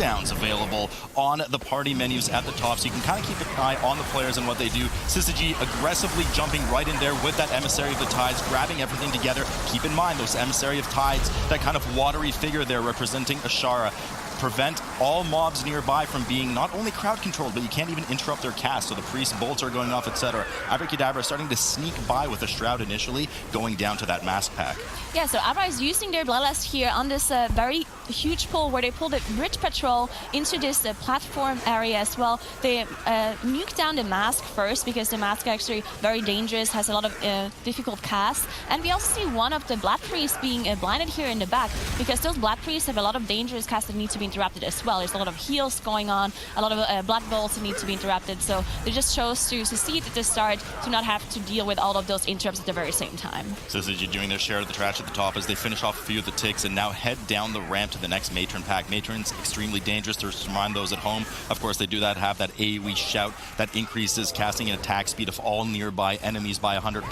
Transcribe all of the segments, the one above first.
cooldowns available on the party menus at the top, so you can kind of keep an eye on the players and what they do. Syzygy aggressively jumping right in there with that Emissary of the Tides, grabbing everything together. Keep in mind those Emissary of Tides, that kind of watery figure there representing Ashara, prevent all mobs nearby from being not only crowd controlled, but you can't even interrupt their cast, so the priest bolts are going off, etc. Abrakeydabra starting to sneak by with a shroud initially, going down to that mask pack. Yeah, so Abra is using their Bloodlust here on this very huge pull where they pull the bridge patrol into this platform area as well. They nuke down the mask first because the mask is actually very dangerous, has a lot of difficult casts. And we also see one of the Blood Priests being blinded here in the back because those Blood Priests have a lot of dangerous casts that need to be interrupted as well. There's a lot of heals going on, a lot of blood bolts that need to be interrupted. So they just chose to succeed at the start to not have to deal with all of those interrupts at the very same time. Syzygy doing their share of the trash at the top as they finish off a few of the ticks and now head down the ramp to the next Matron pack. Matron's extremely dangerous to remind those at home. Of course, they do that, have that AoE shout that increases casting and attack speed of all nearby enemies by 100%.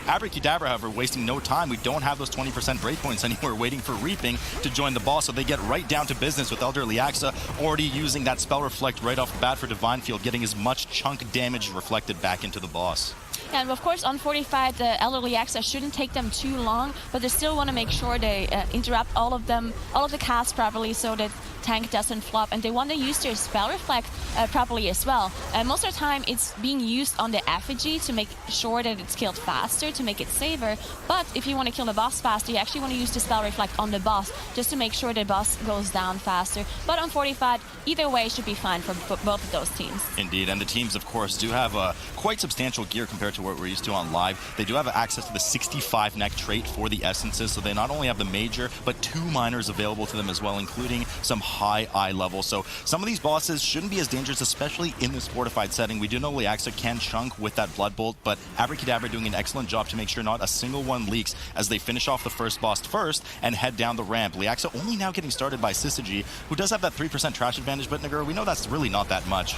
Abrakeydabra, however, wasting no time. We don't have those 20% breakpoints anymore, waiting for Reaping to join the boss, so they get right down to business with Elder Liaxa already using that spell reflect right off the bat for Divine Field, getting as much chunk damage reflected back into the boss. Yeah, and of course on 45 the Elder Liaxa shouldn't take them too long, but they still want to make sure they interrupt all of the casts properly so that tank doesn't flop, and they want to use their spell reflect properly as well. Most of the time it's being used on the effigy to make sure that it's killed faster, to make it safer, but if you want to kill the boss faster, you actually want to use the spell reflect on the boss just to make sure the boss goes down faster. But on 45, either way should be fine for both of those teams. Indeed, and the teams of course do have quite substantial gear compared to what we're used to on live. They do have access to the 65 neck trait for the essences, so they not only have the major, but 2 minors available to them as well, including some high eye level. So some of these bosses shouldn't be as dangerous, especially in this fortified setting. We do know Liaxa can chunk with that Blood Bolt, but Abrakeydabra doing an excellent job to make sure not a single one leaks as they finish off the first boss first and head down the ramp. Liaxa only now getting started by Syzygy, who does have that 3% trash advantage, but Nagura, we know that's really not that much.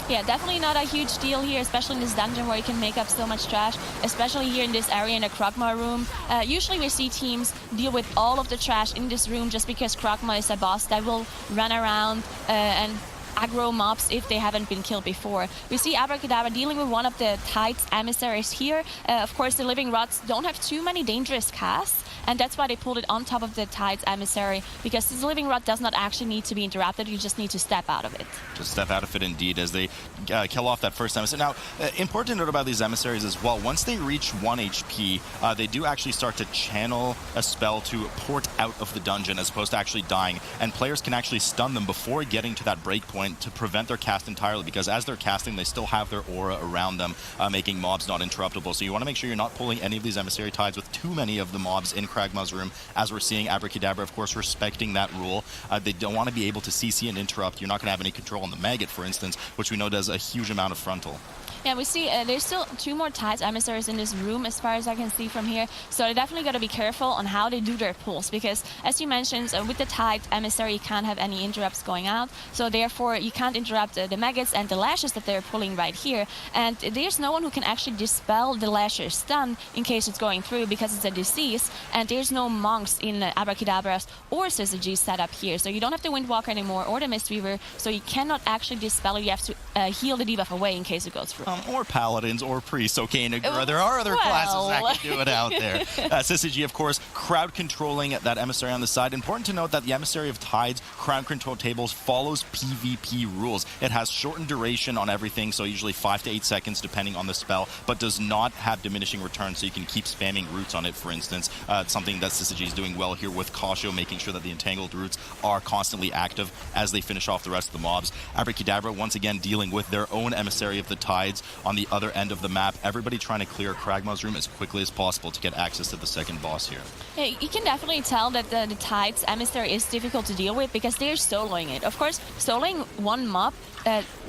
Yeah, definitely not a huge deal here, especially in this dungeon where you can make up so much trash, especially here in this area in the Krogma room. Usually we see teams deal with all of the trash in this room just because Krogma is a boss that will run around and aggro mobs if they haven't been killed before. We see Abrakeydabra dealing with one of the Tides emissaries here. Of course, the Living Rods don't have too many dangerous casts, and that's why they pulled it on top of the Tides emissary, because this Living Rod does not actually need to be interrupted, you just need to step out of it. Just step out of it indeed as they kill off that first emissary. Now, important to note about these emissaries as well, once they reach 1 HP, they do actually start to channel a spell to port out of the dungeon as opposed to actually dying, and players can actually stun them before getting to that breakpoint to prevent their cast entirely, because as they're casting, they still have their aura around them, making mobs not interruptible. So you want to make sure you're not pulling any of these emissary tides with too many of the mobs in Kragma's room, as we're seeing Abrakeydabra, of course, respecting that rule. They don't want to be able to CC and interrupt. You're not going to have any control on the Maggot, for instance, which we know does a huge amount of frontal. Yeah, we see there's still 2 more Tides emissaries in this room as far as I can see from here, so they definitely got to be careful on how they do their pulls, because as you mentioned, with the Tide emissary you can't have any interrupts going out, so therefore you can't interrupt the Maggots and the Lashes that they're pulling right here, and there's no one who can actually dispel the Lasher's stun in case it's going through, because it's a disease, and there's no monks in Abrakeydabras or Syzygy's setup here, so you don't have the Windwalker anymore or the Mistweaver, so you cannot actually dispel it, you have to heal the debuff away in case it goes through. Or paladins or priests, okay, Nagura. There are other classes that can do it out there. Syzygy, of course, crowd controlling that emissary on the side. Important to note that the Emissary of Tides crowd control tables follows PvP rules. It has shortened duration on everything, so usually 5 to 8 seconds depending on the spell, but does not have diminishing returns, so you can keep spamming roots on it, for instance. It's something that Syzygy is doing well here with Kasho, making sure that the entangled roots are constantly active as they finish off the rest of the mobs. Abrakeydabra once again dealing with their own Emissary of the Tides on the other end of the map. Everybody trying to clear Kragma's room as quickly as possible to get access to the second boss here. Yeah, you can definitely tell that the Tides emissary is difficult to deal with because they're soloing it. Of course, soloing one mob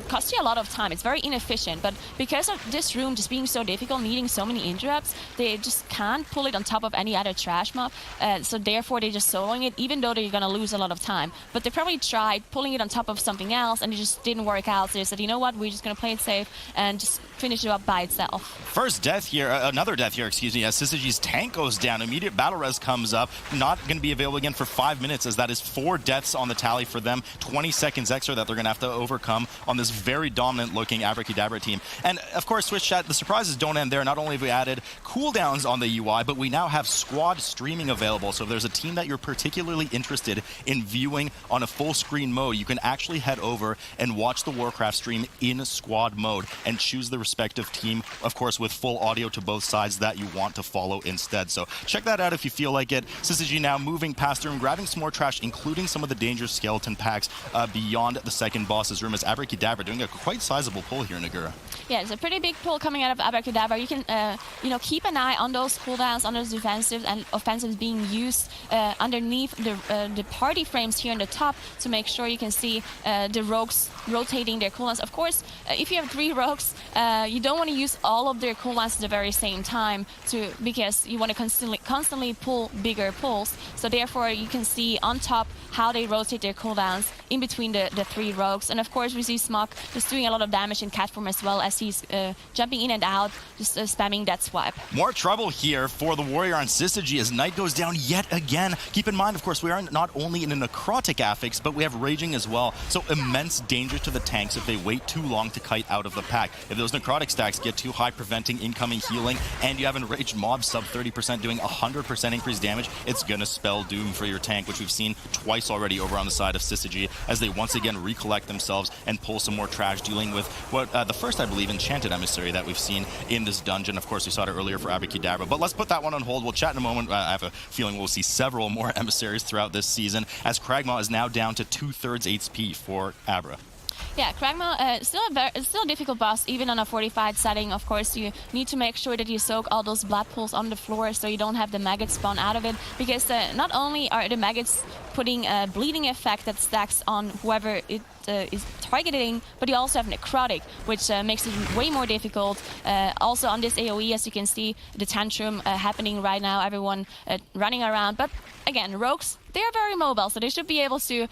costs you a lot of time. It's very inefficient, but because of this room just being so difficult, needing so many interrupts, they just can't pull it on top of any other trash mob, so therefore they're just soloing it, even though they're going to lose a lot of time. But they probably tried pulling it on top of something else, and it just didn't work out, so they said, you know what, we're just going to play it safe and just finish it up by itself. First death here, another death here, excuse me, as Syzygy's tank goes down. Immediate battle res comes up. Not going to be available again for 5 minutes, as that is 4 deaths on the tally for them. 20 seconds extra that they're going to have to overcome on this very dominant-looking Abrakeydabra team. And, of course, Switch Chat, the surprises don't end there. Not only have we added cooldowns on the UI, but we now have squad streaming available. So if there's a team that you're particularly interested in viewing on a full-screen mode, you can actually head over and watch the Warcraft stream in squad mode and choose the respective team, of course, with full audio to both sides that you want to follow instead. So check that out if you feel like it. Syzygy now moving past the room, grabbing some more trash, including some of the dangerous skeleton packs beyond the second boss's room, as Abrakeydabra doing a quite sizable pull here, Nagura. Yeah, it's a pretty big pull coming out of Abrakeydabra. You can, keep an eye on those cooldowns, on those defensives and offensives being used underneath the party frames here in the top to make sure you can see the rogues rotating their cooldowns. Of course, if you have 3 rogues, you don't want to use all of their cooldowns at the very same time because you want to constantly pull bigger pulls. So therefore, you can see on top how they rotate their cooldowns in between the 3 rogues. And of course, we see Smok just doing a lot of damage in cat form as well, as he's jumping in and out, just spamming that swipe. More trouble here for the warrior on Syzygy as Knight goes down yet again. Keep in mind, of course, we are not only in a necrotic affix, but we have raging as well. So immense danger to the tanks if they wait too long to kite out of the pack. If those necrotic stacks get too high, preventing incoming healing, and you have enraged mob sub 30% doing 100% increased damage, it's gonna spell doom for your tank, which we've seen twice already over on the side of Syzygy, as they once again recollect themselves and pull some more trash, dealing with what the first, I believe, enchanted emissary that we've seen in this dungeon. Of course, we saw it earlier for Abrakeydabra, but let's put that one on hold. We'll chat in a moment. I have a feeling we'll see several more emissaries throughout this season, as Kragmaw is now down to 2/3 HP for Abra. Yeah, Kragmaw, still a difficult boss, even on a fortified setting. Of course, you need to make sure that you soak all those blood pools on the floor so you don't have the maggots spawn out of it, because not only are the maggots putting a bleeding effect that stacks on whoever it is targeting, but you also have necrotic, which makes it way more difficult. Also on this AoE, as you can see, the tantrum happening right now, everyone running around. But again, rogues, they are very mobile, so they should be able to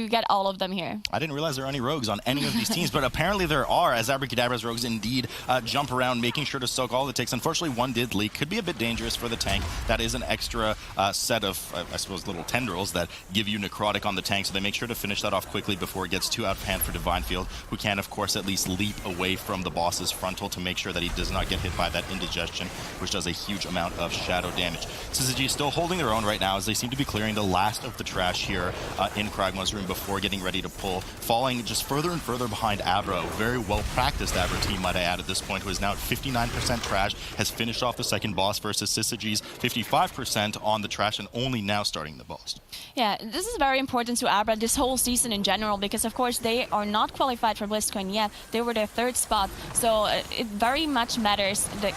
get all of them here. I didn't realize there are any rogues on any of these teams, but apparently there are, as Abracadabra's rogues indeed jump around, making sure to soak all the ticks. Unfortunately, one did leak. Could be a bit dangerous for the tank. That is an extra set of, I suppose, little tendrils that give you necrotic on the tank, so they make sure to finish that off quickly before it gets too out of hand for Divine Field, who can, of course, at least leap away from the boss's frontal to make sure that he does not get hit by that indigestion, which does a huge amount of shadow damage. Syzygy is still holding their own right now, as they seem to be clearing the last of the trash here in Kragmaw's room before getting ready to pull, falling just further and further behind Abra. Very well-practiced Abra team, might I add, at this point, who is now at 59% trash, has finished off the second boss versus Syzygy's 55% on the trash, and only now starting the boss. Yeah, this is very important to Abra this whole season in general, because of course they are not qualified for BlizzCon yet. They were their 3rd spot, so it very much matters the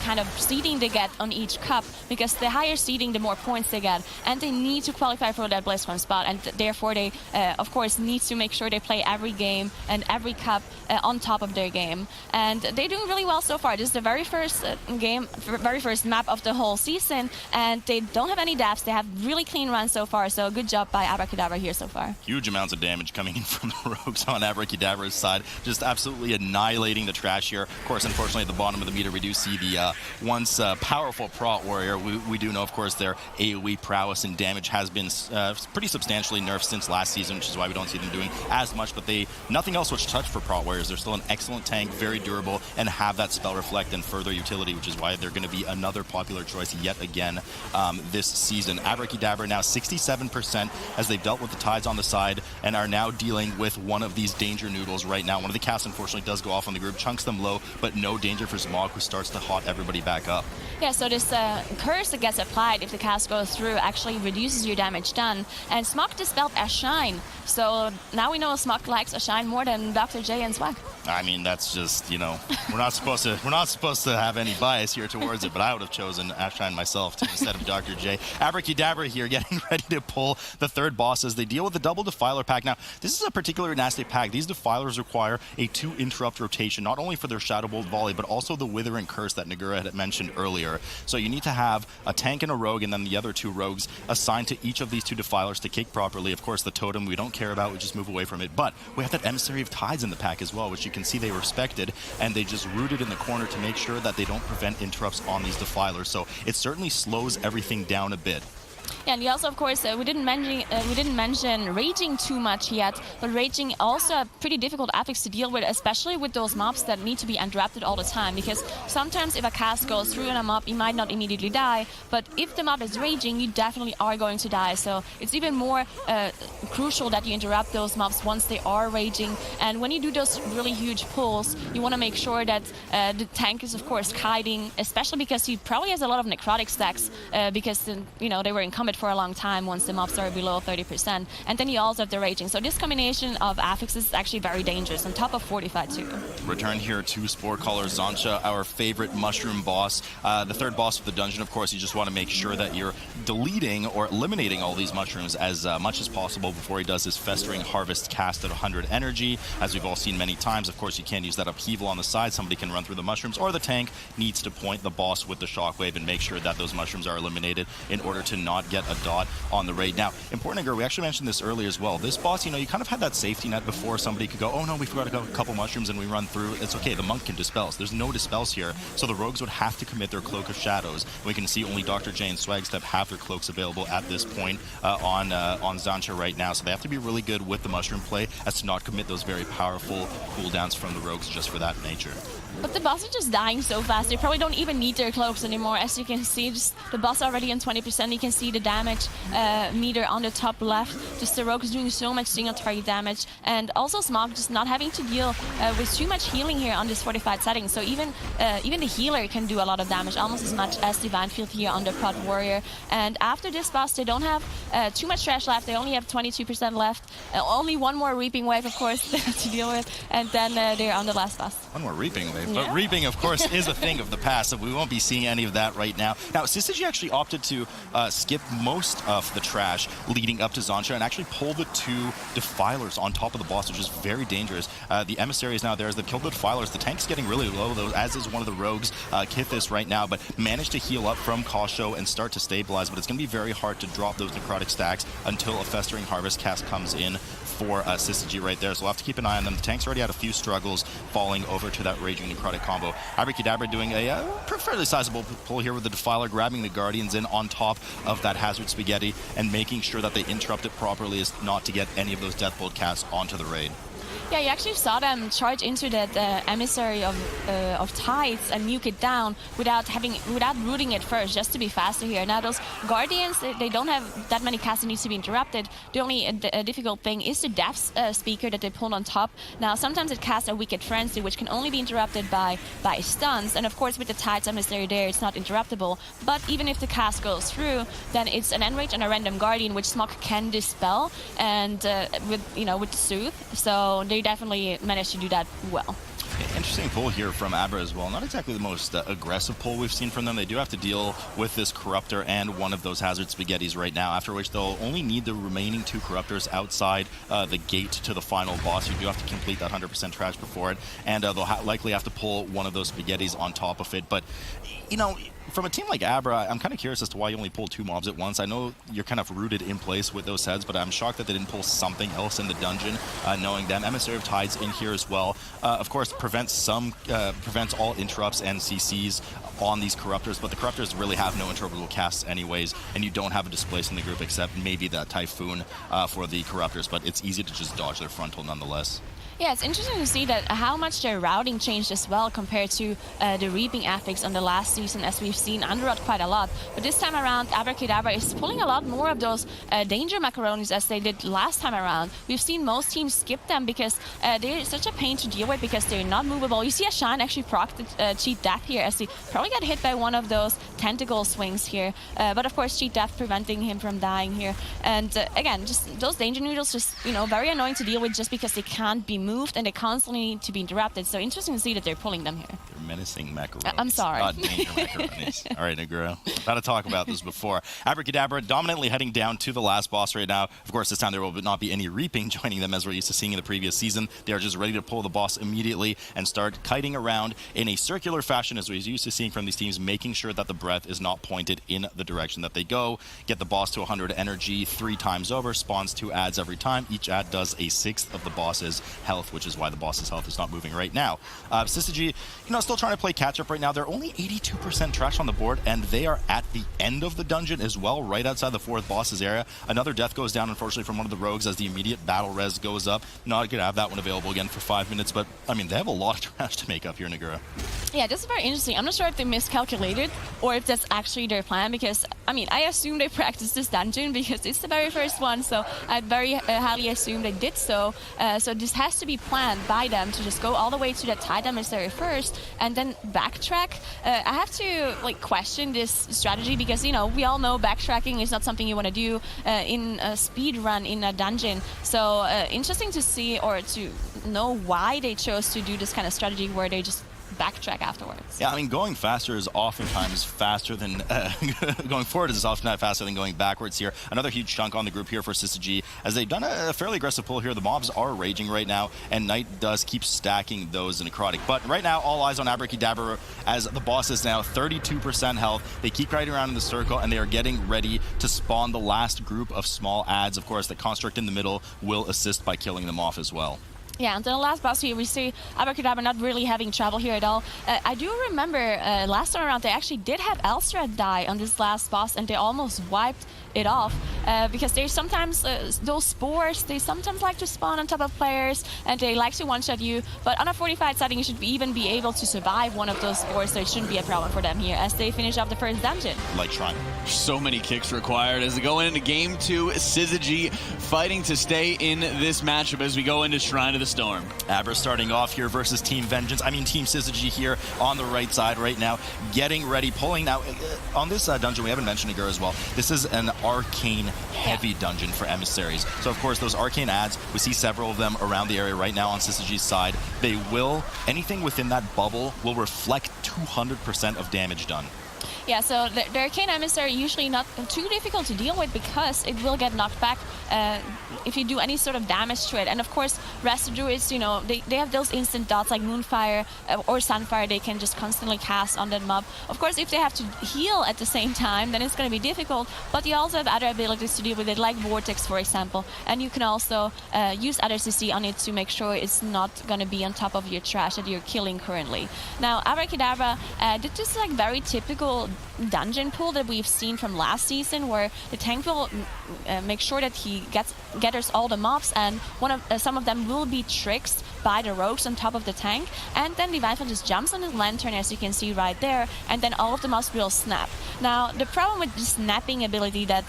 kind of seeding they get on each cup, because the higher seeding, the more points they get, and they need to qualify for that BlizzCon spot, and therefore they of course need to make sure they play every game and every cup on top of their game, and they're doing really well so far. This is the very first very first map of the whole season, and they don't have any deaths. They have really clean runs so far, so good job by Abrakeydabra here so far. Huge amounts of damage coming in from the rogues on Abrakedabra's side, just absolutely annihilating the trash here. Of course, unfortunately, at the bottom of the meter, we do see the once powerful Prot Warrior. We do know, of course, their AoE prowess and damage has been pretty substantially nerfed since last season, which is why we don't see them doing as much, but nothing else which touch for Prot Warriors. They're still an excellent tank, very durable, and have that spell reflect and further utility, which is why they're going to be another popular choice yet again this season. Abrakeydabra now 67% as they've dealt with the tides on the side and are now dealing with one of these danger noodles right now. One of the casts, unfortunately, does go off on the group, chunks them low, but no danger for Smog, who starts to hot everybody back up. Yeah, so this curse that gets applied if the cast goes through actually reduces your damage done, and Smog dispelled Ashine, so now we know Smog likes Ashine more than Dr. J and Swag. I mean, that's just, we're not supposed to have any bias here towards it, but I would have chosen Ashine myself instead of Dr. J. Abrakeydabra here getting ready to pull the 3rd boss as they deal with the double Defiler pack. Now, this is a particularly nasty pack, these Defilers require a 2-interrupt rotation, not only for their Shadow Bolt volley, but also the Withering Curse that Nagura had mentioned earlier. So you need to have a tank and a rogue, and then the other 2 rogues assigned to each of these 2 Defilers to kick properly. Of course, the totem we don't care about, we just move away from it. But we have that Emissary of Tides in the pack as well, which you can see they respected, and they just rooted in the corner to make sure that they don't prevent interrupts on these Defilers. So it certainly slows everything down a bit. Yeah, and we also, of course, we didn't mention raging too much yet, but raging also a pretty difficult affix to deal with, especially with those mobs that need to be interrupted all the time. Because sometimes if a cast goes through in a mob, you might not immediately die, but if the mob is raging, you definitely are going to die. So it's even more crucial that you interrupt those mobs once they are raging. And when you do those really huge pulls, you want to make sure that the tank is, of course, kiting, especially because he probably has a lot of necrotic stacks because you know, they were incumbent for a long time once the mobs are below 30%. And then you also have the raging. So this combination of affixes is actually very dangerous, on top of Fortified too. Return here to Spore Caller Zancha, our favorite mushroom boss. The third boss of the dungeon, of course. You just want to make sure that you're deleting or eliminating all these mushrooms as much as possible before he does his Festering Harvest cast at 100 energy. As we've all seen many times, of course, you can't use that upheaval on the side. Somebody can run through the mushrooms, or the tank needs to point the boss with the shockwave and make sure that those mushrooms are eliminated in order to not get a dot on the raid. Now, important, we actually mentioned this earlier as well. This boss, you know, you kind of had that safety net before. Somebody could go, oh no, we forgot to go a couple mushrooms and we run through. It's okay, the monk can dispel. So there's no dispels here. So the rogues would have to commit their Cloak of Shadows. We can see only Dr. J and Swagstep have their cloaks available at this point on Zancha right now. So they have to be really good with the mushroom play as to not commit those very powerful cooldowns from the rogues just for that nature. But the boss is just dying so fast. They probably don't even need their cloaks anymore. As you can see, just the boss already on 20%. You can see the damage meter on the top left. Just the rogue is doing so much single target damage. And also Smog just not having to deal with too much healing here on this fortified setting. So even the healer can do a lot of damage, almost as much as Divine Field here on the Prod Warrior. And after this boss, they don't have too much trash left. They only have 22% left. Only one more Reaping Wave, of course, to deal with. And then they're on the last boss. One more Reaping Wave. Yeah. But Reaping, of course, is a thing of the past, so we won't be seeing any of that right now. Now, Syzygy actually opted to skip most of the trash leading up to Zancha and actually pull the 2 Defilers on top of the boss, which is very dangerous. The Emissary is now there as they've killed the Defilers. The tank's getting really low, though, as is one of the rogues, Kithis, right now, but managed to heal up from Kosho and start to stabilize, but it's going to be very hard to drop those necrotic stacks until a Festering Harvest cast comes in for Syzygy right there, so we'll have to keep an eye on them. The tank's already had a few struggles falling over to that Raging Necrotic combo. Abrakeydabra doing a fairly sizable pull here with the Defiler, grabbing the Guardians in on top of that Hazard Spaghetti and making sure that they interrupt it properly as not to get any of those Deathbolt casts onto the raid. Yeah, you actually saw them charge into that Emissary of Tides and nuke it down without rooting it first, just to be faster here. Now those Guardians, they don't have that many casts that needs to be interrupted. The only difficult thing is the Death Speaker that they pulled on top. Now sometimes it casts a Wicked Frenzy, which can only be interrupted by stuns, and of course with the Tides Emissary there, it's not interruptible. But even if the cast goes through, then it's an Enrage and a Random Guardian, which Smog can dispel, and with Soothe. So they definitely managed to do that well. Interesting pull here from Abra as well. Not exactly the most aggressive pull we've seen from them. They do have to deal with this Corruptor and one of those Hazard Spaghettis right now, after which they'll only need the remaining 2 Corruptors outside the gate to the final boss. You do have to complete that 100% trash before it, and they'll likely have to pull one of those Spaghettis on top of it. But, you know, from a team like Abra, I'm kind of curious as to why you only pull 2 mobs at once. I know you're kind of rooted in place with those heads, but I'm shocked that they didn't pull something else in the dungeon, knowing them. Emissary of Tides in here as well. Of course, prevents all interrupts and CCs on these Corruptors, but the Corruptors really have no interruptible casts anyways, and you don't have a displace in the group except maybe that Typhoon for the Corruptors, but it's easy to just dodge their frontal nonetheless. Yeah, it's interesting to see that how much their routing changed as well compared to the Reaping affix on the last season, as we've seen Underrot quite a lot. But this time around, Abrakeydabra is pulling a lot more of those danger macaronis as they did last time around. We've seen most teams skip them because they're such a pain to deal with because they're not movable. You see a Shine actually proc the Cheat Death here as he probably got hit by one of those tentacle swings here. But of course, Cheat Death preventing him from dying here. And again, just those danger noodles, just very annoying to deal with just because they can't be moved and they constantly need to be interrupted. So interesting to see that they're pulling them here. They're menacing macaroni. I'm sorry. Not danger macaronis. All right, Negro. I've had to talk about this before. Abrakeydabra dominantly heading down to the last boss right now. Of course, this time there will not be any reaping joining them as we're used to seeing in the previous season. They are just ready to pull the boss immediately and start kiting around in a circular fashion as we're used to seeing from these teams, making sure that the breath is not pointed in the direction that they go. Get the boss to 100 energy 3 times over, spawns 2 adds every time. Each add does a 1/6 of the boss's health, which is why the boss's health is not moving right now. Syzygy, still trying to play catch-up right now. They're only 82% trash on the board, and they are at the end of the dungeon as well, right outside the 4th boss's area. Another death goes down, unfortunately, from one of the rogues as the immediate battle res goes up. Not going to have that one available again for 5 minutes, but, I mean, they have a lot of trash to make up here, Nagura. Yeah, this is very interesting. I'm not sure if they miscalculated or if that's actually their plan, because, I mean, I assume they practiced this dungeon because it's the very first one, so I very highly assume they did so. So this has to be planned by them to just go all the way to the Tide Emissary first and then backtrack. I have to question this strategy because, we all know backtracking is not something you want to do in a speed run in a dungeon. So interesting to see or to know why they chose to do this kind of strategy where they just backtrack afterwards. Yeah, I mean, going faster is oftentimes faster than going forward is often faster than going backwards here. Another huge chunk on the group here for Syzygy, as they've done a fairly aggressive pull here. The mobs are raging right now, and Knight does keep stacking those in necrotic. But right now, all eyes on Abrakeydabra as the boss is now 32% health. They keep riding around in the circle, and they are getting ready to spawn the last group of small adds. Of course, the construct in the middle will assist by killing them off as well. Yeah, until the last boss here, we see Abrakeydabra not really having trouble here at all. I do remember last time around, they actually did have Elstrad die on this last boss, and they almost wiped it off because they sometimes, those spores, they sometimes like to spawn on top of players, and they like to one-shot you. But on a fortified setting, you should even be able to survive one of those spores, so it shouldn't be a problem for them here as they finish off the first dungeon. Like Shrine. So many kicks required as they go into Game 2. Syzygy fighting to stay in this matchup as we go into Shrine of the Storm. Abra starting off here versus Team Vengeance. I mean, Team Syzygy here on the right side right now, getting ready, pulling now. On this dungeon, we haven't mentioned Agur as well. This is an arcane heavy dungeon for emissaries. So, of course, those arcane adds, we see several of them around the area right now on Syzygy's side. They will, anything within that bubble will reflect 200% of damage done. Yeah, so the Arcane Emissary usually not too difficult to deal with because it will get knocked back if you do any sort of damage to it. And of course, Rest Druids, they have those instant dots like Moonfire or Sunfire they can just constantly cast on that mob. Of course, if they have to heal at the same time, then it's going to be difficult, but you also have other abilities to deal with it, like Vortex, for example. And you can also use other CC on it to make sure it's not going to be on top of your trash that you're killing currently. Now, Abrakeydabra did this very typical dungeon pull that we've seen from last season, where the tank will make sure that he gathers all the mobs, and some of them will be tricked by the rogues on top of the tank, and then Divine just jumps on his lantern, as you can see right there, and then all of the mobs will snap. Now, the problem with the snapping ability that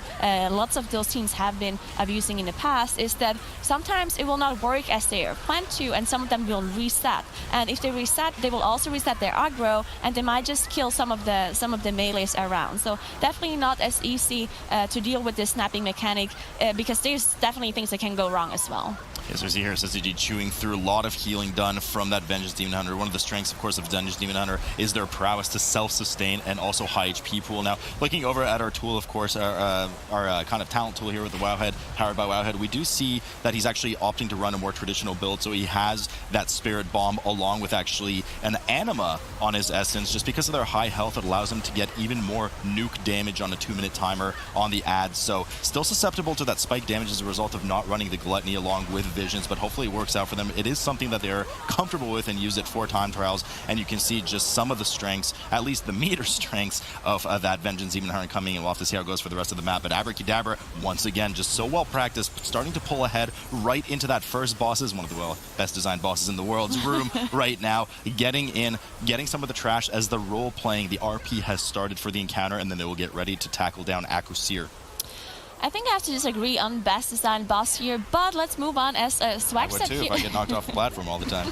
lots of those teams have been abusing in the past is that sometimes it will not work as they are planned to, and some of them will reset. And if they reset, they will also reset their aggro, and they might just kill some of the melees around. So definitely not as easy to deal with this snapping mechanic because there's definitely things that can go wrong as well. Yes, we see here Syzygy chewing through a lot of healing done from that Vengeance Demon Hunter. One of the strengths, of course, of Vengeance Demon Hunter is their prowess to self-sustain and also high HP pool. Now, looking over at our tool, of course, our kind of talent tool here with the Wowhead, powered by Wowhead, we do see that he's actually opting to run a more traditional build. So he has that Spirit Bomb along with actually an Anima on his Essence. Just because of their high health, it allows him to get even more nuke damage on a 2-minute timer on the ads. So still susceptible to that spike damage as a result of not running the Gluttony along with Visions, but hopefully it works out for them. It is something that they're comfortable with and use it for time trials, and you can see just some of the strengths, at least the meter strengths of that Vengeance Demon Hunter coming in. We'll have to see how it goes for the rest of the map, but Abrakeydabra, once again, just so well practiced, starting to pull ahead right into that first bosses, one of the best designed bosses in the world's room right now, getting in, getting some of the trash as the role playing, the RP has started for the encounter, and then they will get ready to tackle down Akusir. I think I have to disagree on best designed boss here, but let's move on as Swagstep I would too if I get knocked off the platform all the time.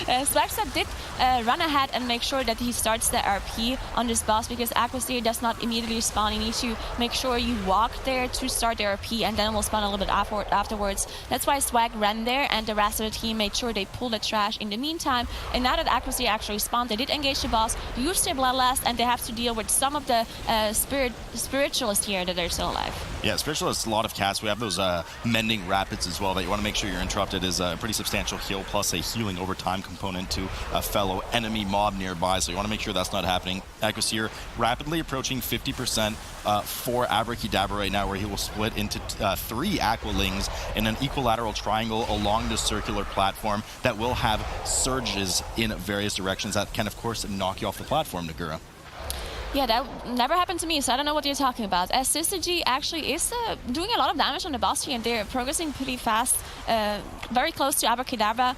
Swagstep did run ahead and make sure that he starts the RP on this boss because Aquasteer does not immediately spawn. You need to make sure you walk there to start the RP and then we'll spawn a little bit afterwards. That's why Swag ran there and the rest of the team made sure they pulled the trash in the meantime. And now that Aquasteer actually spawned, they did engage the boss, use their Bloodlust, and they have to deal with some of the spiritualists here that are still alive. Yeah, spiritualists, a lot of casts. We have those mending rapids as well that you want to make sure you're interrupted is a pretty substantial heal plus a healing over time component to a fellow enemy mob nearby. So you want to make sure that's not happening. Aquasteer rapidly approaching 50% for Abrakeydabra right now, where he will split into 3 Aqualings in an equilateral triangle along the circular platform that will have surges in various directions that can, of course, knock you off the platform, Nagura. Yeah, that never happened to me, so I don't know what you're talking about. As Syzygy actually is doing a lot of damage on the boss here, and they're progressing pretty fast, very close to Abrakeydabra.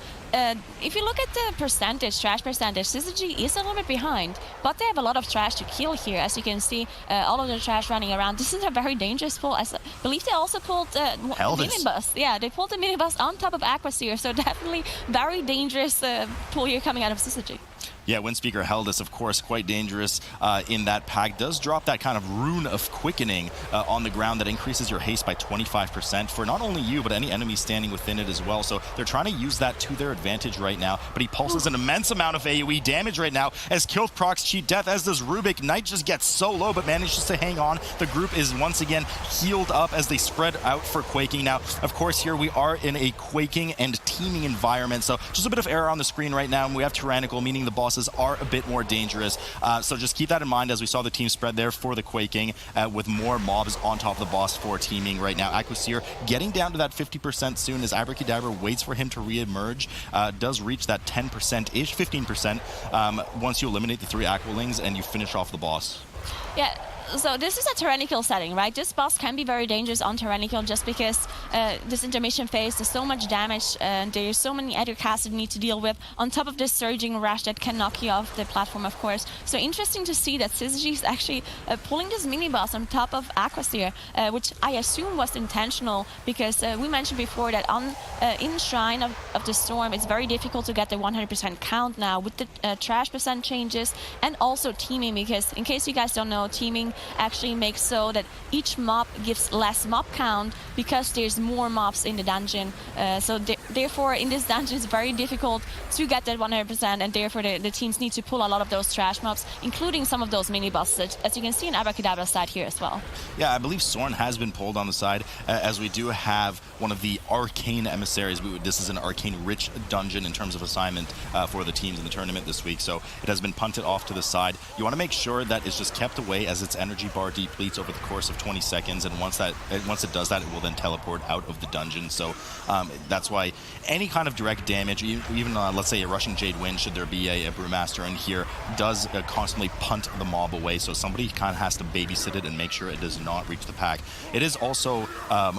If you look at the percentage, trash percentage, Syzygy is a little bit behind, but they have a lot of trash to kill here. As you can see, all of the trash running around. This is a very dangerous pull. I believe they also pulled the minibus. Yeah, they pulled the minibus on top of Aquasteer, so definitely very dangerous pull here coming out of Syzygy. Yeah, Windspeaker Heldis, of course, quite dangerous in that pack. Does drop that kind of rune of quickening on the ground that increases your haste by 25% for not only you, but any enemy standing within it as well. So they're trying to use that to their advantage right now. But he pulses an immense amount of AoE damage right now as Kilth procs cheat death, as does Rubik. Knight just gets so low, but manages to hang on. The group is once again healed up as they spread out for Quaking. Now, of course, here we are in a Quaking and teaming environment. So just a bit of error on the screen right now. And we have Tyrannical, meaning the boss are a bit more dangerous. So just keep that in mind as we saw the team spread there for the Quaking with more mobs on top of the boss for teaming right now. Aquasteer getting down to that 50% soon as Abrakeydabra waits for him to re-emerge. Does reach that 10%-ish, 15% once you eliminate the 3 Aqualings and you finish off the boss. Yeah. So this is a Tyrannical setting, right? This boss can be very dangerous on Tyrannical just because this intermission phase, there's so much damage and there's so many other casts that you need to deal with on top of this surging rush that can knock you off the platform, of course. So interesting to see that Syzygy is actually pulling this mini-boss on top of Aquasteer, which I assume was intentional because we mentioned before that on in Shrine of the Storm, it's very difficult to get the 100% count now with the trash percent changes and also teaming, because in case you guys don't know, teaming actually makes so that each mob gives less mob count because there's more mobs in the dungeon. So therefore in this dungeon it's very difficult to get that 100%, and therefore the teams need to pull a lot of those trash mobs, including some of those mini bosses, as you can see in Abrakeydabra side here as well. Yeah, I believe Soren has been pulled on the side as we do have one of the arcane emissaries. This is an arcane rich dungeon in terms of assignment for the teams in the tournament this week, so it has been punted off to the side. You want to make sure that it's just kept away as its energy bar depletes over the course of 20 seconds, and once it does that, it will then teleport out of the dungeon. So that's why any kind of direct damage, even let's say a Rushing Jade Wind, should there be a Brewmaster in here, does constantly punt the mob away. So somebody kind of has to babysit it and make sure it does not reach the pack. It is also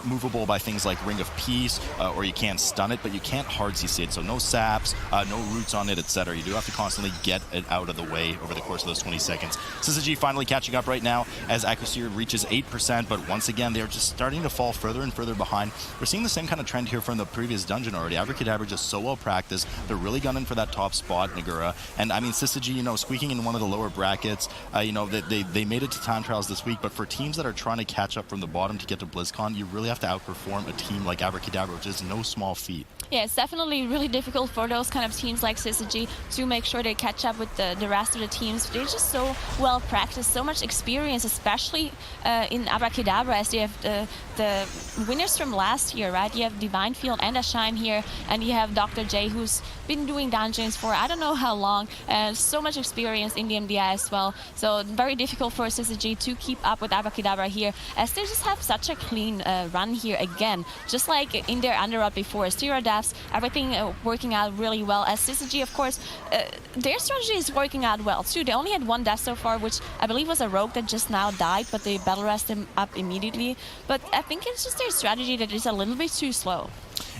movable by things like Ring of Peace, or you can stun it, but you can't hard CC it. So no saps, no roots on it, etc. You do have to constantly get it out of the way over the course of those 20 seconds. Syzygy finally catching up right now as Aquasteer reaches 8%, but once again, they're just starting to fall further and further behind. We're seeing the same kind of trend here from the previous dungeon already. Abrakeydabra just so well practiced. They're really gunning for that top spot, Nagura. And I mean, Syzygy, squeaking in one of the lower brackets, they made it to time trials this week, but for teams that are trying to catch up from the bottom to get to BlizzCon, you really have to outperform a team like Abrakeydabra, which is no small feat. Yeah, it's definitely really difficult for those kind of teams like Syzygy to make sure they catch up with the rest of the teams. They're just so well practiced, so much experience, especially in Abrakeydabra, as they have the winners from last year, right? You have Divine Field and Ashine here, and you have Dr. J, who's been doing dungeons for I don't know how long, and so much experience in the MDI as well. So very difficult for Syzygy to keep up with Abrakeydabra here, as they just have such a clean run here again, just like in their Underrot before. Zero deaths, everything working out really well. As Syzygy, of course, their strategy is working out well too. They only had 1 death so far, which I believe was a rogue that just now died, but they battle rest him up immediately. But I think it's just their strategy that is a little bit too slow.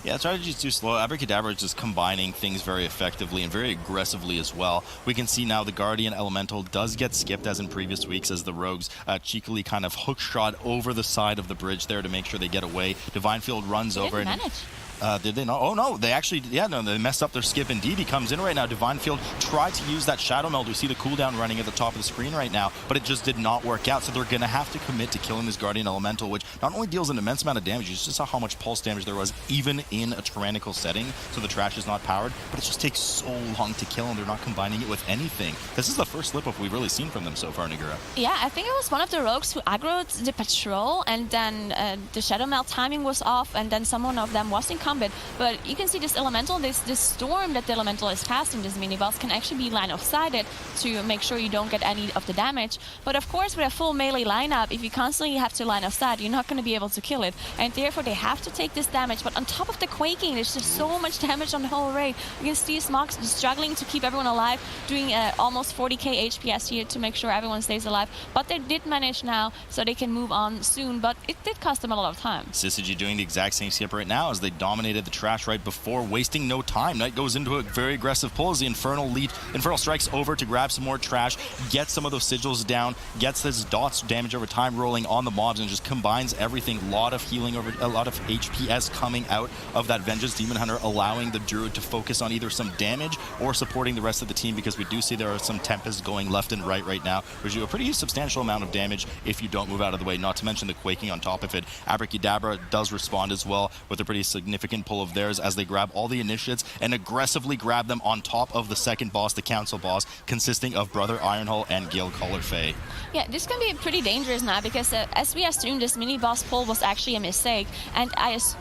Yeah, strategy is too slow. Abrakeydabra is just combining things very effectively and very aggressively as well. We can see now the Guardian Elemental does get skipped as in previous weeks as the Rogues cheekily kind of hook shot over the side of the bridge there to make sure they get away. Divine Field runs over. Didn't manage. Did they not? Oh no, they actually, yeah, no, they messed up their skip indeed. He comes in right now. Divine Field tried to use that Shadow Meld. We see the cooldown running at the top of the screen right now, but it just did not work out. So they're going to have to commit to killing this Guardian Elemental, which not only deals an immense amount of damage, you just saw how much pulse damage there was even in a tyrannical setting, so the trash is not powered, but it just takes so long to kill, and they're not combining it with anything. This is the first slip-up we've really seen from them so far, Nagura. Yeah, I think it was one of the Rogues who aggroed the patrol, and then the Shadow Meld timing was off, and then someone of them was incumbent, but you can see this elemental, this storm that the elemental is casting, this mini boss, can actually be line of sighted to make sure you don't get any of the damage. But of course, with a full melee lineup, if you constantly have to line of sight, you're not going to be able to kill it. And therefore, they have to take this damage. But on top of the quaking, there's just so much damage on the whole raid. You can see Smog's struggling to keep everyone alive, doing almost 40k HPS here to make sure everyone stays alive. But they did manage now, so they can move on soon. But it did cost them a lot of time. Syzygy doing the exact same skip right now as they dominated the trash right before, wasting no time. Knight goes into a very aggressive pull as the Infernal strikes over to grab some more trash, gets some of those sigils down, gets his dots damage over time rolling on the mobs, and just combines everything. A lot of healing over, a lot of HPS coming out of that Vengeance Demon Hunter, allowing the Druid to focus on either some damage or supporting the rest of the team, because we do see there are some Tempests going left and right now, which do a pretty substantial amount of damage if you don't move out of the way, not to mention the quaking on top of it. Abrakeydabra does respond as well with a pretty significant pull of theirs as they grab all the initiates and aggressively grab them on top of the second boss, the council boss, consisting of Brother Ironhull and Gale Collar Faye. Yeah, this can be pretty dangerous now because as we assumed, this mini boss pull was actually a mistake, and as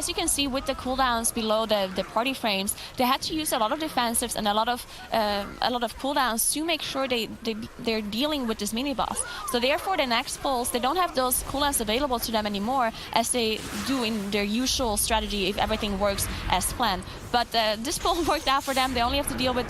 you can see with the cooldowns below the party frames, they had to use a lot of defensives and a lot of cooldowns to make sure they're dealing with this mini boss. So therefore, the next pulls, they don't have those cooldowns available to them anymore as they do in their usual strategy if everything works as planned. But this pull worked out for them. They only have to deal with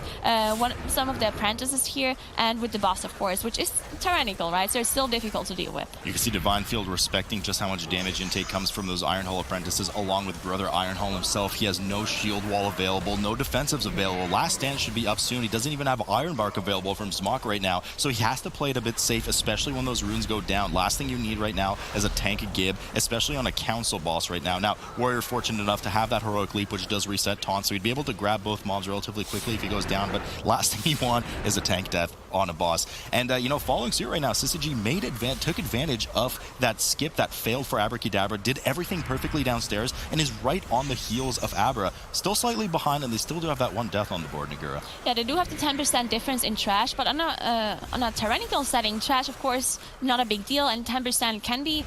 some of the apprentices here and with the boss, of course, which is tyrannical, right? So it's still difficult to deal with. You can see Divine Field respecting just how much damage intake comes from those Ironhull apprentices, along with Brother Ironhull himself. He has no shield wall available, no defensives available. Last Stand should be up soon. He doesn't even have Iron Bark available from Smog right now, so he has to play it a bit safe, especially when those runes go down. Last thing you need right now is a tank Gib, especially on a council boss right now. Now, Warrior fortunate enough to have that Heroic Leap, which does reset taunt, so he'd be able to grab both mobs relatively quickly if he goes down, but last thing he want is a tank death on a boss. And, following suit right now, Syzygy took advantage of that skip that failed for Abrakeydabra, did everything perfectly downstairs, and is right on the heels of Abra. Still slightly behind, and they still do have that one death on the board, Nagura. Yeah, they do have the 10% difference in trash, but on a tyrannical setting, trash, of course, not a big deal, and 10% can be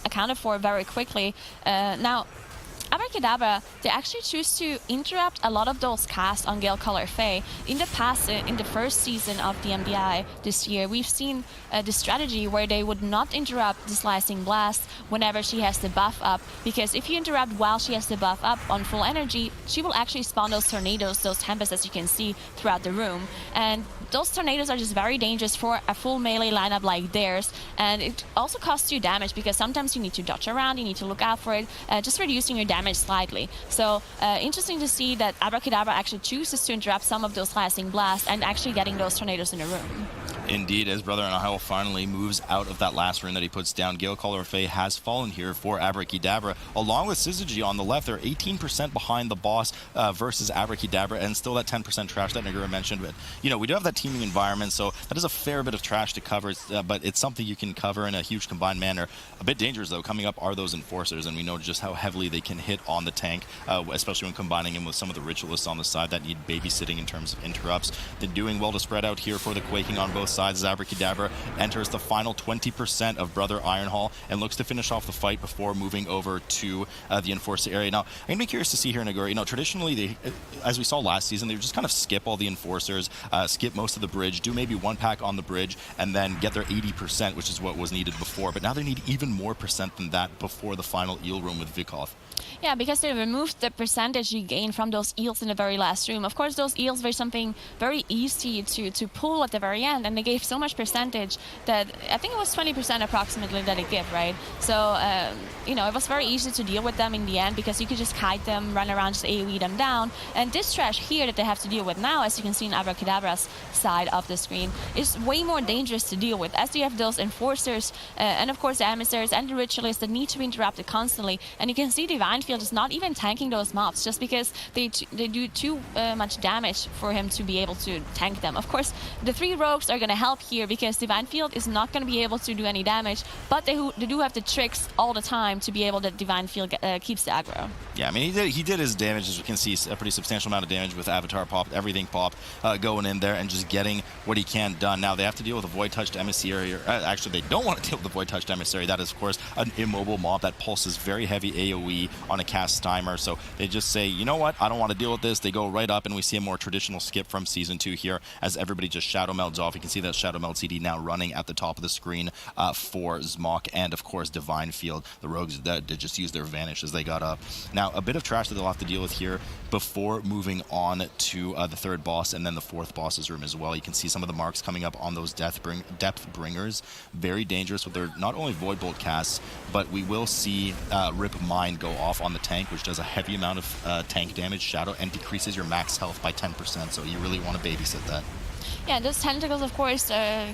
accounted for very quickly. Now, Abrakeydabra, they actually choose to interrupt a lot of those casts on Gale Collar Faye. In the past, in the first season of the MDI this year, we've seen the strategy where they would not interrupt the Slicing Blast whenever she has the buff up, because if you interrupt while she has the buff up on full energy, she will actually spawn those tornadoes, those tempests, as you can see throughout the room. And those tornadoes are just very dangerous for a full melee lineup like theirs, and it also costs you damage because sometimes you need to dodge around, you need to look out for it, just reducing your damage slightly. So interesting to see that Abrakeydabra actually chooses to interrupt some of those Slicing Blasts and actually getting those tornadoes in the room. Indeed, as Brother Ironhull finally moves out of that last rune that he puts down, Gale Collar Faye has fallen here for Abrakeydabra. Along with Syzygy on the left, they're 18% behind the boss versus Abrakeydabra, and still that 10% trash that Nagura mentioned. But, we do have that teaming environment, so that is a fair bit of trash to cover, but it's something you can cover in a huge combined manner. A bit dangerous, though. Coming up are those Enforcers, and we know just how heavily they can hit on the tank, especially when combining him with some of the Ritualists on the side that need babysitting in terms of interrupts. They're doing well to spread out here for the quaking on both sides. Abrakeydabra enters the final 20% of Brother Ironhull and looks to finish off the fight before moving over to the Enforcer area. Now, I'm going to be curious to see here, Nagura, traditionally, as we saw last season, they would just kind of skip all the Enforcers, skip most most of the bridge, do maybe one pack on the bridge, and then get their 80%, which is what was needed before. But now they need even more percent than that before the final eel room with Vikov. Yeah, because they removed the percentage you gain from those eels in the very last room. Of course, those eels were something very easy to pull at the very end, and they gave so much percentage that I think it was 20% approximately that it gave, right? So, you know, it was very easy to deal with them in the end because you could just kite them, run around, just AoE them down. And this trash here that they have to deal with now, as you can see in Abracadabra's side of the screen, is way more dangerous to deal with, as you have those enforcers and, of course, the emissaries and the ritualists that need to be interrupted constantly. And you can see Divine Field is not even tanking those mobs just because they do too much damage for him to be able to tank them. Of course, the 3 rogues are going to help here because Divine Field is not going to be able to do any damage, but they do have the tricks all the time to be able to Divine Field keeps the aggro. Yeah, I mean, he did his damage, as we can see, a pretty substantial amount of damage with Avatar pop, everything pop, going in there and just getting what he can done. Now, they have to deal with a Void-Touched Emissary, or actually, they don't want to deal with the Void-Touched Emissary. That is, of course, an immobile mob that pulses very heavy AoE on a cast timer, so they just say, you know what, I don't want to deal with this. They go right up, and we see a more traditional skip from Season 2 here as everybody just Shadow Melds off. You can see that Shadow Meld CD now running at the top of the screen for Zmok and, of course, Divine Field. The rogues that did just use their Vanish as they got up. Now, a bit of trash that they'll have to deal with here before moving on to the 3rd boss and then the 4th boss's room as well. You can see some of the marks coming up on those Depth Bringers. Very dangerous with their not only Void Bolt casts, but we will see Rip Mind go off on the tank, which does a heavy amount of tank damage, Shadow, and decreases your max health by 10%, so you really want to babysit that. Yeah, those tentacles, of course,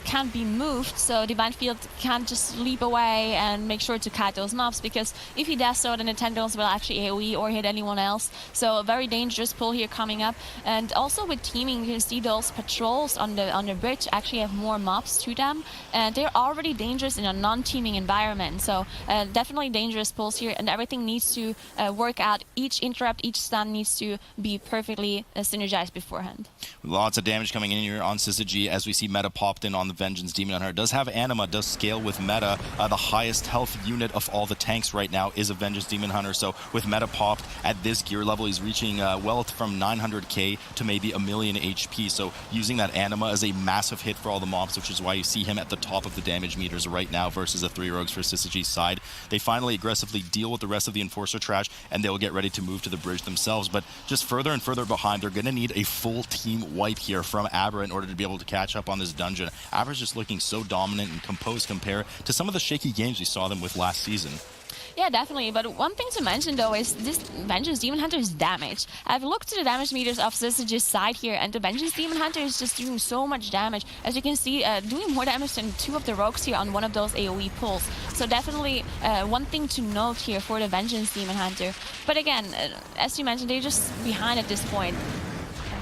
can't be moved, so Divine Field can't just leap away and make sure to kite those mobs, because if he does so, then the tentacles will actually AoE or hit anyone else. So a very dangerous pull here coming up. And also with teaming, you can see those patrols on the bridge actually have more mobs to them, and they're already dangerous in a non-teaming environment. So definitely dangerous pulls here, and everything needs to work out. Each interrupt, each stun needs to be perfectly synergized beforehand. Lots of damage coming in here on Syzygy as we see meta popped in on the Vengeance Demon Hunter. Does have Anima, does scale with meta. The highest health unit of all the tanks right now is a Vengeance Demon Hunter, so with meta popped at this gear level, he's reaching well from 900k to maybe 1,000,000 HP, so using that Anima is a massive hit for all the mobs, which is why you see him at the top of the damage meters right now versus the 3 rogues for Syzygy's side. They finally aggressively deal with the rest of the Enforcer trash, and they'll get ready to move to the bridge themselves, but just further and further behind, they're going to need a full team wipe here from Abra in order to be able to catch up on this dungeon. Abra's just looking so dominant and composed compared to some of the shaky games we saw them with last season. Yeah, definitely. But one thing to mention, though, is this Vengeance Demon Hunter's damage. I've looked to the damage meters of Syzygy's side here, and the Vengeance Demon Hunter is just doing so much damage. As you can see, doing more damage than 2 of the rogues here on one of those AoE pulls. So definitely one thing to note here for the Vengeance Demon Hunter. But again, as you mentioned, they're just behind at this point.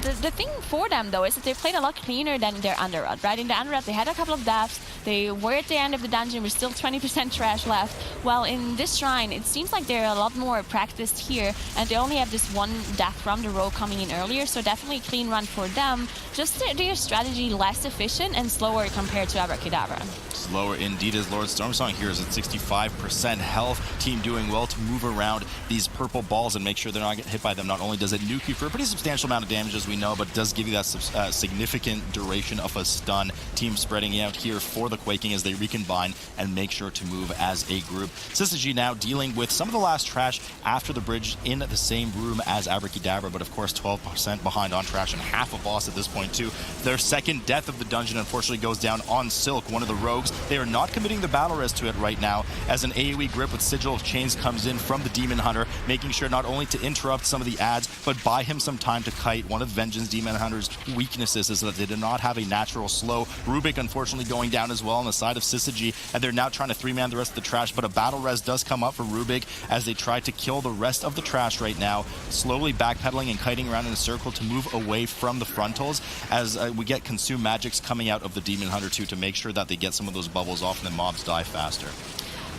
The thing for them, though, is that they played a lot cleaner than their Underrot, right? In the Underrot, they had a couple of deaths. They were at the end of the dungeon with still 20% trash left. While in this shrine, it seems like they're a lot more practiced here, and they only have this 1 death from the rogue coming in earlier, so definitely a clean run for them. Just their strategy less efficient and slower compared to Abrakeydabra. Slower indeed, as Lord Stormsong here is at 65% health. Team doing well to move around these purple balls and make sure they're not getting hit by them. Not only does it nuke you for a pretty substantial amount of damage, as we know, but it does give you that significant duration of a stun. Team spreading out here for the Quaking as they recombine and make sure to move as a group. Syzygy now dealing with some of the last trash after the bridge in the same room as Abrakeydabra, but of course 12% behind on trash and half a boss at this point too. Their second death of the dungeon unfortunately goes down on Silk, one of the rogues. They are not committing the battle res to it right now as an AoE grip with Sigil of Chains comes in from the Demon Hunter, making sure not only to interrupt some of the ads, but buy him some time to kite. One of Vengeance Demon Hunter's weaknesses is that they do not have a natural slow. Rubik unfortunately going down as well on the side of Syzygy, and they're now trying to 3-man the rest of the trash, but a battle res does come up for Rubik as they try to kill the rest of the trash right now, slowly backpedaling and kiting around in a circle to move away from the frontals as we get Consume Magics coming out of the Demon Hunter too to make sure that they get some of those bubbles off and the mobs die faster.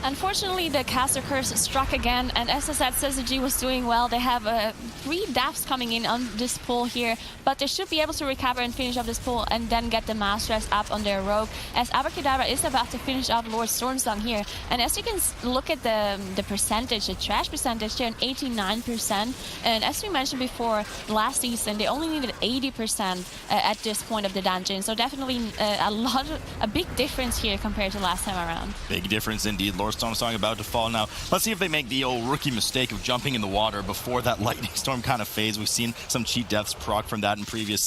Unfortunately, the caster curse struck again, and as I said, Syzygy was doing well. They have 3 deaths coming in on this pull here, but they should be able to recover and finish off this pull and then get the Master's up on their rogue, as Abrakeydabra is about to finish out Lord Stormsong here. And as you can look at the percentage, the trash percentage, they're at 89%. And as we mentioned before, last season, they only needed 80% at this point of the dungeon. So definitely a big difference here compared to last time around. Big difference indeed. Lord Stormsong about to fall now. Let's see if they make the old rookie mistake of jumping in the water before that lightning storm kind of phase. We've seen some cheat deaths proc from that in previous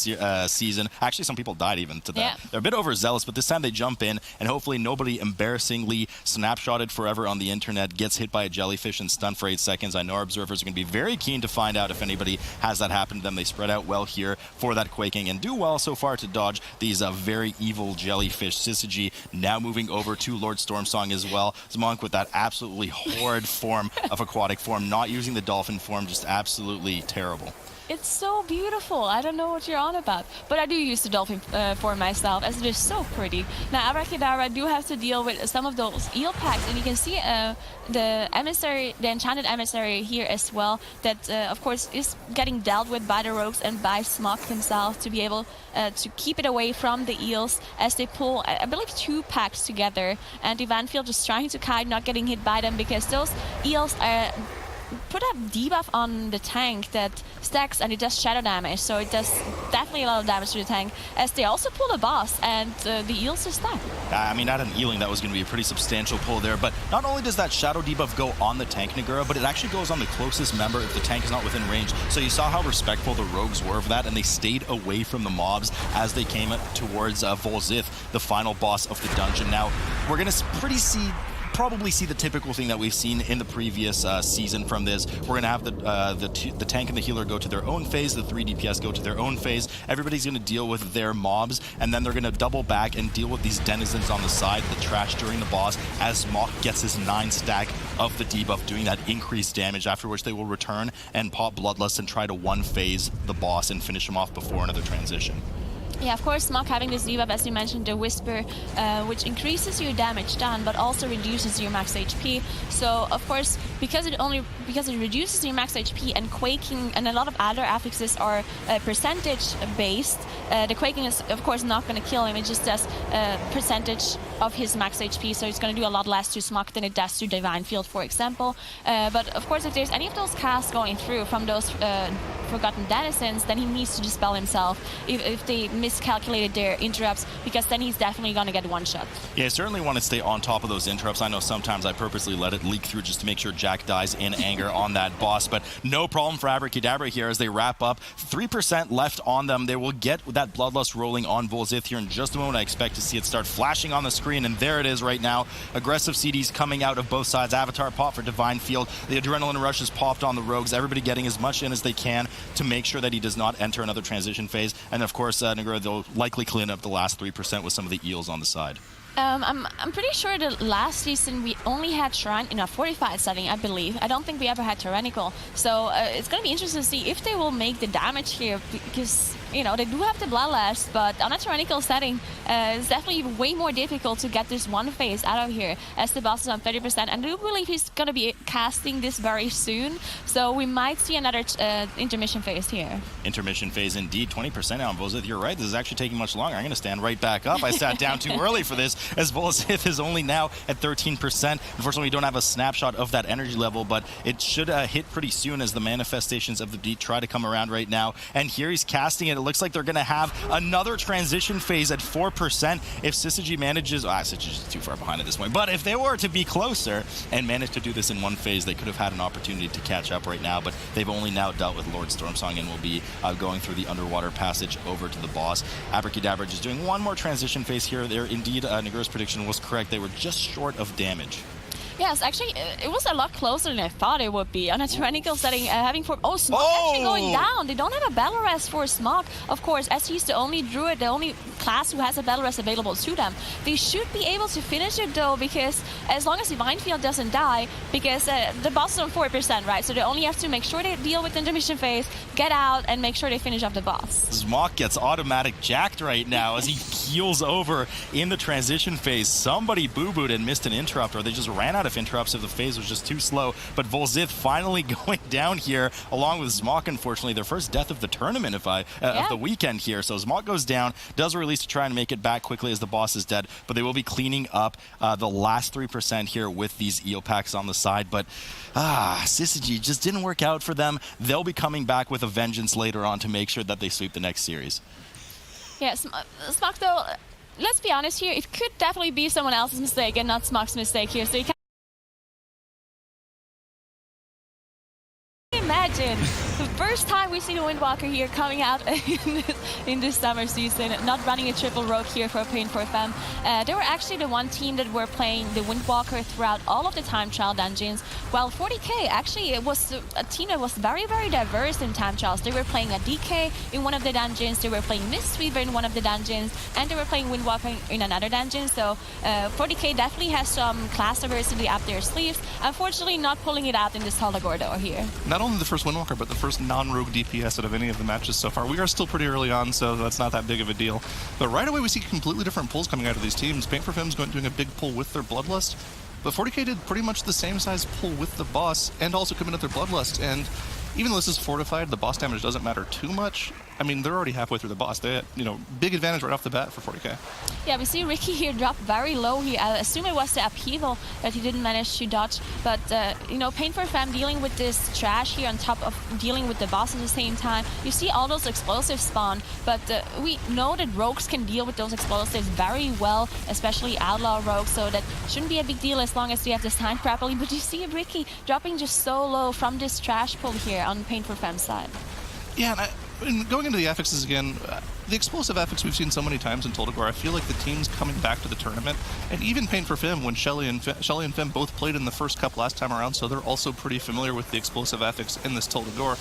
season. Actually, some people died even to that. Yeah. They're a bit overzealous, but this time they jump in, and hopefully nobody embarrassingly snapshotted forever on the internet, gets hit by a jellyfish and stunned for 8 seconds. I know our observers are going to be very keen to find out if anybody has that happen to them. They spread out well here for that quaking and do well so far to dodge these very evil jellyfish. Syzygy now moving over to Lord Stormsong as well. Monk with that absolutely horrid form of aquatic form, not using the dolphin form, just absolutely terrible. It's so beautiful. I don't know what you're on about. But I do use the dolphin form myself, as it is so pretty. Now, Abrakeydabra do have to deal with some of those eel packs. And you can see the emissary, the enchanted emissary here as well, that, of course, is getting dealt with by the rogues and by Smok himself to be able to keep it away from the eels as they pull, I believe, 2 packs together. And Divanfield just trying to kite, not getting hit by them, because those eels are... put a debuff on the tank that stacks and it does shadow damage, so it does definitely a lot of damage to the tank, as they also pull the boss and the eels are stuck. I mean, at an ealing, that was going to be a pretty substantial pull there, but not only does that shadow debuff go on the tank, Nagura, but it actually goes on the closest member if the tank is not within range. So you saw how respectful the rogues were of that, and they stayed away from the mobs as they came towards Volzith, the final boss of the dungeon. Now, we're going to probably see the typical thing that we've seen in the previous season from this. We're going to have the tank and the healer go to their own phase, the 3 DPS go to their own phase. Everybody's going to deal with their mobs, and then they're going to double back and deal with these denizens on the side, the trash during the boss, as Mok gets his 9 stack of the debuff, doing that increased damage, after which they will return and pop Bloodlust and try to 1-phase the boss and finish him off before another transition. Yeah, of course, Smok having this debuff, as you mentioned, the Whisper, which increases your damage done, but also reduces your max HP. So, of course, because it reduces your max HP, and Quaking and a lot of other affixes are percentage-based, the Quaking is, of course, not going to kill him. It just does percentage of his max HP, so it's going to do a lot less to Smok than it does to Divine Field, for example. But, of course, if there's any of those casts going through from those Forgotten Denizens, then he needs to dispel himself if they miscalculated their interrupts, because then he's definitely going to get one shot. Yeah, I certainly want to stay on top of those interrupts. I know sometimes I purposely let it leak through just to make sure Jack dies in anger on that boss, but no problem for Abrakeydabra here as they wrap up. 3% left on them. They will get that Bloodlust rolling on Volzith here in just a moment. I expect to see it start flashing on the screen, and there it is right now. Aggressive CDs coming out of both sides. Avatar pop for Divine Field. The adrenaline rush is popped on the rogues. Everybody getting as much in as they can to make sure that he does not enter another transition phase. And of course, Nagura, they'll likely clean up the last 3% with some of the eels on the side. I'm pretty sure that last season we only had Shrine in a fortified setting, I believe. I don't think we ever had Tyrannical. So it's going to be interesting to see if they will make the damage here, because, you know, they do have the Bloodlust, but on a Tyrannical setting, it's definitely way more difficult to get this one phase out of here, as the boss is on 30%. And I do believe he's going to be casting this very soon, so we might see another intermission phase here. Intermission phase indeed, 20% now on Volzith. You're right, this is actually taking much longer. I'm going to stand right back up. I sat down too early for this, as Volzith is only now at 13%. Unfortunately, we don't have a snapshot of that energy level, but it should hit pretty soon as the manifestations of the deep try to come around right now. And here he's casting it. It looks like they're going to have another transition phase at 4%. If Syzygy manages... Syzygy is too far behind at this point. But if they were to be closer and manage to do this in one phase, they could have had an opportunity to catch up right now. But they've only now dealt with Lord Stormsong and will be going through the underwater passage over to the boss. Abrakeydabra just doing one more transition phase here. There, indeed, Nagura's prediction was correct. They were just short of damage. Yes, actually, it was a lot closer than I thought it would be. On a tyrannical setting, having for... Oh, Smok actually going down. They don't have a battle rest for Smok. Of course, as he's the only druid, the only class who has a battle rest available to them. They should be able to finish it, though, because as long as Divine Field doesn't die, because the boss is on 4%, right? So they only have to make sure they deal with the intermission phase, get out, and make sure they finish up the boss. Smok gets automatic jacked right now as he heals over in the transition phase. Somebody boo-booed and missed an interrupt, or they just ran out of interrupts if the phase was just too slow. But Volzith finally going down here, along with Zmok, unfortunately, their first death of the tournament of the weekend here. So Zmok goes down, does a release to try and make it back quickly as the boss is dead, but they will be cleaning up the last 3% here with these eel packs on the side. But Syzygy just didn't work out for them. They'll be coming back with a vengeance later on to make sure that they sweep the next series. Yeah, Zmok, though, let's be honest here, it could definitely be someone else's mistake and not Smok's mistake here. So you can't imagine the first time we see the Windwalker here coming out in this summer season, not running a triple rogue here for For Fem. They were actually the one team that were playing the Windwalker throughout all of the time trial dungeons, while Fourty K actually it was a team that was very, very diverse in time trials. They were playing a DK in one of the dungeons, they were playing Mistweaver in one of the dungeons, and they were playing Windwalker in another dungeon. So Fourty K definitely has some class diversity up their sleeves. Unfortunately, not pulling it out in this Tol Dagor though here. Not only the first Windwalker, but the first non-rogue DPS out of any of the matches so far. We are still pretty early on, so that's not that big of a deal. But right away we see completely different pulls coming out of these teams. For Fem's doing a big pull with their Bloodlust, but 40K did pretty much the same size pull with the boss and also committed their Bloodlust. And even though this is fortified, the boss damage doesn't matter too much. I mean, they're already halfway through the boss. They had, big advantage right off the bat for 40K. Yeah, we see Ricky here drop very low here. I assume it was the upheaval that he didn't manage to dodge. But, For Fem dealing with this trash here on top of dealing with the boss at the same time. You see all those explosives spawn, but we know that rogues can deal with those explosives very well, especially outlaw rogues, so that shouldn't be a big deal as long as they have this timed properly. But you see Ricky dropping just so low from this trash pull here on For Fem's side. Yeah, and going into the affixes again, the explosive affix we've seen so many times in Tol Dagor, I feel like the team's coming back to the tournament. And even For Fem, when Shelly and Fem both played in the first cup last time around, so they're also pretty familiar with the explosive affix in this Tol Dagor.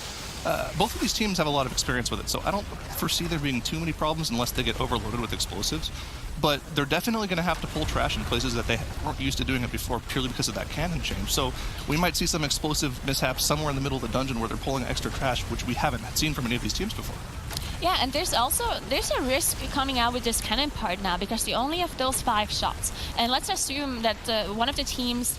Both of these teams have a lot of experience with it, so I don't foresee there being too many problems unless they get overloaded with explosives. But they're definitely going to have to pull trash in places that they weren't used to doing it before purely because of that cannon change. So we might see some explosive mishaps somewhere in the middle of the dungeon where they're pulling extra trash, which we haven't seen from any of these teams before. Yeah, and there's a risk coming out with this cannon part now because they only have those 5 shots. And let's assume that one of the teams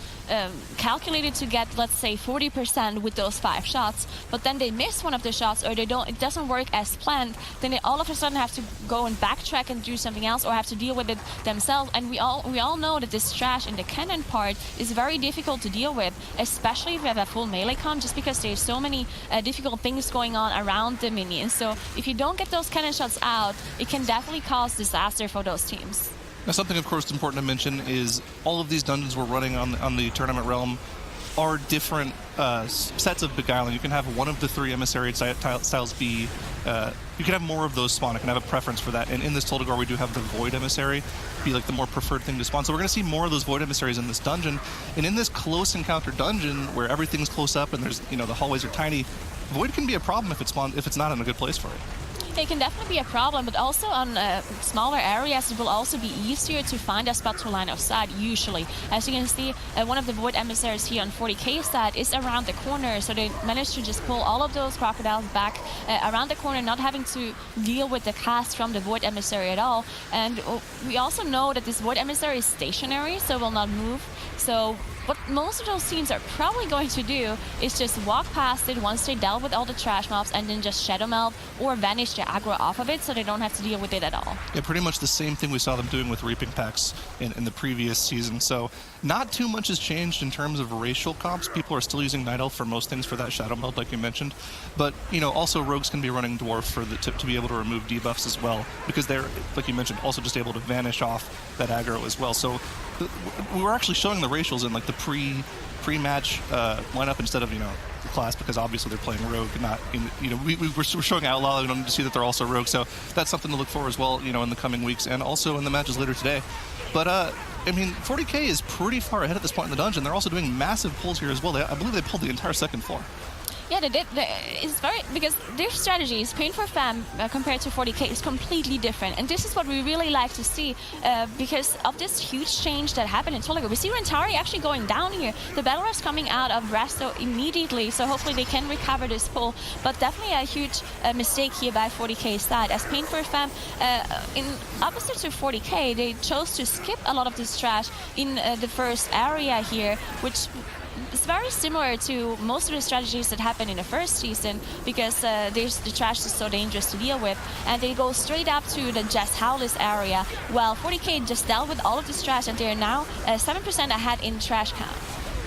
calculated to get, let's say, 40% with those 5 shots, but then they miss one of the shots or it doesn't work as planned, then they all of a sudden have to go and backtrack and do something else or have to deal with it themselves. And we all know that this trash in the cannon part is very difficult to deal with, especially if you have a full melee comp, just because there's so many difficult things going on around the minions. So if you don't get those cannon shots out, it can definitely cause disaster for those teams. Now, something, of course, important to mention is all of these dungeons we're running on the tournament realm are different sets of beguiling. You can have one of the 3 emissary styles be... you can have more of those spawn. I can have a preference for that. And in this Tol Dagor, we do have the Void Emissary be like the more preferred thing to spawn. So we're going to see more of those Void Emissaries in this dungeon. And in this close encounter dungeon, where everything's close up and there's, the hallways are tiny, Void can be a problem if it's not in a good place for it. It can definitely be a problem, but also on smaller areas it will also be easier to find a spot to line of sight usually. As you can see, one of the Void Emissaries here on 40K side is around the corner, so they managed to just pull all of those crocodiles back around the corner, not having to deal with the cast from the Void Emissary at all. And we also know that this Void Emissary is stationary, so will not move. So what most of those teams are probably going to do is just walk past it once they dealt with all the trash mobs and then just shadow melt or vanish their aggro off of it so they don't have to deal with it at all. Yeah, pretty much the same thing we saw them doing with Reaping Packs in the previous season. So not too much has changed in terms of racial comps. People are still using Night Elf for most things for that shadow melt, like you mentioned. But, also rogues can be running Dwarf for to be able to remove debuffs as well, because they're, like you mentioned, also just able to vanish off that aggro as well. So we were actually showing the racials in like the pre-match lineup instead of the class, because obviously they're playing rogue, not we're showing outlaw. We don't need to see that they're also rogue, so that's something to look for as well, in the coming weeks and also in the matches later today. But I mean, 40K is pretty far ahead at this point in the dungeon. They're also doing massive pulls here as well. I believe they pulled the entire second floor. Yeah, they did. It's very because their strategies, Pain for Fem compared to 40K, is completely different, and this is what we really like to see because of this huge change that happened in Tol Dagor. We see Rentari actually going down here. The battle refs coming out of Resto immediately, so hopefully they can recover this pull. But definitely a huge mistake here by 40K's side, as Pain for Fem, in opposite to 40K, they chose to skip a lot of this trash in the first area here, which it's very similar to most of the strategies that happened in the first season, because the trash is so dangerous to deal with, and they go straight up to the Jess Howlis area, while 40K just dealt with all of this trash, and they're now 7% ahead in trash count.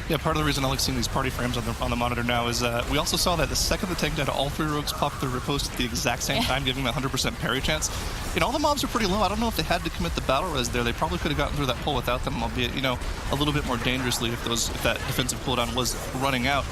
Yeah, part of the reason I like seeing these party frames on the monitor now is we also saw that the second the tank died, all 3 rogues popped their riposte at the exact same time, giving them a 100% parry chance. You know, all the mobs are pretty low. I don't know if they had to commit the battle res there. They probably could have gotten through that pull without them, albeit, you know, a little bit more dangerously if that defensive cooldown was running out.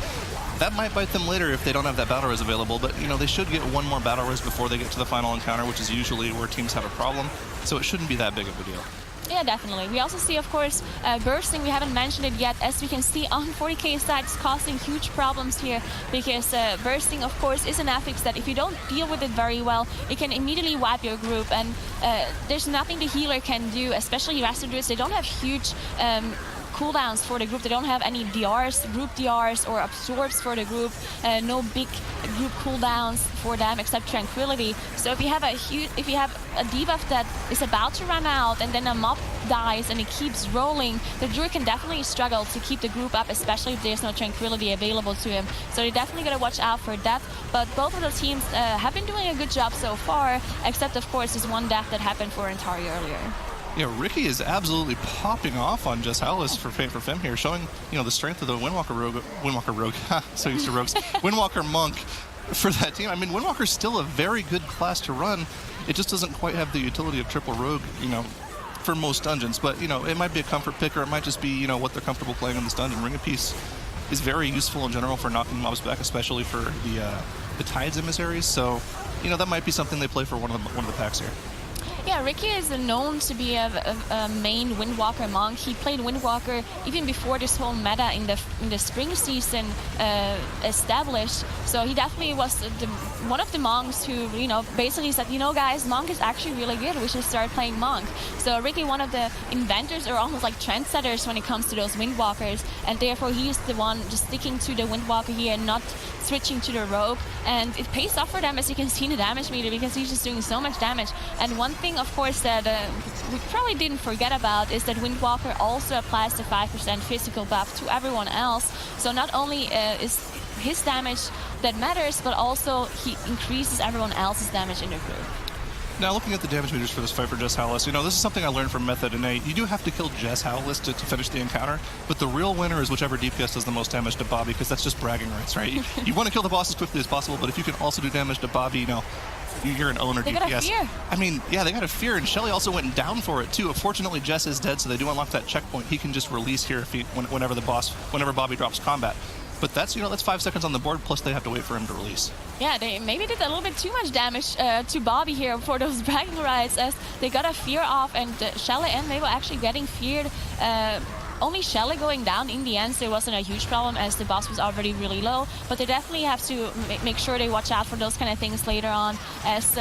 That might bite them later if they don't have that battle res available, but, you know, they should get one more battle res before they get to the final encounter, which is usually where teams have a problem, so it shouldn't be that big of a deal. Yeah, definitely. We also see, of course, bursting. We haven't mentioned it yet. As we can see on 40K's side, it's causing huge problems here because bursting, of course, is an affix that if you don't deal with it very well, it can immediately wipe your group. And there's nothing the healer can do, especially Resto Druids. They don't have huge cooldowns for the group. They don't have any DRs, group DRs or absorbs for the group. No big group cooldowns for them except Tranquility. So if you have a debuff that is about to run out and then a mob dies and it keeps rolling, the Druid can definitely struggle to keep the group up, especially if there's no Tranquility available to him. So they definitely gotta watch out for that. But both of the teams have been doing a good job so far, except of course this one death that happened for Rentari earlier. Yeah, Ricky is absolutely popping off on Jess Howlis for Pain for Fem here, showing, you know, the strength of the Windwalker Rogue, so used to rogues, Windwalker Monk for that team. I mean, Windwalker's still a very good class to run. It just doesn't quite have the utility of triple rogue, you know, for most dungeons. But, you know, it might be a comfort pick, or it might just be, you know, what they're comfortable playing in this dungeon. Ring of Peace is very useful in general for knocking mobs back, especially for the Tides emissaries. So, you know, that might be something they play for one of the packs here. Yeah, Ricky is known to be a main Windwalker monk. He played Windwalker even before this whole meta in the spring season established. So he definitely was one of the monks who, you know, basically said, you know, guys, monk is actually really good. We should start playing monk. So Ricky, one of the inventors or almost like trendsetters when it comes to those Windwalkers, and therefore he's the one just sticking to the Windwalker here and not switching to the rogue. And it pays off for them, as you can see in the damage meter, because he's just doing so much damage. And one thing, of course, that we probably didn't forget about is that Windwalker also applies the 5% physical buff to everyone else. So not only is his damage that matters, but also he increases everyone else's damage in the group. Now, looking at the damage meters for this fight for Jess Howlis, you know, this is something I learned from Method Innate. You do have to kill Jess Howlis to finish the encounter, but the real winner is whichever DPS does the most damage to Bobby, because that's just bragging rights, right? You want to kill the boss as quickly as possible, but if you can also do damage to Bobby, you know, you're an owner DPS. They got a fear. I mean, yeah, they got a fear, and Shelly also went down for it too. Fortunately, Jess is dead, so they do unlock that checkpoint. He can just release here if whenever Bobby drops combat. But that's, you know, that's 5 seconds on the board, plus they have to wait for him to release. Yeah, they maybe did a little bit too much damage to Bobby here for those bragging rights, as they got a fear off, and Shelly and Mabel actually getting feared. Only Shelly going down in the end, so it wasn't a huge problem as the boss was already really low. But they definitely have to make sure they watch out for those kind of things later on, as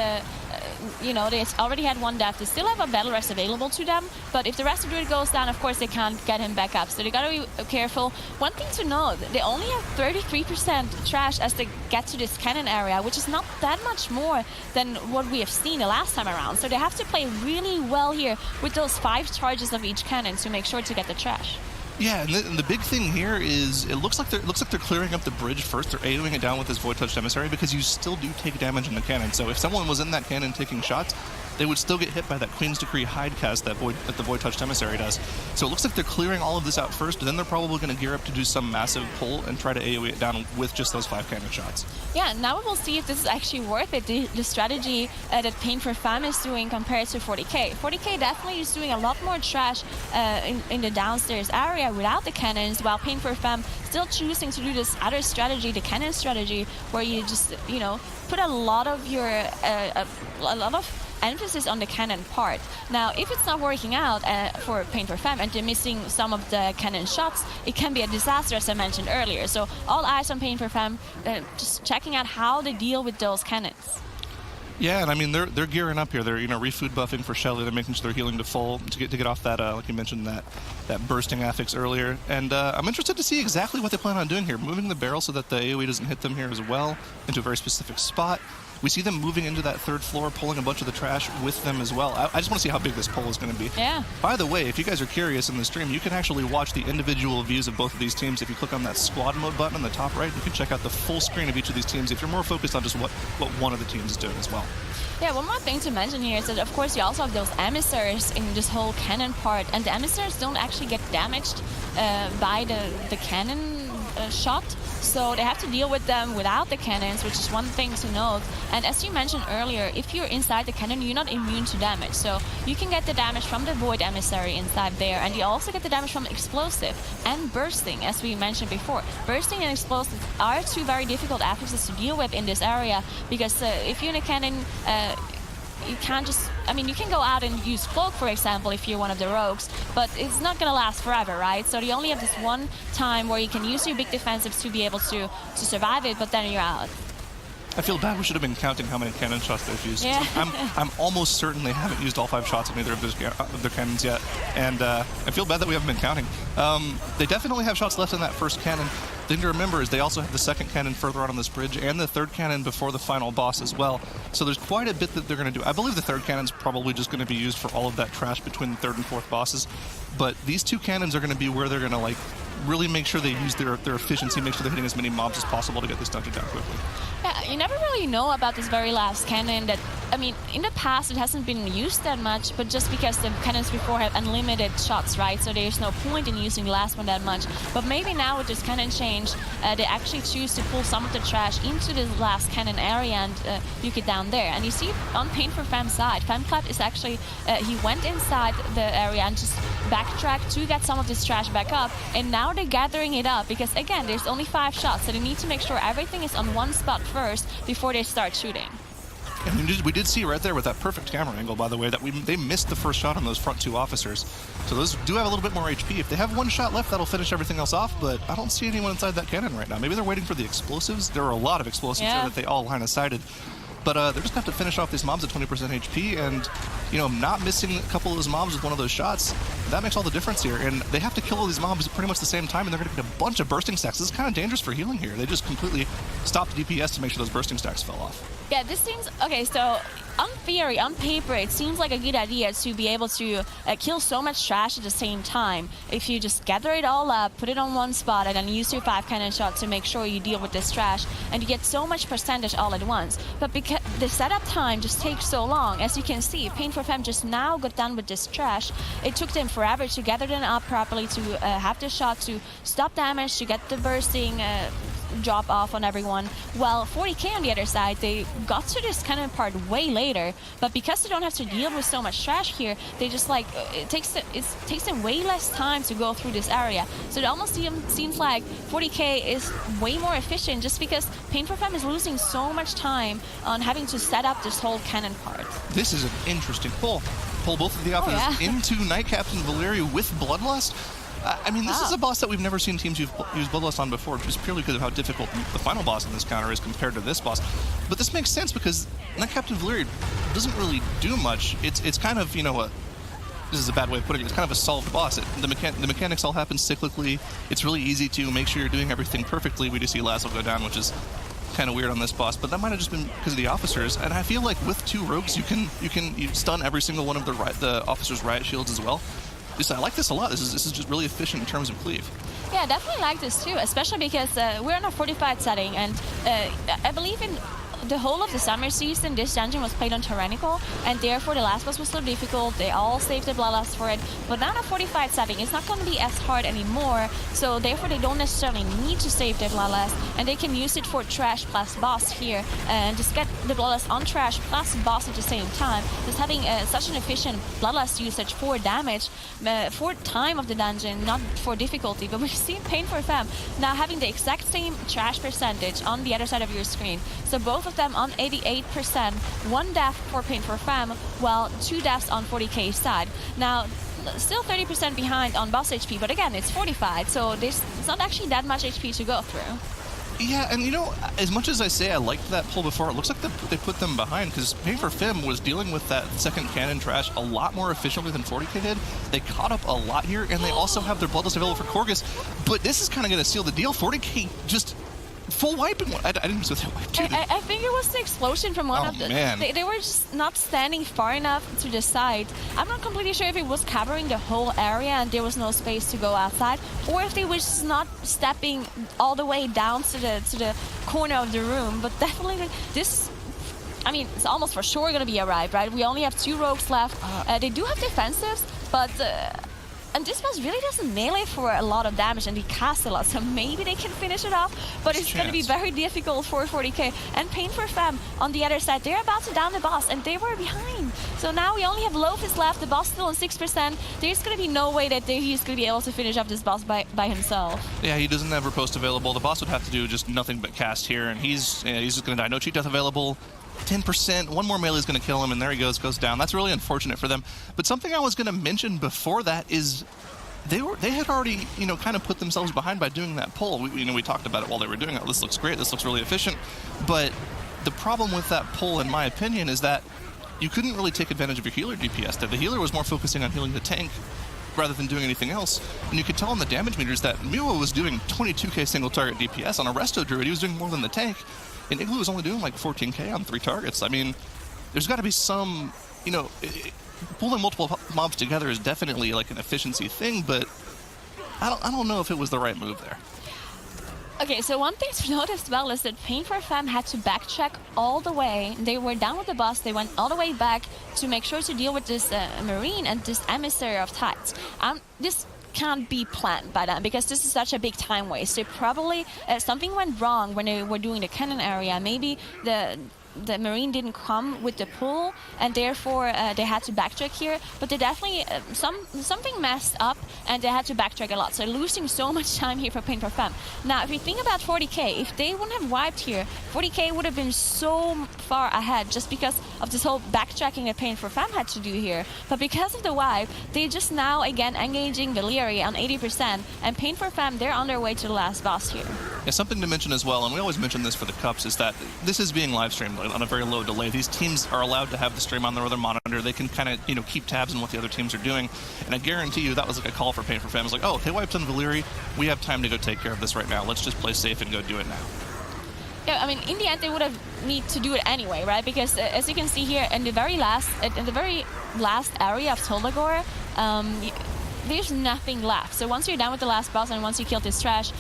you know, they already had one death. They still have a battle rest available to them, but if the rest of it goes down, of course they can't get him back up. So they gotta be careful. One thing to note, they only have 33% trash as they get to this cannon area, which is not that much more than what we have seen the last time around. So they have to play really well here with those 5 charges of each cannon to make sure to get the trash. Yeah, and the big thing here is it looks like they're clearing up the bridge first. They're AoEing it down with this Void Touched Emissary, because you still do take damage in the cannon. So if someone was in that cannon taking shots, they would still get hit by that Queen's Decree hide cast that the Void Touched Emissary does. So it looks like they're clearing all of this out first, and then they're probably going to gear up to do some massive pull and try to AoE it down with just those 5 cannon shots. Yeah, now we'll see if this is actually worth it, the strategy that Pain for Fem is doing compared to 40K. 40K definitely is doing a lot more trash in the downstairs area without the cannons, while Pain for Fem still choosing to do this other strategy, the cannon strategy, where you just, you know, put a lot of your emphasis on the cannon part. Now, if it's not working out for Pain for Fem and they're missing some of the cannon shots, it can be a disaster, as I mentioned earlier. So all eyes on Pain for Fem, just checking out how they deal with those cannons. Yeah, and I mean they're gearing up here. They're refood buffing for Shelly. They're making sure they're healing to full to get off that like you mentioned that bursting affix earlier. And I'm interested to see exactly what they plan on doing here. Moving the barrel so that the AoE doesn't hit them here as well into a very specific spot. We see them moving into that third floor, pulling a bunch of the trash with them as well. I just want to see how big this pull is going to be. Yeah. By the way, if you guys are curious in the stream, you can actually watch the individual views of both of these teams. If you click on that squad mode button on the top right, you can check out the full screen of each of these teams if you're more focused on just what one of the teams is doing as well. Yeah, one more thing to mention here is that, of course, you also have those emissaries in this whole cannon part, and the emissaries don't actually get damaged by the cannon shot, so they have to deal with them without the cannons, which is one thing to note. And as you mentioned earlier, if you're inside the cannon, you're not immune to damage, so you can get the damage from the void emissary inside there, and you also get the damage from explosive and bursting, as we mentioned before. Bursting and explosive are two very difficult affixes to deal with in this area, because if you're in a cannon, you can't just, I mean, you can go out and use Cloak, for example, if you're one of the rogues, but it's not going to last forever, right? So you only have this one time where you can use your big defensives to be able to survive it, but then you're out. I feel bad. We should have been counting how many cannon shots they've used. Yeah. I'm almost certain they haven't used all 5 shots on either of their cannons yet, and I feel bad that we haven't been counting. They definitely have shots left in that first cannon. The thing to remember is they also have the second cannon further out on this bridge and the third cannon before the final boss as well. So there's quite a bit that they're going to do. I believe the third cannon's probably just going to be used for all of that trash between the third and fourth bosses. But these 2 cannons are going to be where they're going to like really make sure they use their efficiency, make sure they're hitting as many mobs as possible to get this dungeon down quickly. Yeah, you never really know about this very last cannon that, I mean, in the past it hasn't been used that much, but just because the cannons before have unlimited shots, right? So there's no point in using the last one that much. But maybe now with this cannon change, they actually choose to pull some of the trash into the last cannon area and nuke it down there. And you see on Pain for Fem's side, Femclap is actually, he went inside the area and just backtracked to get some of this trash back up, and now they're gathering it up because, again, there's only 5 shots, so they need to make sure everything is on one spot first before they start shooting. And we did see right there with that perfect camera angle, by the way, that they missed the first shot on those front 2 officers. So those do have a little bit more HP. If they have 1 shot left, that'll finish everything else off, but I don't see anyone inside that cannon right now. Maybe they're waiting for the explosives. There are a lot of explosives there that they all line of sighted. But they're just going to have to finish off these mobs at 20% HP, and, you know, not missing a couple of those mobs with one of those shots, that makes all the difference here. And they have to kill all these mobs at pretty much the same time, and they're going to get a bunch of bursting stacks. This is kind of dangerous for healing here. They just completely stopped the DPS to make sure those bursting stacks fell off. Yeah, this seems... Okay, so on theory, on paper, it seems like a good idea to be able to kill so much trash at the same time. If you just gather it all up, put it on one spot, and then use your 5 cannon shots to make sure you deal with this trash, and you get so much percentage all at once. But because the setup time just takes so long, as you can see, Pain for Fem just now got done with this trash. It took them forever to gather them up properly, to have the shot to stop damage, to get the bursting drop off on everyone. While 40K on the other side, they got to this cannon part way later, but because they don't have to deal with so much trash here, they just like, it takes them way less time to go through this area. So it almost seems like 40K is way more efficient just because Pain for Fem is losing so much time on having to set up this whole cannon part. This is an interesting pull. Pull both of the officers into Knight Captain Valeri with Bloodlust. I mean, this is a boss that we've never seen teams use Bloodlust on before, just purely because of how difficult the final boss in this counter is compared to this boss. But this makes sense because Knight Captain Valeri doesn't really do much. It's kind of, you know, this is a bad way of putting it, it's kind of a solved boss. The mechanics all happen cyclically. It's really easy to make sure you're doing everything perfectly. We just see Lasso go down, which is kind of weird on this boss, but that might have just been because of the officers. And I feel like with 2 rogues, you can stun every single one of the officers' riot shields as well. I like this a lot. This is just really efficient in terms of cleave. Yeah, I definitely like this too, especially because we're in a fortified setting, and I believe in the whole of the summer season, this dungeon was played on Tyrannical, and therefore the last boss was so difficult. They all saved the Bloodlust for it, but now in a fortified setting, it's not going to be as hard anymore, so therefore they don't necessarily need to save their Bloodlust, and they can use it for trash plus boss here, and just get the Bloodlust on trash plus boss at the same time. Just having such an efficient Bloodlust usage for damage, for time of the dungeon, not for difficulty. But we've seen Pain for Fem now having the exact same trash percentage on the other side of your screen, so both both of them on 88%. 1 death for Pain for Fem, while 2 deaths on 40K side. Now, still 30% behind on boss HP, but again, it's 45, so it's not actually that much HP to go through. Yeah, and you know, as much as I say I liked that pull before, it looks like they put them behind, because Pain for Fem was dealing with that second cannon trash a lot more efficiently than 40K did. They caught up a lot here, and they also have their Bloodlust available for Fergus, but this is kind of going to seal the deal. 40K just full wiping one. I didn't see that wipe, too. I think it was the explosion from one of the... Man. They were just not standing far enough to the side. I'm not completely sure if it was covering the whole area and there was no space to go outside, or if they were just not stepping all the way down to the corner of the room. But definitely this... I mean, it's almost for sure going to be a ripe, right? We only have 2 rogues left. They do have defensives, but... and this boss really doesn't melee for a lot of damage, and he casts a lot, so maybe they can finish it off, but it's going to be very difficult for 40K. And Pain for Fem on the other side, they're about to down the boss, and they were behind. So now we only have Lofus left, the boss still on 6%. There's going to be no way that he's going to be able to finish off this boss by himself. Yeah, he doesn't have riposte available. The boss would have to do just nothing but cast here, and he's just going to die. No cheat death available. 10%, one more melee is going to kill him, and there he goes down. That's really unfortunate for them. But something I was going to mention before that is they had already, kind of put themselves behind by doing that pull. We talked about it while they were doing it. This looks great. This looks really efficient. But the problem with that pull, in my opinion, is that you couldn't really take advantage of your healer DPS. The healer was more focusing on healing the tank rather than doing anything else. And you could tell on the damage meters that Miwa was doing 22k single target DPS. On a Resto Druid, he was doing more than the tank. And Igloo was only doing like 14k on 3 targets. I mean, there's got to be some, pulling multiple mobs together is definitely like an efficiency thing, but I don't know if it was the right move there. Okay, so one thing to note as well is that Pain for Fem had to backtrack all the way. They were down with the boss, they went all the way back to make sure to deal with this Marine and this Emissary of Tides. This can't be planned by them because this is such a big time waste. They probably, something went wrong when they were doing the cannon area. Maybe the Marine didn't come with the pull, and therefore they had to backtrack here. But they definitely something messed up, and they had to backtrack a lot. So losing so much time here for Pain for Fem. Now, if you think about 40K, if they wouldn't have wiped here, 40K would have been so far ahead just because of this whole backtracking that Pain for Fem had to do here. But because of the wipe, they just now again engaging Valeri on 80%, and Pain for Fem, they're on their way to the last boss here. Yeah, something to mention as well, and we always mention this for the Cups, is that this is being live streamed on a very low delay. These teams are allowed to have the stream on their other monitor. They can kind of, keep tabs on what the other teams are doing. And I guarantee you that was like a call for Pain for Fem. It's like, oh, they wiped on Valeri. We have time to go take care of this right now. Let's just play safe and go do it now. Yeah, I mean, in the end, they would have need to do it anyway, right? Because as you can see here, in the very last area of Tol Dagor, there's nothing left. So once you're done with the last boss and once you kill this trash,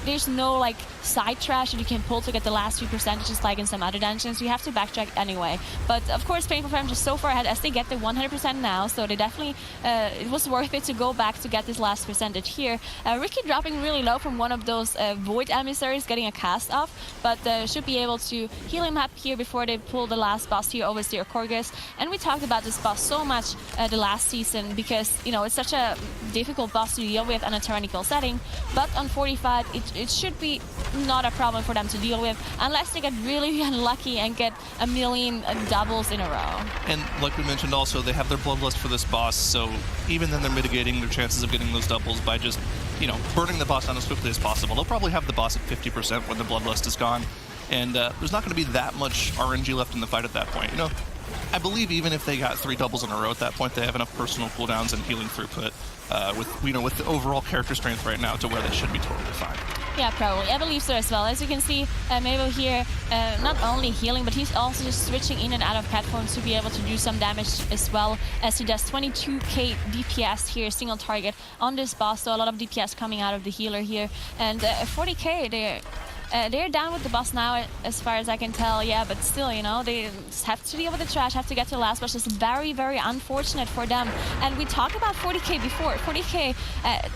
there's no like side trash that you can pull to get the last few percentages like in some other dungeons. You have to backtrack anyway. But of course, Pain for Fem just so far ahead as they get the 100% now, so they definitely, it was worth it to go back to get this last percentage here. Ricky dropping really low from one of those Void Emissaries, getting a cast off, but should be able to heal him up here before they pull the last boss here, obviously, or Fergus. And we talked about this boss so much the last season because, it's such a difficult boss to deal with on a tyrannical setting, but on 45 it should be not a problem for them to deal with unless they get really unlucky and get a million doubles in a row. And like we mentioned also, they have their Bloodlust for this boss, so even then they're mitigating their chances of getting those doubles by just, burning the boss down as quickly as possible. They'll probably have the boss at 50% when the Bloodlust is gone, and there's not going to be that much RNG left in the fight at that point. I believe even if they got 3 doubles in a row at that point, they have enough personal cooldowns and healing throughput with the overall character strength right now to where they should be totally fine. Yeah, probably. I believe so as well. As you can see, Mabel here, not only healing, but he's also just switching in and out of platforms to be able to do some damage as well, as he does 22k DPS here, single target on this boss, so a lot of DPS coming out of the healer here. And 40k, they're down with the boss now, as far as I can tell, yeah, but still, they have to deal with the trash, have to get to the last boss. It's very, very unfortunate for them. And we talked about 40k before. 40k,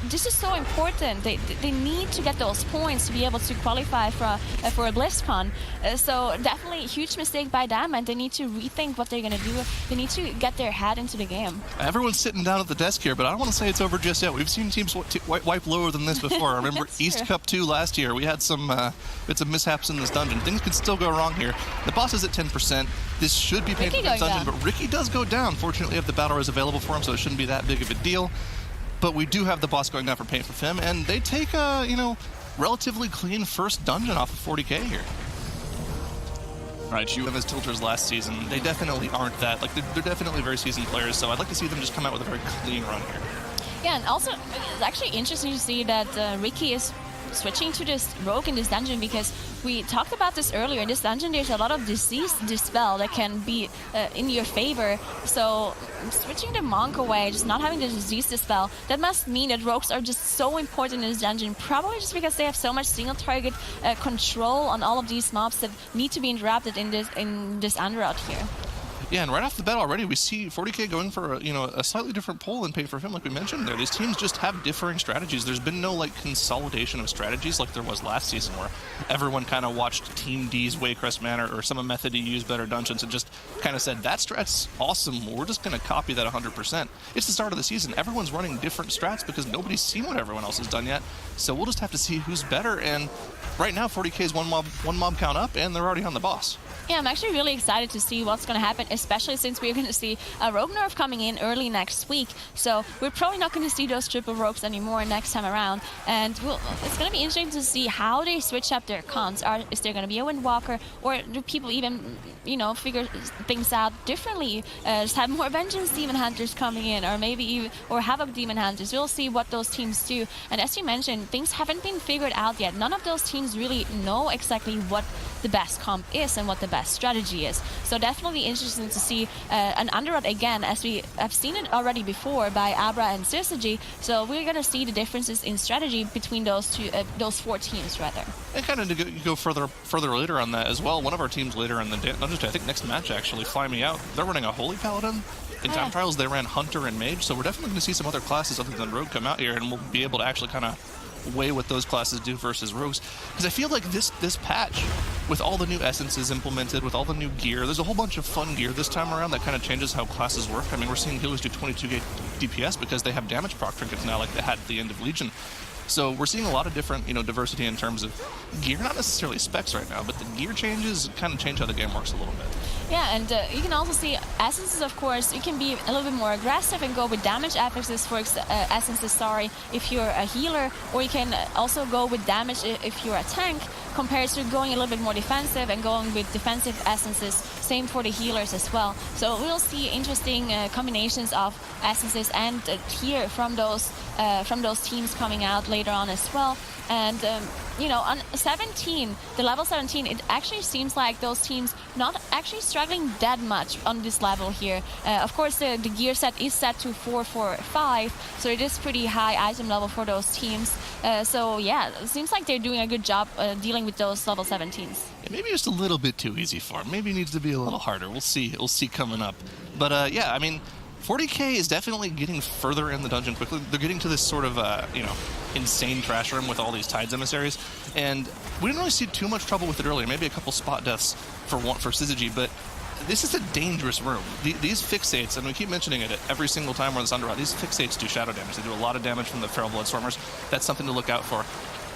this is so important. They need to get those points to be able to qualify for a BlizzCon. So definitely a huge mistake by them, and they need to rethink what they're going to do. They need to get their head into the game. Everyone's sitting down at the desk here, but I don't want to say it's over just yet. We've seen teams wipe lower than this before. I remember East Cup 2 last year. We had some bits of mishaps in this dungeon. Things could still go wrong here. The boss is at 10%. This should be painful for this dungeon, but Ricky does go down. Fortunately, if the battle is available for him, so it shouldn't be that big of a deal. But we do have the boss going down for pain for Fem, and they take a, relatively clean first dungeon off of 40K here. Right, Them as tilters last season, they definitely aren't that. Like, they're definitely very seasoned players, so I'd like to see them just come out with a very clean run here. Yeah, and also it's actually interesting to see that Ricky is switching to this rogue in this dungeon, because we talked about this earlier. In this dungeon, there's a lot of disease dispel that can be in your favor. So switching the monk away, just not having the disease dispel, that must mean that rogues are just so important in this dungeon. Probably just because they have so much single target control on all of these mobs that need to be interrupted in this Underrot here. Yeah, and right off the bat already, we see 40K going for a slightly different pull than Pay for Fem, like we mentioned there. These teams just have differing strategies. There's been no consolidation of strategies like there was last season, where everyone kind of watched Team D's Waycrest Manor or some method to use better dungeons and just kind of said, that strat's awesome, we're just going to copy that 100%. It's the start of the season. Everyone's running different strats because nobody's seen what everyone else has done yet. So we'll just have to see who's better. And right now, 40K is one mob count up, and they're already on the boss. Yeah, I'm actually really excited to see what's going to happen, especially since we're going to see a rogue nerf coming in early next week. So we're probably not going to see those triple rogues anymore next time around. And it's going to be interesting to see how they switch up their cons. Is there going to be a Windwalker, or do people even, figure things out differently? Just have more Vengeance Demon Hunters coming in, or maybe even Havoc Demon Hunters. We'll see what those teams do. And as you mentioned, things haven't been figured out yet. None of those teams really know exactly what the best comp is and what the best strategy is. So definitely interesting to see an Underrot again, as we have seen it already before by Abra and Syzygy. So we're going to see the differences in strategy between those four teams, rather. And kind of to go further later on that as well, one of our teams later in the dungeon, I think next match actually, Fly Me Out, they're running a Holy Paladin. In time trials, they ran Hunter and Mage, so we're definitely going to see some other classes other than Rogue come out here, and we'll be able to actually kind of weigh what those classes do versus rogues. Because I feel like this patch, with all the new essences implemented, with all the new gear, there's a whole bunch of fun gear this time around that kind of changes how classes work. I mean, we're seeing healers do 22k DPS because they have damage proc trinkets now, like they had at the end of Legion. So we're seeing a lot of different, diversity in terms of gear, not necessarily specs right now, but the gear changes kind of change how the game works a little bit. Yeah, and you can also see essences, of course. You can be a little bit more aggressive and go with damage essences, if you're a healer, or you can also go with damage if you're a tank, compared to going a little bit more defensive and going with defensive essences. Same for the healers as well. So we'll see interesting combinations of essences and tier from those teams coming out later on as well. And on 17, the level 17, it actually seems like those teams not actually struggling that much on this level here. Of course, the gear set is set to 445, so it is pretty high item level for those teams. So yeah, it seems like they're doing a good job dealing with those level 17s. Yeah, maybe just a little bit too easy for them. Maybe it needs to be a little harder. We'll see. We'll see coming up. But yeah, I mean, 40K is definitely getting further in the dungeon quickly. They're getting to this sort of, insane trash room with all these Tides emissaries, and we didn't really see too much trouble with it earlier. Maybe a couple spot deaths for Syzygy, but this is a dangerous room. These fixates, and we keep mentioning it every single time we're in this Underrot, these fixates do shadow damage. They do a lot of damage from the Feral Bloodstormers. That's something to look out for.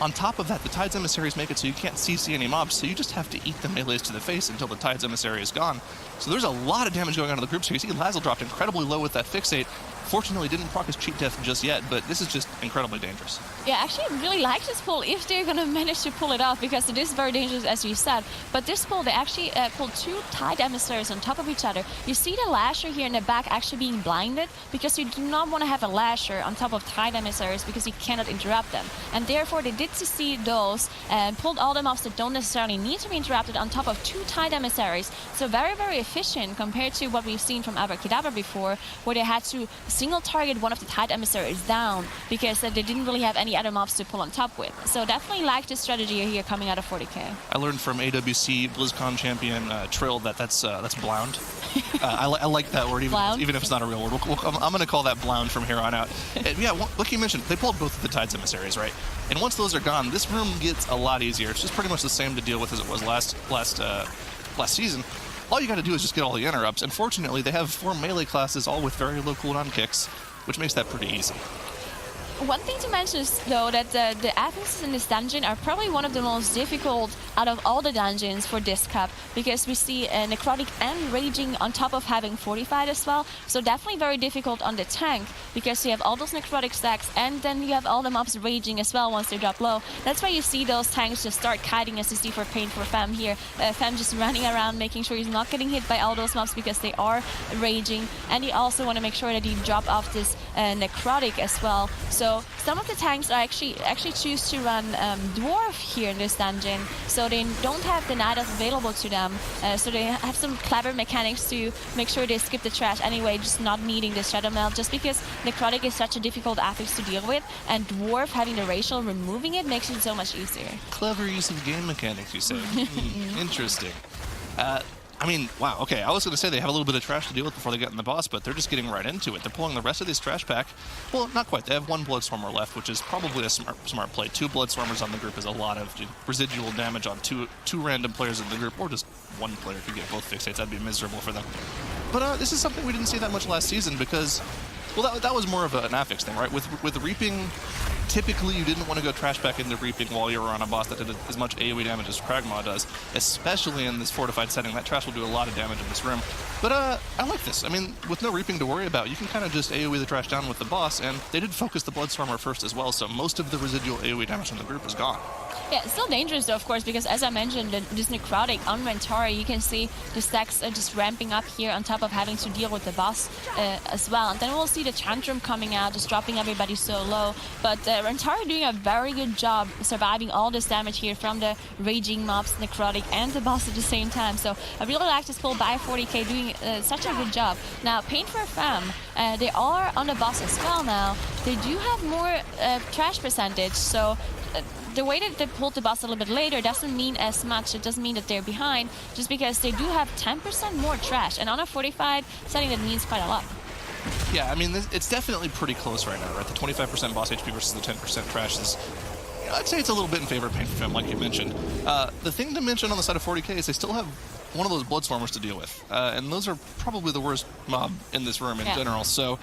On top of that, the Tides emissaries make it so you can't CC any mobs, so you just have to eat the melees to the face until the Tides emissary is gone. So there's a lot of damage going on in the group. So you see Lazzle dropped incredibly low with that fixate. Fortunately, didn't proc his cheat death just yet, but this is just incredibly dangerous. Yeah, actually, I really like this pull if they're going to manage to pull it off, because it is very dangerous, as you said. But this pull, they actually pulled two Tide emissaries on top of each other. You see the Lasher here in the back actually being blinded, because you do not want to have a Lasher on top of Tide emissaries, because you cannot interrupt them. And therefore, they did see those and pulled all the mobs that don't necessarily need to be interrupted on top of two Tide emissaries. So very, very efficient compared to what we've seen from Abrakeydabra before, where they had to single target one of the Tide emissaries down because they didn't really have any other mobs to pull on top with. So definitely like this strategy here coming out of 40K. I learned from AWC BlizzCon champion Trill that's blound. I like that word, even if it's not a real word. I'm going to call that blound from here on out. And yeah, like you mentioned, they pulled both of the Tides emissaries, right? And once those are gone, this room gets a lot easier. It's just pretty much the same to deal with as it was last season. All you got to do is just get all the interrupts, and fortunately they have 4 melee classes all with very low cooldown kicks, which makes that pretty easy. one thing to mention is, though, that the affixes in this dungeon are probably one of the most difficult out of all the dungeons for this cup, because we see Necrotic and Raging on top of having Fortified as well. So definitely very difficult on the tank, because you have all those Necrotic stacks, and then you have all the mobs Raging as well once they drop low. That's why you see those tanks just start kiting, as you see for Pain for Fem here. Fem just running around, making sure he's not getting hit by all those mobs because they are Raging. And you also want to make sure that you drop off this Necrotic as well. So some of the tanks are actually choose to run Dwarf here in this dungeon, so they don't have the Night Elf available to them. So they have some clever mechanics to make sure they skip the trash anyway, just not needing the Shadow Melt, just because Necrotic is such a difficult affix to deal with, and Dwarf having the racial removing it makes it so much easier. Clever use of game mechanics, you say. Interesting. I mean, wow, okay, I was going to say they have a little bit of trash to deal with before they get in the boss, but they're just getting right into it. They're pulling the rest of this trash pack. Well, not quite. They have one Bloodstormer left, which is probably a smart play. 2 Bloodstormers on the group is a lot of residual damage on two random players in the group, or just one player could get both fixates. That'd be miserable for them. But this is something we didn't see that much last season because, well, that was more of an affix thing, right? With Reaping, typically you didn't want to go trash back into Reaping while you were on a boss that did as much AoE damage as Kragmaw does, especially in this fortified setting. That trash will do a lot of damage in this room. But I like this. I mean, with no Reaping to worry about, you can kind of just AoE the trash down with the boss, and they did focus the Bloodstormer first as well, so most of the residual AoE damage in the group is gone. Yeah, it's still dangerous though, of course, because as I mentioned, this Necrotic on Rentari, you can see the stacks are just ramping up here on top of having to deal with the boss as well. And then we'll see the Tantrum coming out, just dropping everybody so low. But Rentari doing a very good job surviving all this damage here from the Raging mobs, Necrotic, and the boss at the same time. So I really like this pull by Fourty K, doing such a good job. Now, Pain for Fem, they are on the boss as well now. They do have more trash percentage, so the way that they pulled the boss a little bit later doesn't mean as much. It doesn't mean that they're behind, just because they do have 10% more trash. And on a fortified setting, that means quite a lot. Yeah, I mean, it's definitely pretty close right now, right? The 25% boss HP versus the 10% trash is, I'd say it's a little bit in favor of Pain for Fem, like you mentioned. The thing to mention on the side of 40K is they still have one of those Bloodstormers to deal with. And those are probably the worst mob in this room in general. So,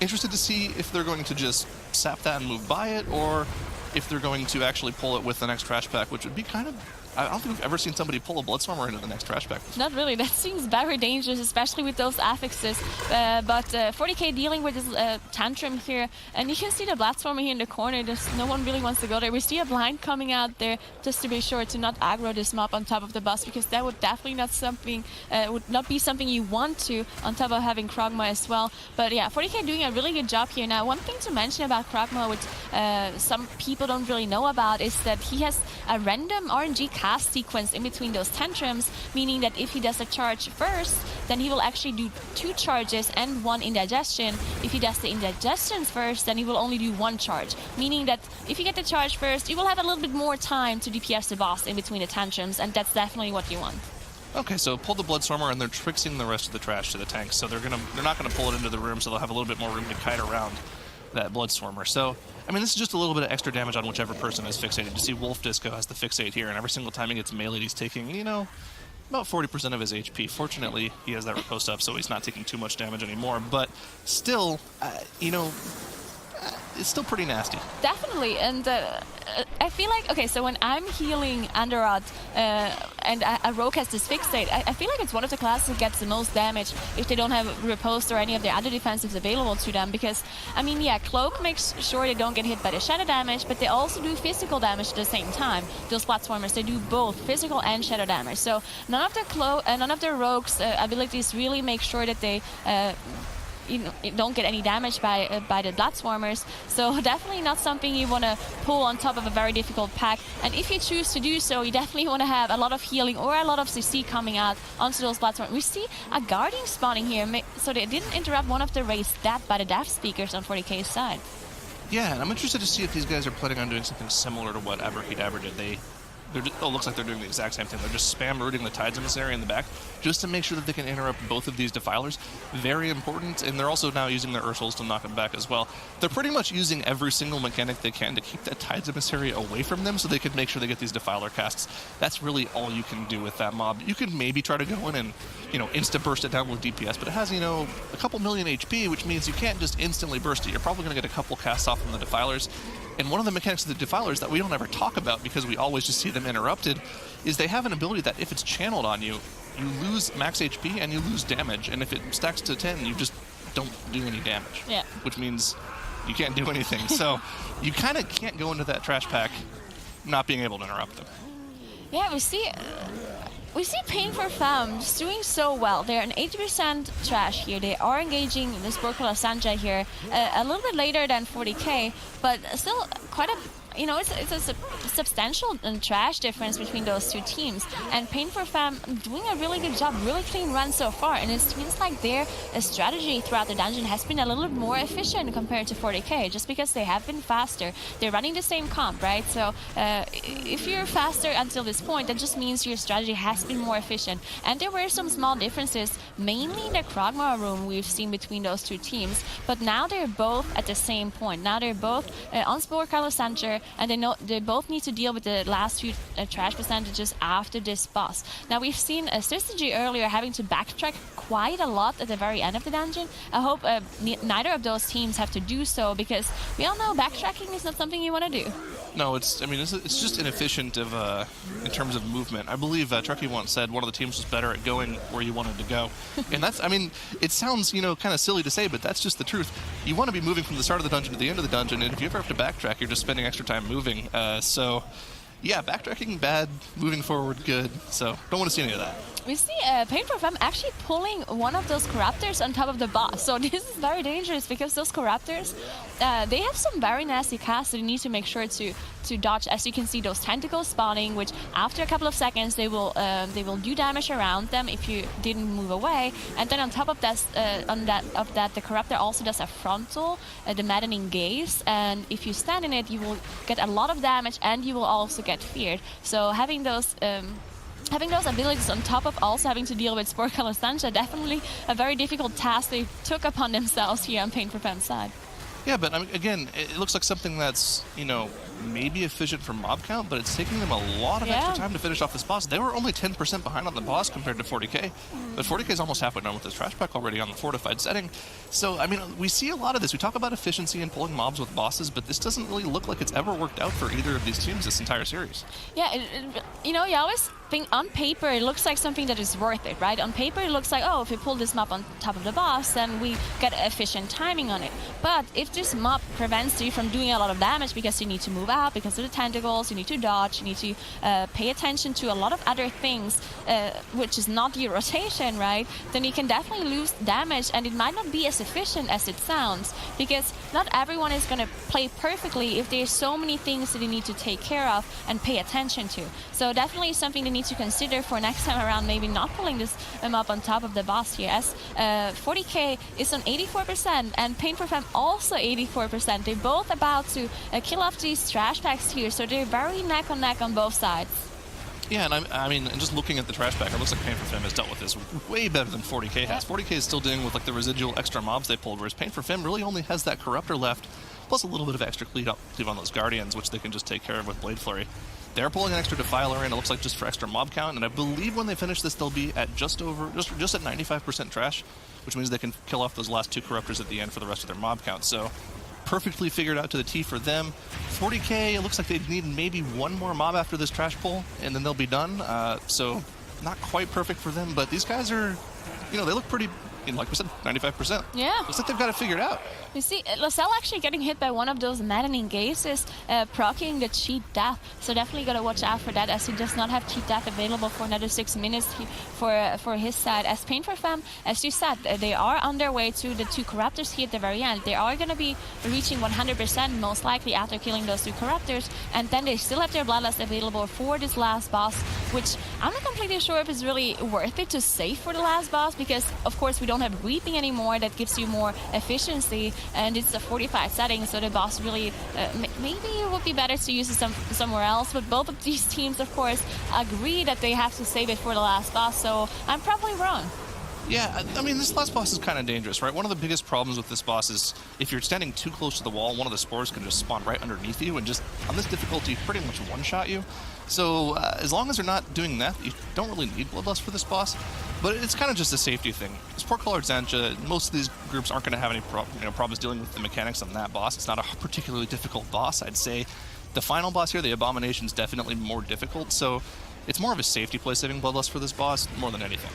interested to see if they're going to just sap that and move by it, or if they're going to actually pull it with the next trash pack, which would be kind of... I don't think we've ever seen somebody pull a Bloodstormer into the next trash pack. Not really. That seems very dangerous, especially with those affixes. But 40K dealing with this Tantrum here, and you can see the Bloodstormer here in the corner. No one really wants to go there. We see a blind coming out there just to be sure to not aggro this mob on top of the boss, because that would definitely would not be something you want to, on top of having Kragmaw as well. But yeah, 40K doing a really good job here. Now, one thing to mention about Kragmaw, which some people don't really know about, is that he has a random RNG cast sequence in between those tantrums, meaning that if he does a charge first, then he will actually do 2 charges and 1 indigestion. If he does the indigestions first, then he will only do 1 charge, meaning that if you get the charge first, you will have a little bit more time to DPS the boss in between the tantrums, and that's definitely what you want. Okay, so pull the Bloodstormer, and they're trixing the rest of the trash to the tanks, so they're not gonna pull it into the room, so they'll have a little bit more room to kite around that Bloodstormer. So, I mean, this is just a little bit of extra damage on whichever person is fixated. You see Wolf Disco has the fixate here, and every single time he gets meleeed, he's taking, you know, about 40% of his HP. Fortunately, he has that riposte up, so he's not taking too much damage anymore. But still, you know, it's still pretty nasty. Definitely, and I feel like, okay, so when I'm healing Underrot and a rogue has this fixate, I feel like it's one of the classes that gets the most damage if they don't have riposte or any of their other defensives available to them, because, I mean, yeah, Cloak makes sure they don't get hit by the shadow damage, but they also do physical damage at the same time. Those Bloodstormers, they do both physical and shadow damage, so none of their rogues' abilities really make sure that they you don't get any damage by the Bloodstormers, so definitely not something you want to pull on top of a very difficult pack. And if you choose to do so, you definitely want to have a lot of healing or a lot of CC coming out onto those Bloodstormers. We see a Guardian spawning here, so they didn't interrupt one of the raids that by the Death Speakers on 40K's side. Yeah, and I'm interested to see if these guys are planning on doing something similar to what Abrakeydabra did. it looks like they're doing the exact same thing. They're just spam rooting the Tides Emissary in the back just to make sure that they can interrupt both of these Defilers. Very important, and they're also now using their Ursuls to knock them back as well. They're pretty much using every single mechanic they can to keep that Tides Emissary away from them so they can make sure they get these Defiler casts. That's really all you can do with that mob. You can maybe try to go in and, insta-burst it down with DPS, but it has, a couple million HP, which means you can't just instantly burst it. You're probably going to get a couple casts off from the Defilers. And one of the mechanics of the Defilers that we don't ever talk about because we always just see them interrupted is they have an ability that if it's channeled on you, you lose max HP and you lose damage. And if it stacks to 10, you just don't do any damage. Yeah. Which means you can't do anything. So you kind of can't go into that trash pack not being able to interrupt them. Yeah, we see Pain for Fem just doing so well. They're an 80% trash here. They are engaging this Atal'Dazar here a little bit later than 40K, but still quite a it's a substantial trash difference between those two teams. And Pain for Fem doing a really good job, really clean run so far. And it seems like their strategy throughout the dungeon has been a little bit more efficient compared to 40K, just because they have been faster. They're running the same comp, right? So if you're faster until this point, that just means your strategy has been more efficient. And there were some small differences, mainly in the Kragmaw room we've seen between those two teams. But now they're both at the same point. Now they're both on Atal'Dazar, and they both need to deal with the last few trash percentages after this boss. Now we've seen Syzygy earlier having to backtrack quite a lot at the very end of the dungeon. I hope neither of those teams have to do so, because we all know backtracking is not something you want to do. No, it's just inefficient in terms of movement. I believe Truckee once said one of the teams was better at going where you wanted to go. And that's, it sounds, kind of silly to say, but that's just the truth. You want to be moving from the start of the dungeon to the end of the dungeon, and if you ever have to backtrack, you're just spending extra time moving. So, yeah, backtracking, bad. Moving forward, good. So, don't want to see any of that. We see Pain for Fem actually pulling one of those Corruptors on top of the boss. So this is very dangerous, because those Corruptors, they have some very nasty casts that you need to make sure to dodge. As you can see, those tentacles spawning, which after a couple of seconds they will do damage around them if you didn't move away. And then on top of that, the Corruptor also does a frontal, the maddening gaze. And if you stand in it, you will get a lot of damage, and you will also get feared. So having those abilities on top of also having to deal with Atal'Dazar, definitely a very difficult task they took upon themselves here on Pain for Fem's side. Yeah, but again, it looks like something that's, maybe efficient for mob count, but it's taking them a lot of extra time to finish off this boss. They were only 10% behind on the boss compared to 40K, but 40K is almost halfway done with this trash pack already on the fortified setting. So, we see a lot of this. We talk about efficiency and pulling mobs with bosses, but this doesn't really look like it's ever worked out for either of these teams this entire series. Yeah, you always think on paper it looks like something that is worth it, right? On paper it looks like, oh, if we pull this mob on top of the boss, then we get efficient timing on it. But if this mob prevents you from doing a lot of damage because you need to move out, because of the tentacles, you need to dodge, you need to pay attention to a lot of other things, which is not your rotation, right? Then you can definitely lose damage, and it might not be as efficient as it sounds, because not everyone is going to play perfectly if there's so many things that you need to take care of and pay attention to. So definitely something they need to consider for next time around, maybe not pulling this up on top of the boss here, as 40K is on 84% and Pain for Fem also 84%. They're both about to kill off these trash packs here, so they're very neck on neck on both sides. Yeah, and and just looking at the trash pack, it looks like Pain for Fem has dealt with this way better than 40K has. 40K is still dealing with the residual extra mobs they pulled, whereas Pain for Fem really only has that Corruptor left, plus a little bit of extra cleave on those Guardians, which they can just take care of with Blade Flurry. They're pulling an extra Defiler in, it looks like just for extra mob count, and I believe when they finish this, they'll be at just at 95% trash, which means they can kill off those last two Corruptors at the end for the rest of their mob count. So perfectly figured out to the T for them. 40K, it looks like they need maybe one more mob after this trash pull, and then they'll be done. So not quite perfect for them, but these guys are, they look pretty, like we said, 95%. Yeah. Looks like they've got it figured out. You see, Lacelle actually getting hit by one of those maddening gazes, proccing the cheat death. So definitely gotta watch out for that, as he does not have cheat death available for another 6 minutes for his side. As Pain for Fem, as you said, they are on their way to the two Corruptors here at the very end. They are gonna be reaching 100% most likely after killing those two Corruptors, and then they still have their Bloodlust available for this last boss, which I'm not completely sure if it's really worth it to save for the last boss, because of course we don't don't have reaping anymore. That gives you more efficiency, and it's a 45 setting, so the boss really maybe it would be better to use it somewhere else. But both of these teams, of course, agree that they have to save it for the last boss, so I'm probably wrong. Yeah, I mean, this last boss is kind of dangerous, right? One of the biggest problems with this boss is if you're standing too close to the wall, one of the spores can just spawn right underneath you and just, on this difficulty, pretty much one-shot you. So as long as they're not doing that, you don't really need Bloodlust for this boss, but it's kind of just a safety thing. This poor colored Zanja, most of these groups aren't going to have any problems dealing with the mechanics on that boss. It's not a particularly difficult boss, I'd say. The final boss here, the Abomination, is definitely more difficult, so it's more of a safety play saving Bloodlust for this boss more than anything.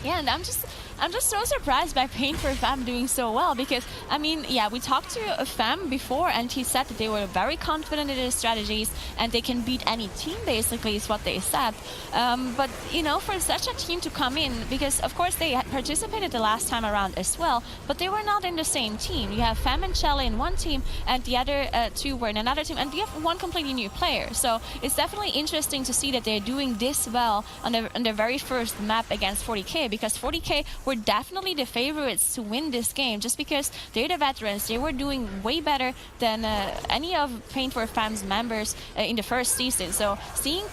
Yeah, and I'm just so surprised by Pain for Fem doing so well, because, I mean, yeah, we talked to Fem before, and he said that they were very confident in their strategies, and they can beat any team, basically, is what they said. But, you know, for such a team to come in, because, of course, they participated the last time around as well, but they were not in the same team. You have Fem and Shelly in one team, and the other two were in another team, and you have one completely new player. So it's definitely interesting to see that they're doing this well on their very first map against Fourty K, because Fourty K were definitely the favorites to win this game, just because they're the veterans. They were doing way better than any of Pain for Fem's members in the first season. So seeing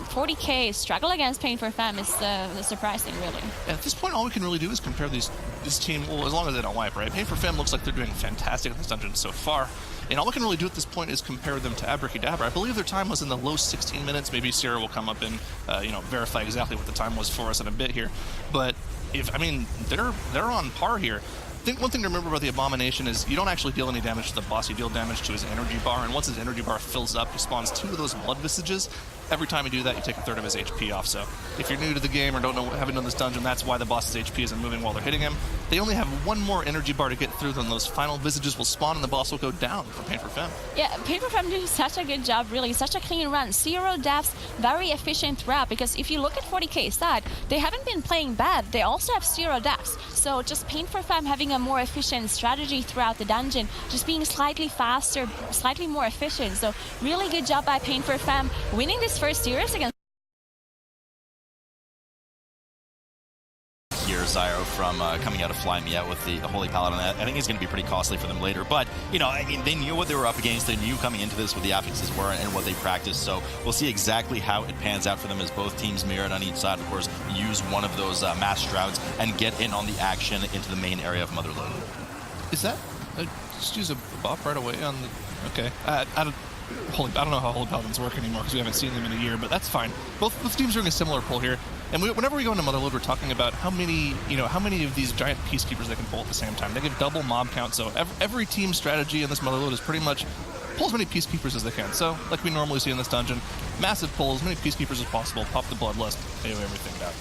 Fourty K struggle against Pain for Fem is surprising, really. At this point, all we can really do is compare this team, well, as long as they don't wipe, right? Pain for Fem looks like they're doing fantastic in this dungeon so far. And all we can really do at this point is compare them to Abrakeydabra. I believe their time was in the low 16 minutes. Maybe Sierra will come up and verify exactly what the time was for us in a bit here. But I mean, they're on par here. I think one thing to remember about the Abomination is you don't actually deal any damage to the boss, you deal damage to his energy bar, and once his energy bar fills up, he spawns 2 of those blood visages. Every time you do that, you take a third of his HP off. So if you're new to the game or haven't done this dungeon, that's why the boss's HP isn't moving while they're hitting him. They only have 1 more energy bar to get through, then those final visages will spawn and the boss will go down for Pain for Fem. Yeah, Pain for Fem doing such a good job, really, such a clean run. 0 deaths, very efficient throughout, because if you look at 40K's side, they haven't been playing bad. They also have 0 deaths. So just Pain for Fem having a more efficient strategy throughout the dungeon, just being slightly faster, slightly more efficient. So really good job by Pain for Fem winning this first series against Zyro from coming out of Fly Me Out with the Holy Paladin. I think it's going to be pretty costly for them later. But, you know, I mean, they knew what they were up against. They knew coming into this what the affixes were and what they practiced. So we'll see exactly how it pans out for them as both teams mirrored on each side, of course, use one of those mass shrouds and get in on the action into the main area of Motherlode. Is that... just use a buff right away on the... Okay. I don't know how Holy Paladins work anymore because we haven't seen them in a year, but that's fine. Both teams are doing a similar pull here. And whenever we go into Motherlode, we're talking about how many of these giant peacekeepers they can pull at the same time. They give double mob count, so every team strategy in this Motherlode is pretty much pull as many peacekeepers as they can. So, like we normally see in this dungeon, massive pull, as many peacekeepers as possible, pop the Bloodlust, AoE everything down.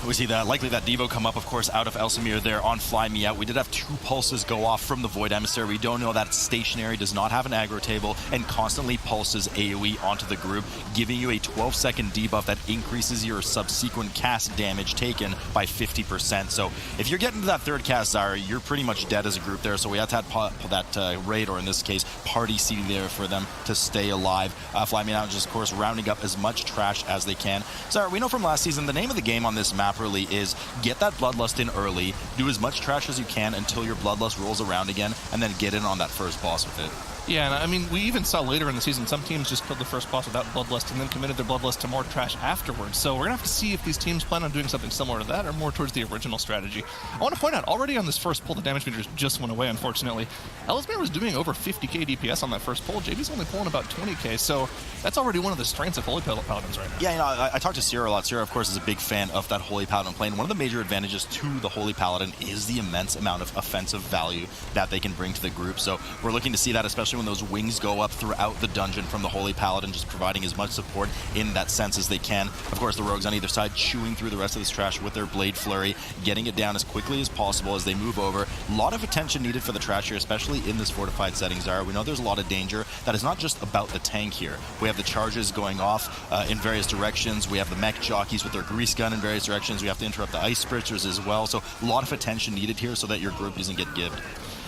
We see that likely that Devo come up, of course, out of Elsamir there on Fly Me Out. We did have 2 pulses go off from the Void Emissary. We don't know that it's stationary, does not have an aggro table, and constantly pulses AoE onto the group, giving you a 12-second debuff that increases your subsequent cast damage taken by 50%. So if you're getting to that 3rd cast, Zyra, you're pretty much dead as a group there. So we have to have that raid, or in this case, party C there for them to stay alive. Fly Me Out is just, of course, rounding up as much trash as they can. Zyra, we know from last season, the name of the game on this map really is get that Bloodlust in early, do as much trash as you can until your Bloodlust rolls around again, and then get in on that first boss with it. Yeah, and I mean, we even saw later in the season some teams just killed the first boss without Bloodlust and then committed their Bloodlust to more trash afterwards. So we're going to have to see if these teams plan on doing something similar to that or more towards the original strategy. I want to point out, already on this first pull, the damage meters just went away, unfortunately. Ellesmere was doing over 50k DPS on that first pull. JB's only pulling about 20k, so that's already one of the strengths of Holy Paladins right now. Yeah, you know, I talked to Sierra a lot. Sierra, of course, is a big fan of that Holy Paladin play, and one of the major advantages to the Holy Paladin is the immense amount of offensive value that they can bring to the group. So we're looking to see that, especially when those wings go up throughout the dungeon from the Holy Paladin, just providing as much support in that sense as they can. Of course, the rogues on either side chewing through the rest of this trash with their Blade Flurry, getting it down as quickly as possible as they move over. A lot of attention needed for the trash here, especially in this fortified setting, Zyra. We know there's a lot of danger. That is not just about the tank here. We have the charges going off in various directions. We have the mech jockeys with their grease gun in various directions. We have to interrupt the ice spritzers as well. So a lot of attention needed here so that your group doesn't get gibbed.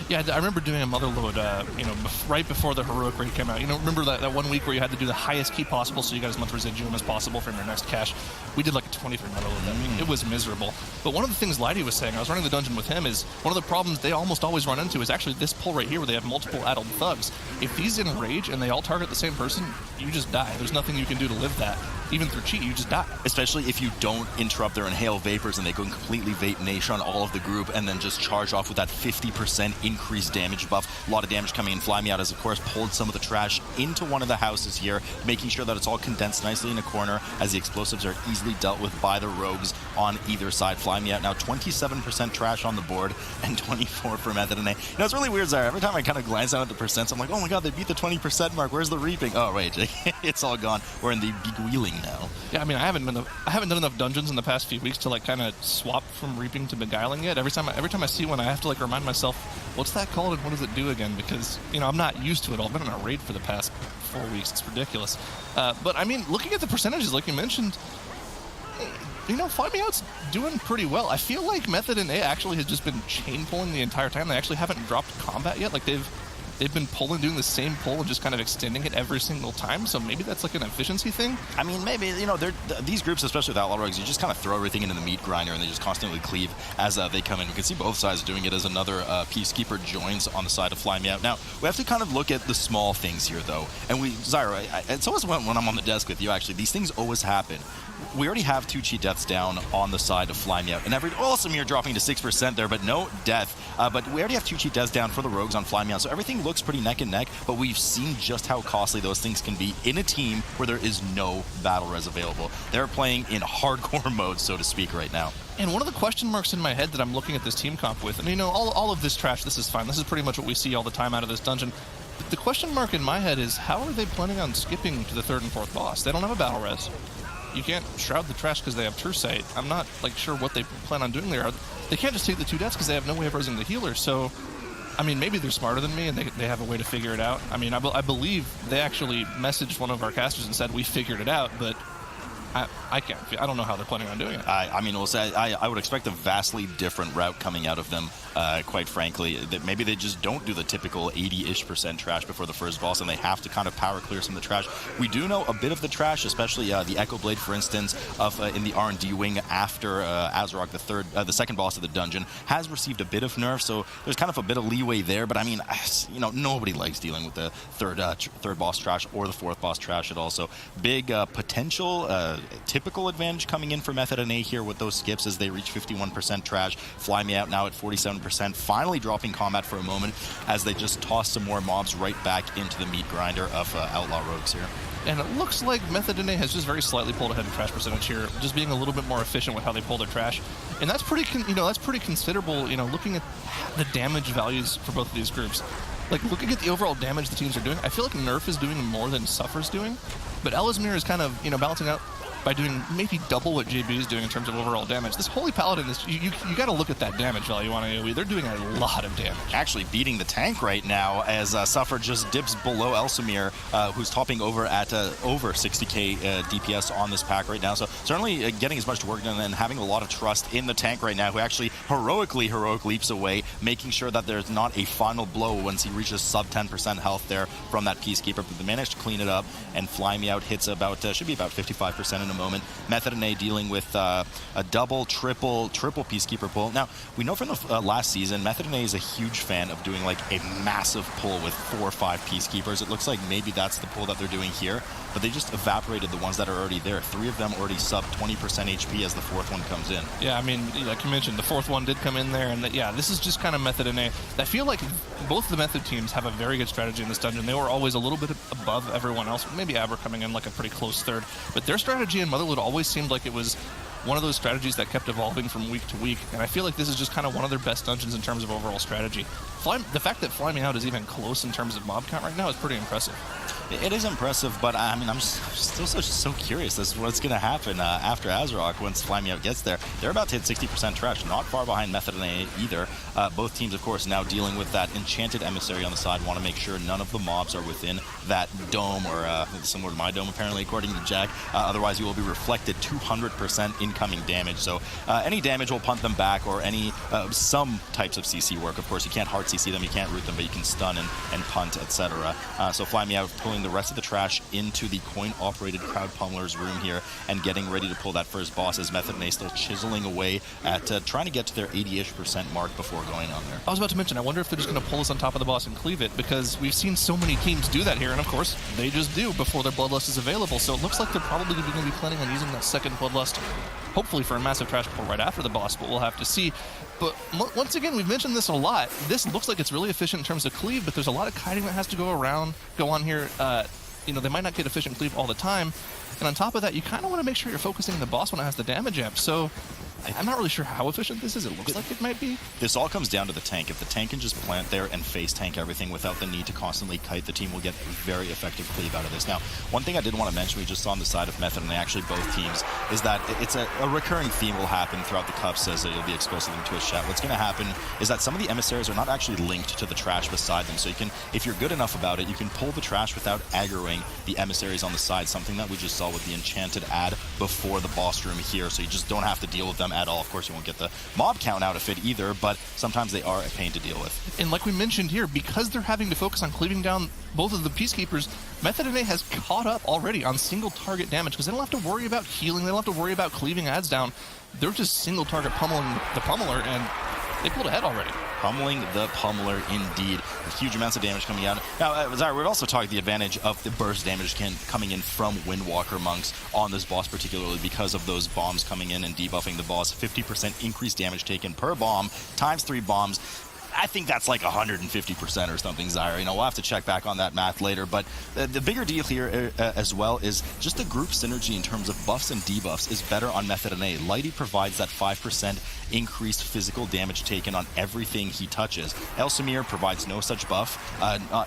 Yeah, I remember doing a Motherlode, right before the Heroic raid came out. Remember that 1 week where you had to do the highest key possible so you got as much residuum as possible from your next cache? We did like a 23 Motherlode that week. It was miserable. But one of the things Lighty was saying, I was running the dungeon with him, is one of the problems they almost always run into is actually this pull right here where they have multiple addled thugs. If these enrage and they all target the same person, you just die. There's nothing you can do to live that. Even through cheat, you just die. Especially if you don't interrupt their inhale vapors and they go and completely vape nation on all of the group and then just charge off with that 50% increased damage buff. A lot of damage coming in. Fly Me Out has, of course, pulled some of the trash into one of the houses here, making sure that it's all condensed nicely in a corner as the explosives are easily dealt with by the rogues on either side. Fly Me Out now 27% trash on the board and 24 for Method and A. It's really weird, Zara. Every time I kind of glance down at the percents, I'm like, oh my god, they beat the 20% mark. Where's the reaping? Oh, wait, it's all gone. We're in the beguiling now. Yeah, I mean, I haven't done enough dungeons in the past few weeks to like kind of swap from reaping to beguiling yet. Every time I see one, I have to like remind myself, what's that called and what does it do again? Because I'm not used to it all. I've been on a raid for the past 4 weeks. It's ridiculous. But I mean, looking at the percentages, like you mentioned, Fly Me Out's doing pretty well. I feel like Method and A actually has just been chain pulling the entire time. They actually haven't dropped combat yet. Like they've been pulling, doing the same pull and just kind of extending it every single time. So maybe that's like an efficiency thing. I mean, maybe, these groups, especially with Outlaw Rogues, you just kind of throw everything into the meat grinder and they just constantly cleave as they come in. We can see both sides doing it as another Peacekeeper joins on the side of Fly Me Out. Now, we have to kind of look at the small things here, though. And Zyra, it's always when I'm on the desk with you, actually, these things always happen. We already have 2 cheat deaths down on the side of Fly Me Out. And Samir dropping to 6% there, but no death. But we already have 2 cheat deaths down for the Rogues on Fly Me Out. So everything looks pretty neck and neck, but we've seen just how costly those things can be in a team where there is no battle res available. They're playing in hardcore mode, so to speak, right now. And one of the question marks in my head that I'm looking at this team comp with, and all of this trash, this is fine. This is pretty much what we see all the time out of this dungeon. But the question mark in my head is, how are they planning on skipping to the 3rd and 4th boss? They don't have a battle res. You can't shroud the trash because they have True Sight. I'm not sure what they plan on doing there. They can't just take the 2 deaths because they have no way of raising the healer. So, I mean, maybe they're smarter than me and they have a way to figure it out. I mean, I believe they actually messaged one of our casters and said, we figured it out, but I don't know how they're planning on doing it. I would expect a vastly different route coming out of them, quite frankly. That maybe they just don't do the typical 80-ish% trash before the first boss, and they have to kind of power clear some of the trash. We do know a bit of the trash, especially the Echo Blade, for instance, in the R&D wing after Azarok, the second boss of the dungeon, has received a bit of nerf, so there's kind of a bit of leeway there. But I mean, nobody likes dealing with the third boss trash or the 4th boss trash at all. So big potential. Typical advantage coming in for Method and A here with those skips as they reach 51% trash. Fly Me Out now at 47%, finally dropping combat for a moment as they just toss some more mobs right back into the meat grinder of Outlaw Rogues here. And it looks like Method and A has just very slightly pulled ahead in trash percentage here, just being a little bit more efficient with how they pull their trash. And that's pretty, that's pretty considerable, looking at the damage values for both of these groups. Like, looking at the overall damage the teams are doing, I feel like Nerf is doing more than Suffer's doing, but Ellesmere is kind of, balancing out by doing maybe double what JB is doing in terms of overall damage. This Holy Paladin, you got to look at that damage value on AoE. They're doing a lot of damage. Actually beating the tank right now as Suffer just dips below Elsamir, who's topping over at over 60k DPS on this pack right now. So certainly getting as much work done and having a lot of trust in the tank right now, who actually heroic leaps away, making sure that there's not a final blow once he reaches sub 10% health there from that Peacekeeper. But they managed to clean it up, and Fly Me Out hits about, should be about 55% in a moment. Method and A dealing with a double, triple Peacekeeper pull. Now, we know from the last season, Method and A is a huge fan of doing like a massive pull with 4 or 5 Peacekeepers. It looks like maybe that's the pull that they're doing here, but they just evaporated the ones that are already there. 3 of them already sub 20% HP as the 4th one comes in. Yeah, I mean, like you mentioned, the 4th one did come in there, and this is just kind of Method and A. I feel like both the Method teams have a very good strategy in this dungeon. They were always a little bit above everyone else, maybe Abra coming in like a pretty close 3rd, but their strategy in Motherlode always seemed like it was one of those strategies that kept evolving from week to week, and I feel like this is just kind of one of their best dungeons in terms of overall strategy. The fact that Fly Me Out is even close in terms of mob count right now is pretty impressive. It is impressive, but I mean, I'm still so curious as to what's going to happen after Azarok once Fly Me Out gets there. They're about to hit 60% trash, not far behind Method and A either. Both teams, of course, now dealing with that enchanted emissary on the side, want to make sure none of the mobs are within that dome, or similar to my dome, apparently, according to Jack. Otherwise, you will be reflected 200% incoming damage. So any damage will punt them back, or any some types of CC work. Of course, you can't hard CC them, you can't root them, but you can stun and punt, etc. So Fly Me Out pulling the rest of the trash into the coin-operated Crowd Pummeler's room here and getting ready to pull that first boss, as Method and A still chiseling away at trying to get to their 80-ish% mark before going on there. I was about to mention, I wonder if they're just going to pull us on top of the boss and cleave it, because we've seen so many teams do that here, and of course, they just do before their Bloodlust is available, so it looks like they're probably going to be planning on using that second Bloodlust, hopefully for a massive trash pull right after the boss, but we'll have to see. But once again, we've mentioned this a lot. This looks like it's really efficient in terms of cleave, but there's a lot of kiting that has to go on here. You know, they might not get efficient cleave all the time. And on top of that, you kind of want to make sure you're focusing on the boss when it has the damage amp. So I'm not really sure how efficient this is. It looks like it might be. This all comes down to the tank. If the tank can just plant there and face tank everything without the need to constantly kite, the team will get very effective cleave out of this. Now, one thing I did want to mention, we just saw on the side of Method, and actually both teams, is that it's a recurring theme will happen throughout the cups as you'll be exposed to them to a chat. What's going to happen is that some of the emissaries are not actually linked to the trash beside them. So you can, if you're good enough about it, you can pull the trash without aggroing the emissaries on the side, something that we just saw with the enchanted ad before the boss room here. So you just don't have to deal with them at all. Of course, you won't get the mob count out of it either, but sometimes they are a pain to deal with. And like we mentioned here, because they're having to focus on cleaving down both of the Peacekeepers, Method and A has caught up already on single target damage, because they don't have to worry about healing, they don't have to worry about cleaving ads down. They're just single target pummeling the pummeler, and they pulled ahead already. Pummeling the pummeler indeed. Huge amounts of damage coming out. Now, Zara, we've also talked the advantage of the burst damage coming in from Windwalker monks on this boss, particularly because of those bombs coming in and debuffing the boss. 50% increased damage taken per bomb, times 3 bombs. I think that's like 150% or something, Zyra. You know, we'll have to check back on that math later. But the bigger deal here as well is just the group synergy in terms of buffs and debuffs is better on Method and A. Lighty provides that 5% increased physical damage taken on everything he touches. Elsamir provides no such buff,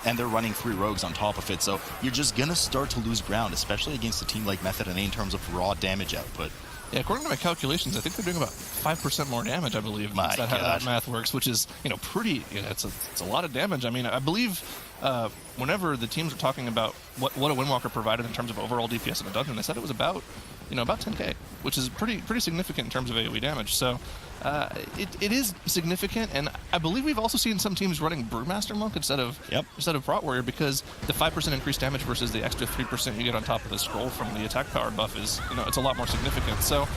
and they're running 3 rogues on top of it. So you're just going to start to lose ground, especially against a team like Method and A in terms of raw damage output. Yeah, according to my calculations, I think they're doing about 5% more damage, I believe. My That's how that math works, which is, you know, pretty, you know, it's a lot of damage. I mean, I believe whenever the teams were talking about what a Windwalker provided in terms of overall DPS in a dungeon, they said it was about 10k, which is pretty significant in terms of AoE damage. So it is significant, and I believe we've also seen some teams running Brewmaster Monk instead of Prot Warrior, because the 5% increased damage versus the extra 3% you get on top of the scroll from the attack power buff is, you know, it's a lot more significant. So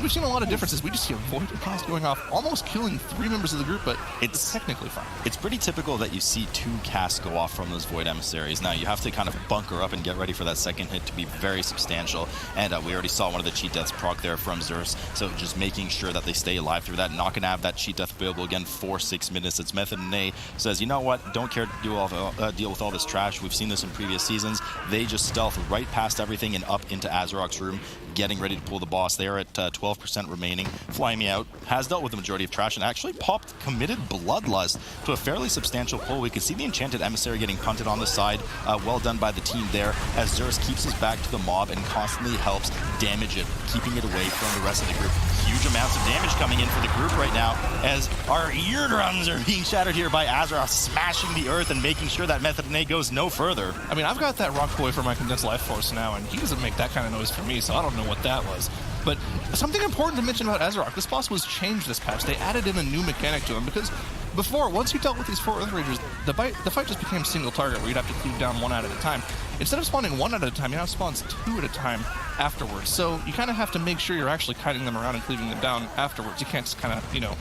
we've seen a lot of differences. We just see a Void cast going off, almost killing 3 members of the group, but it's technically fine. It's pretty typical that you see 2 casts go off from those Void emissaries. Now, you have to kind of bunker up and get ready for that second hit to be very substantial, and we already saw one of the cheat deaths proc there from Zerus, so just making sure that they stay alive through that. Not going to have that cheat death available again for 6 minutes. It's Method and A says, you know what, don't care to deal with all this trash. We've seen this in previous seasons. They just stealth right past everything and up into Azarok's room, getting ready to pull the boss. They are at 12% remaining. Fly Me Out has dealt with the majority of trash and actually popped committed Bloodlust to a fairly substantial pull. We could see the enchanted emissary getting punted on the side. Well done by the team there, as Zerus keeps his back to the mob and constantly helps damage it, keeping it away from the rest of the group. Huge amounts of damage coming in for the group right now, as our eardrums are being shattered here by Azeroth, smashing the earth and making sure that Method and A goes no further. I mean, I've got that Rock Boy for my Condensed Life Force now, and he doesn't make that kind of noise for me, so I don't know what that was. But something important to mention about Azeroth, this boss was changed this patch. They added in a new mechanic to him, because before, once you dealt with these 4 Earth Rangers, the fight just became single target, where you'd have to cleave down 1 at a time. Instead of spawning 1 at a time, you now spawns 2 at a time afterwards. So you kind of have to make sure you're actually kiting them around and cleaving them down afterwards. You can't just kind of, you know,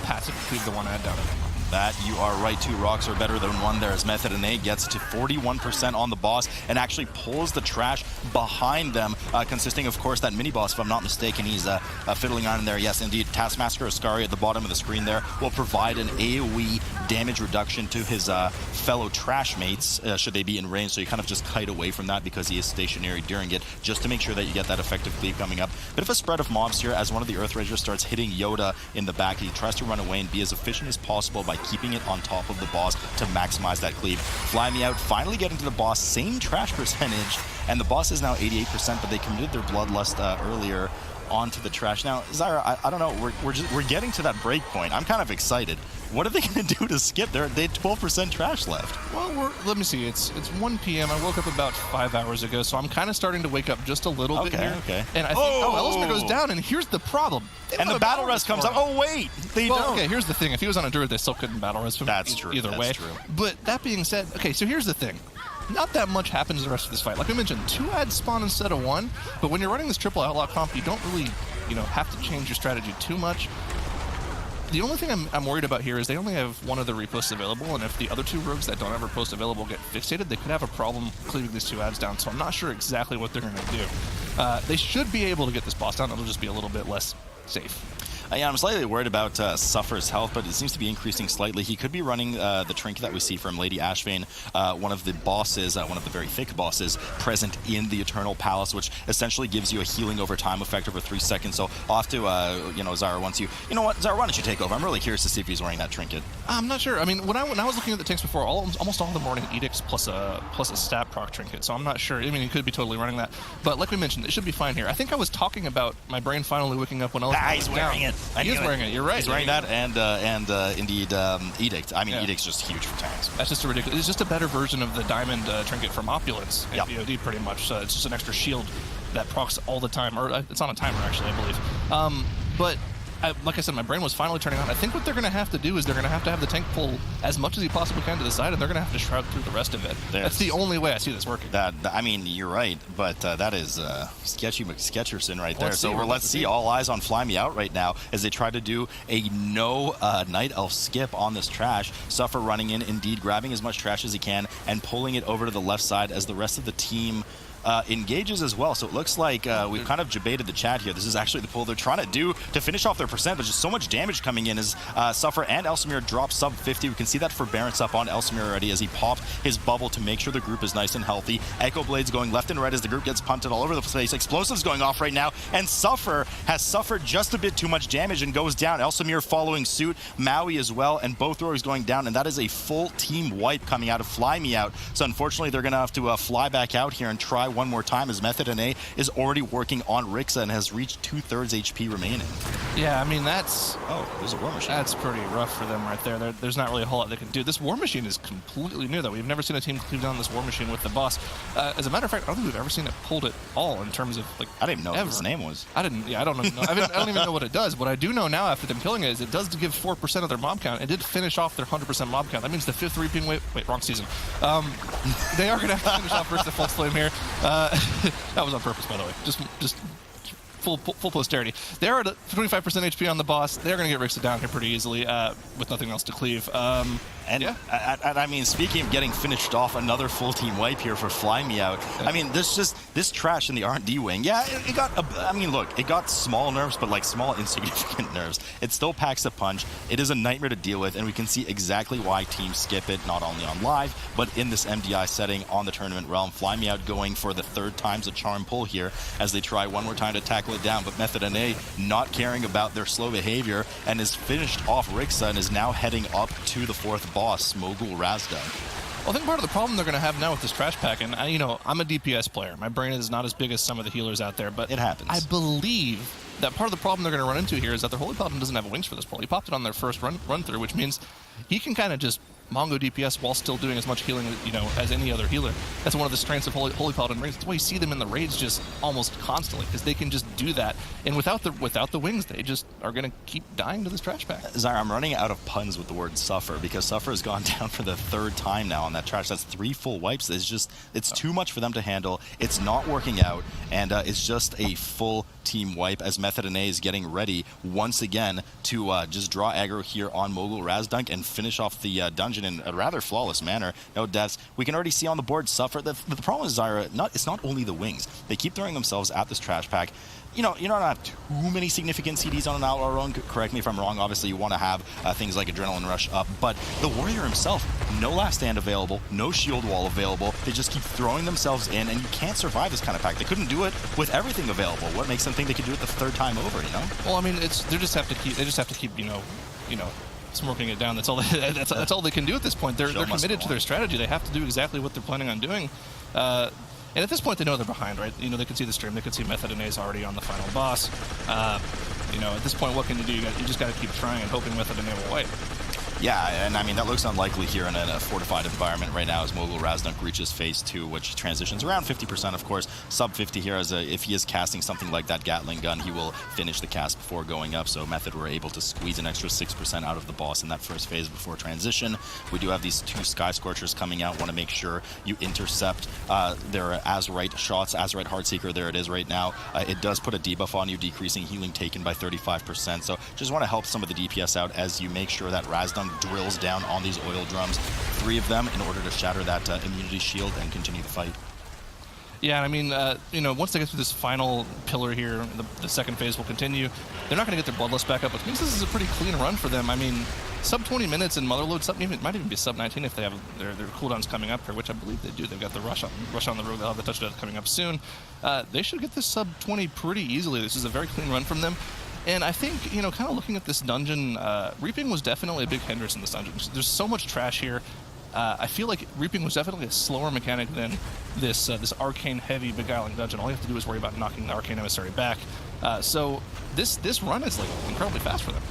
passively cleave the 1 ad down. That you are right, 2 rocks are better than 1 there, as Method and A gets to 41% on the boss and actually pulls the trash behind them, consisting of course that mini boss, if I'm not mistaken. He's fiddling on in there. Yes, indeed, Taskmaster Ascari at the bottom of the screen there will provide an AoE damage reduction to his fellow trash mates should they be in range, so you kind of just kite away from that because he is stationary during it, just to make sure that you get that effective cleave coming up. Bit of a spread of mobs here as one of the Earth Rangers starts hitting Yoda in the back. He tries to run away and be as efficient as possible by keeping it on top of the boss to maximize that cleave. Fly Me Out finally getting to the boss, same trash percentage, and the boss is now 88%, but they committed their Bloodlust earlier onto the trash. Now, Zyra, I don't know, we're getting to that break point. I'm kind of excited. What are they going to do to skip? They had 12% trash left. Well, let me see. It's 1 p.m. I woke up about 5 hours ago, so I'm kind of starting to wake up just a little bit here. Okay. And I think, Ellesmere goes down, and here's the problem. And the battle rest comes up. Oh, wait. They don't. Okay, here's the thing. If he was on Underrot, they still couldn't battle rest him. That's true. Either That's way. true. But that being said, okay, so here's the thing. Not that much happens the rest of this fight. Like I mentioned, 2 ads spawn instead of 1, but when you're running this triple outlaw comp, you don't really, have to change your strategy too much. The only thing I'm worried about here is they only have 1 of the reposts available, and if the other 2 rogues that don't have repost available get fixated, they could have a problem cleaving these 2 ads down, so I'm not sure exactly what they're going to do. They should be able to get this boss down. It'll just be a little bit less safe. Yeah, I'm slightly worried about Suffer's health, but it seems to be increasing slightly. He could be running the trinket that we see from Lady Ashvane, one of the bosses, one of the very thick bosses present in the Eternal Palace, which essentially gives you a healing over time effect over 3 seconds. So off to, Zyra wants you. You know what, Zyra, why don't you take over? I'm really curious to see if he's wearing that trinket. I'm not sure. I mean, when I was looking at the tanks before, almost all of them were running edicts plus a stat proc trinket, so I'm not sure. I mean, he could be totally running that. But like we mentioned, it should be fine here. I think I was talking about my brain finally waking up when Ellesmere he's wearing it. He is wearing it. You're right. He's wearing that and indeed Edict. I mean, Edict's just huge for tanks. That's just ridiculous. It's just a better version of the diamond trinket from Opulence in VOD, pretty much. So it's just an extra shield that procs all the time. Or it's on a timer, actually, I believe. But like I said, my brain was finally turning on. I think what they're going to have to do is they're going to have the tank pull as much as he possibly can to the side, and they're going to have to shroud through the rest of it. That's the only way I see this working. I mean, you're right, but that is sketchy McSketcherson right there. Let's see. All eyes on Fly Me Out right now as they try to do a no Night Elf skip on this trash. Suffer running in, indeed grabbing as much trash as he can and pulling it over to the left side as the rest of the team engages as well. So it looks like we've kind of debated the chat here. This is actually the pull they're trying to do to finish off their percent, but just so much damage coming in as Suffer and Ellesmere drop sub 50. We can see that forbearance up on Ellesmere already as he popped his bubble to make sure the group is nice and healthy. Echo Blades going left and right as the group gets punted all over the place. Explosives going off right now, and Suffer has suffered just a bit too much damage and goes down. Ellesmere following suit, Maui as well, and both rogues going down, and that is a full team wipe coming out of Fly Me Out. So unfortunately, they're going to have to fly back out here and try one more time as Method and A is already working on Rixa and has reached 2/3 HP remaining. Yeah, I mean, that's... Oh, there's a War Machine. That's pretty rough for them right there. There's not really a whole lot they can do. This War Machine is completely new, though. We've never seen a team cleave down this War Machine with the boss. As a matter of fact, I don't think we've ever seen it pulled at all in terms of, like, I didn't even know what his name was. I don't know. I don't even know what it does. What I do know now after them killing it is it does give 4% of their mob count. It did finish off their 100% mob count. That means the 5th reaping wave... Wait, wrong season. They are going to have to finish off versus the False Flame here. That was on purpose, by the way. Just full posterity. They're at 25% HP on the boss. They're going to get Rixa down here pretty easily with nothing else to cleave. I mean, speaking of getting finished off, another full team wipe here for Fly Me Out. I mean, this trash in the R&D wing. Yeah, it got. It got small nerfs, but like small insignificant nerfs. It still packs a punch. It is a nightmare to deal with, and we can see exactly why teams skip it, not only on live, but in this MDI setting on the tournament realm. Fly Me Out going for the 3rd time's a charm pull here as they try one more time to tackle it down, but Method and A not caring about their slow behavior and is finished off Rixa and is now heading up to the 4th boss, Mogul Razdunk. Well, I think part of the problem they're going to have now with this trash pack, and I'm a DPS player. My brain is not as big as some of the healers out there, but it happens. I believe that part of the problem they're going to run into here is that their Holy Paladin doesn't have wings for this pull. He popped it on their first run through, which means he can kind of just Mongo DPS while still doing as much healing, as any other healer. That's one of the strengths of Holy Paladin raids. That's why you see them in the raids just almost constantly, because they can just do that. And without the wings, they just are going to keep dying to this trash pack. Zyra, I'm running out of puns with the word Suffer, because Suffer has gone down for the 3rd time now on that trash. That's 3 full wipes. It's too much for them to handle. It's not working out, and it's just a full team wipe as Method and A is getting ready once again to just draw aggro here on Mogul Razdunk and finish off the dungeon in a rather flawless manner. No deaths. We can already see on the board Suffer. The problem is, Zyra, it's not only the wings. They keep throwing themselves at this trash pack. You don't have too many significant CDs on an Outlaw run. Correct me if I'm wrong. Obviously, you want to have things like Adrenaline Rush up. But the Warrior himself, no last stand available, no shield wall available. They just keep throwing themselves in, and you can't survive this kind of pack. They couldn't do it with everything available. What makes them think they could do it the 3rd time over, Well, I mean, they just have to keep, smoking it down. That's all. That's all they can do at this point. They're committed to their strategy. They have to do exactly what they're planning on doing. And at this point, they know they're behind, right? You know, they can see the stream. They can see Method and A's already on the final boss. You know, at this point, what can you do? You just got to keep trying and hoping Method and A will wait. Yeah, and I mean, that looks unlikely here in a fortified environment right now as Mogul Razdunk reaches phase 2, which transitions around 50%, of course. Sub 50 here, as if he is casting something like that Gatling gun, he will finish the cast before going up. So Method were able to squeeze an extra 6% out of the boss in that first phase before transition. We do have these 2 Sky Scorchers coming out. Want to make sure you intercept their Azerite shots. Azerite Heartseeker, there it is right now. It does put a debuff on you, decreasing healing taken by 35%. So just want to help some of the DPS out as you make sure that Razdunk drills down on these oil drums, 3 of them, in order to shatter that immunity shield and continue the fight. Yeah, I mean, you know, once they get through this final pillar here, the second phase will continue. They're not going to get their bloodlust back up, which means this is a pretty clean run for them. I mean, sub 20 minutes in Motherlode, it might even be sub 19 if they have their cooldowns coming up here, which I believe they do. They've got the rush on the road. They'll have the touchdown coming up soon. They should get this sub 20 pretty easily. This is a very clean run from them. And I think, you know, kind of looking at this dungeon, Reaping was definitely a big hindrance in this dungeon. There's so much trash here. I feel like Reaping was definitely a slower mechanic than this arcane-heavy beguiling dungeon. All you have to do is worry about knocking the arcane emissary back. So this run is like incredibly fast for them.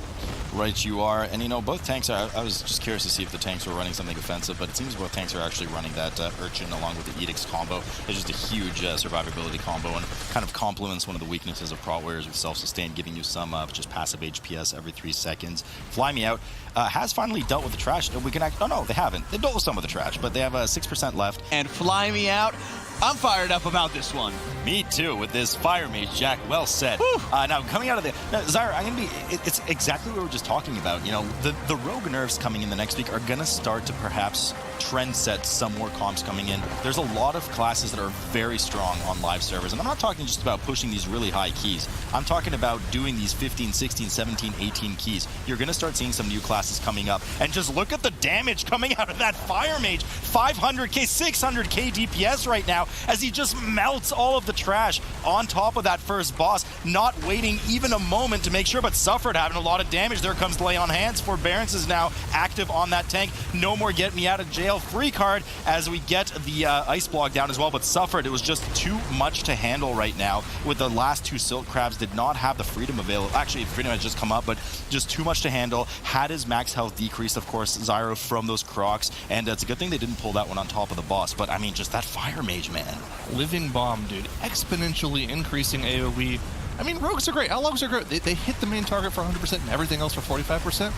Right, you are. And, you know, both tanks are... I was just curious to see if the tanks were running something offensive, but it seems both tanks are actually running that Urchin along with the Edict's combo. It's just a huge survivability combo and kind of complements one of the weaknesses of Prot Warriors with self-sustain, giving you some just passive HPS every 3 seconds. Fly Me Out has finally dealt with the trash. We can act... Oh, no, they haven't. They've dealt with some of the trash, but they have 6% left. And Fly Me Out, I'm fired up about this one. Me too, with this Fire Mage, Jack. Well said. Now, coming out of the... Zyra, I'm going to be... It's exactly what we were just talking about. You know, the rogue nerfs coming in the next week are going to start to perhaps trend set some more comps coming in. There's a lot of classes that are very strong on live servers, and I'm not talking just about pushing these really high keys. I'm talking about doing these 15, 16, 17, 18 keys. You're going to start seeing some new classes coming up, and just look at the damage coming out of that Fire Mage. 500k, 600k DPS right now, as he just melts all of the trash on top of that first boss, not waiting even a moment to make sure, but Suffered having a lot of damage. There comes Lay on Hands. Forbearance is now active on that tank. No more Get Me Out of Jail free card as we get the Ice Block down as well, but Suffered, it was just too much to handle right now with the last 2 Silk Crabs. Did not have the Freedom available. Actually, Freedom had just come up, but just too much to handle. Had his max health decreased, of course, Zyro, from those Crocs, and it's a good thing they didn't pull that one on top of the boss, but I mean, just that Fire Mage, man. Living Bomb, dude. Exponentially increasing AoE. I mean, rogues are great. Outlaws are great. They hit the main target for 100% and everything else for 45%.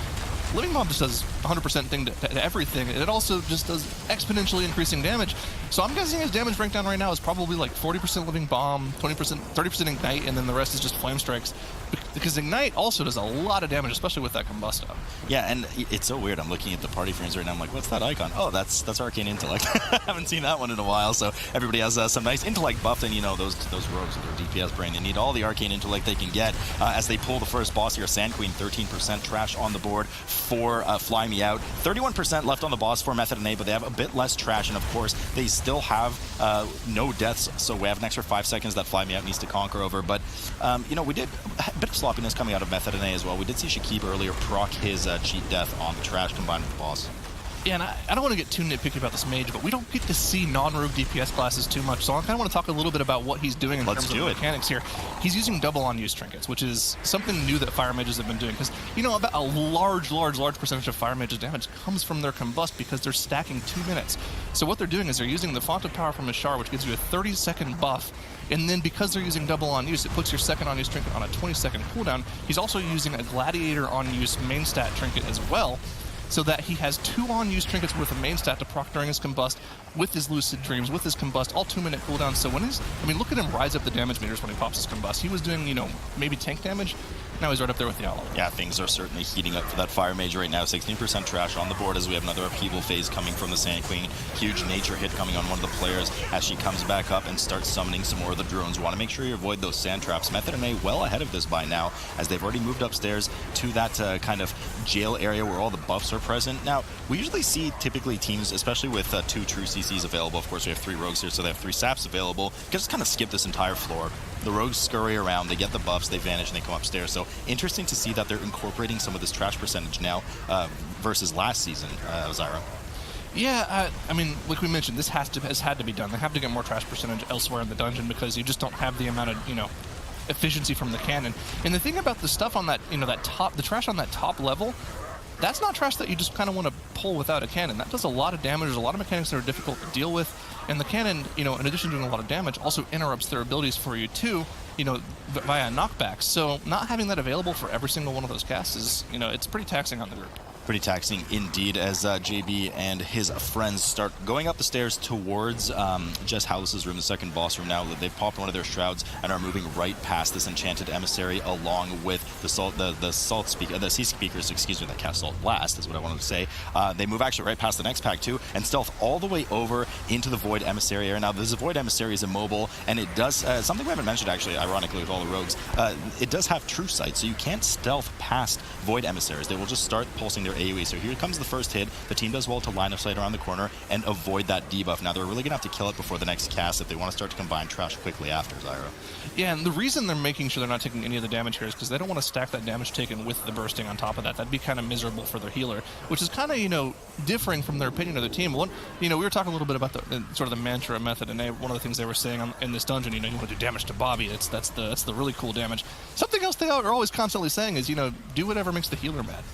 Living Bomb just does 100% thing to everything. And it also just does exponentially increasing damage. So I'm guessing his damage breakdown right now is probably like 40% Living Bomb, 20%, 30% Ignite, and then the rest is just Flame Strikes. Because Ignite also does a lot of damage, especially with that Combust up. Yeah, and it's so weird. I'm looking at the party frames right now. I'm like, what's that icon? Oh, that's Arcane Intellect. I haven't seen that one in a while. So everybody has some nice Intellect buff. And, you know, those rogues with their DPS brain, they need all the Arcane Intellect they can get as they pull the first boss here. Sand Queen, 13% trash on the board for Fly Me Out. 31% left on the boss for Method and A, but they have a bit less trash. And, of course, they still have no deaths. So we have an extra 5 seconds that Fly Me Out needs to conquer over. But, you know, we did a bit of sloppiness coming out of Method and A as well. We did see Shakib earlier proc his cheat death on the trash combined with the boss. Yeah, and I don't want to get too nitpicky about this mage, but we don't get to see non-rogue DPS classes too much, so I kind of want to talk a little bit about what he's doing in terms of the mechanics here. He's using double on-use trinkets, which is something new that Fire Mages have been doing, because, you know, about a large percentage of Fire Mages' damage comes from their Combust because they're stacking 2 minutes. So what they're doing is they're using the Font of Power from his Shard, which gives you a 30-second buff, and then because they're using double on-use, it puts your second on-use trinket on a 20-second cooldown. He's also using a Gladiator on-use main stat trinket as well, so that he has 2 on-use trinkets worth of main stat to proc during his Combust, with his Lucid Dreams, with his Combust, all 2-minute cooldowns. So when he's, I mean, look at him rise up the damage meters when he pops his Combust. He was doing, you know, maybe tank damage. Now he's right up there with the Outlaw. Yeah, things are certainly heating up for that Fire Mage right now. 16% trash on the board as we have another upheaval phase coming from the Sand Queen. Huge nature hit coming on one of the players as she comes back up and starts summoning some more of the drones. Want to make sure you avoid those sand traps. Method and A well ahead of this by now, as they've already moved upstairs to that kind of jail area where all the buffs are present. Now, we usually see typically teams, especially with 2 true CCs available. Of course, we have 3 rogues here, so they have 3 saps available. You can just kind of skip this entire floor. the rogues scurry around, they get the buffs, they vanish, and they come upstairs. So interesting to see that they're incorporating some of this trash percentage now versus last season, Zyra. Yeah, I mean, like we mentioned, this has had to be done. They have to get more trash percentage elsewhere in the dungeon because you just don't have the amount of, efficiency from the cannon. And the thing about the stuff on that, the trash on that top level, that's not trash that you just kind of want to pull without a cannon. That does a lot of damage. There's a lot of mechanics that are difficult to deal with. And the cannon, in addition to doing a lot of damage, also interrupts their abilities for you too, via knockbacks. So not having that available for every single one of those casts is, it's pretty taxing on the group. Pretty taxing indeed as JB and his friends start going up the stairs towards Jess Howless's room, the second boss room now. They've popped one of their shrouds and are moving right past this enchanted emissary along with the sea speakers, that cast Salt Blast is what I wanted to say. They move actually right past the next pack too and stealth all the way over into the Void Emissary area. Now this Void Emissary is immobile and it does, something we haven't mentioned actually, ironically with all the rogues, it does have true sight, so you can't stealth past Void Emissaries. They will just start pulsing their AoE. So here comes the first hit. The team does well to line of sight around the corner and avoid that debuff. Now they're really going to have to kill it before the next cast if they want to start to combine trash quickly after, Zyra. Yeah, and the reason they're making sure they're not taking any of the damage here is because they don't want to stack that damage taken with the bursting on top of that. That'd be kind of miserable for their healer, which is kind of, differing from their opinion of the team. One, we were talking a little bit about the sort of the mantra method, and one of the things they were saying in this dungeon, you want to do damage to Bobby. That's the really cool damage. Something else they are always constantly saying is, do whatever makes the healer mad.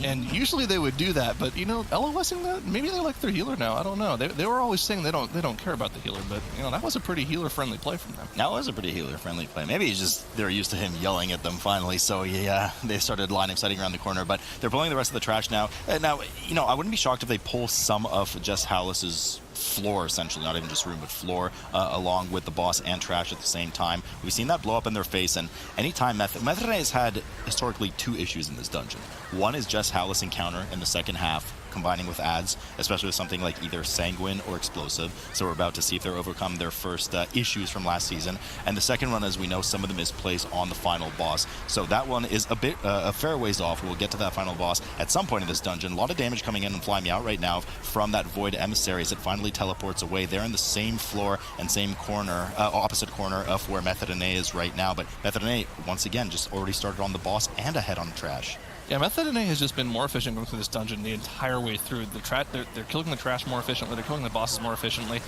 And usually they would do that, but LOSing that, maybe they like their healer now. I don't know. They were always saying they don't care about the healer, but that was a pretty healer-friendly play from them. That was a pretty healer-friendly play. Maybe it's just they're used to him yelling at them finally, so yeah, they started line of sighting around the corner. But they're pulling the rest of the trash now. Now, I wouldn't be shocked if they pull some of Jess Howless's floor, essentially, not even just room, but floor, along with the boss and trash at the same time. We've seen that blow up in their face, and anytime Methane has had historically two issues in this dungeon. One is Jess Howless encounter in the second half, combining with ads, especially with something like either Sanguine or Explosive. So we're about to see if they're overcome their first issues from last season. And the second one, as we know, some of the misplays on the final boss. So that one is a fair ways off. We'll get to that final boss at some point in this dungeon. A lot of damage coming in and Fly Me Out right now from that Void Emissary as it finally teleports away. They're in the same floor and same corner, opposite corner of where Methane is right now. But Methane, once again, just already started on the boss and ahead on the trash. Yeah, Methane has just been more efficient going through this dungeon the entire way through. They're killing the trash more efficiently. They're killing the bosses more efficiently.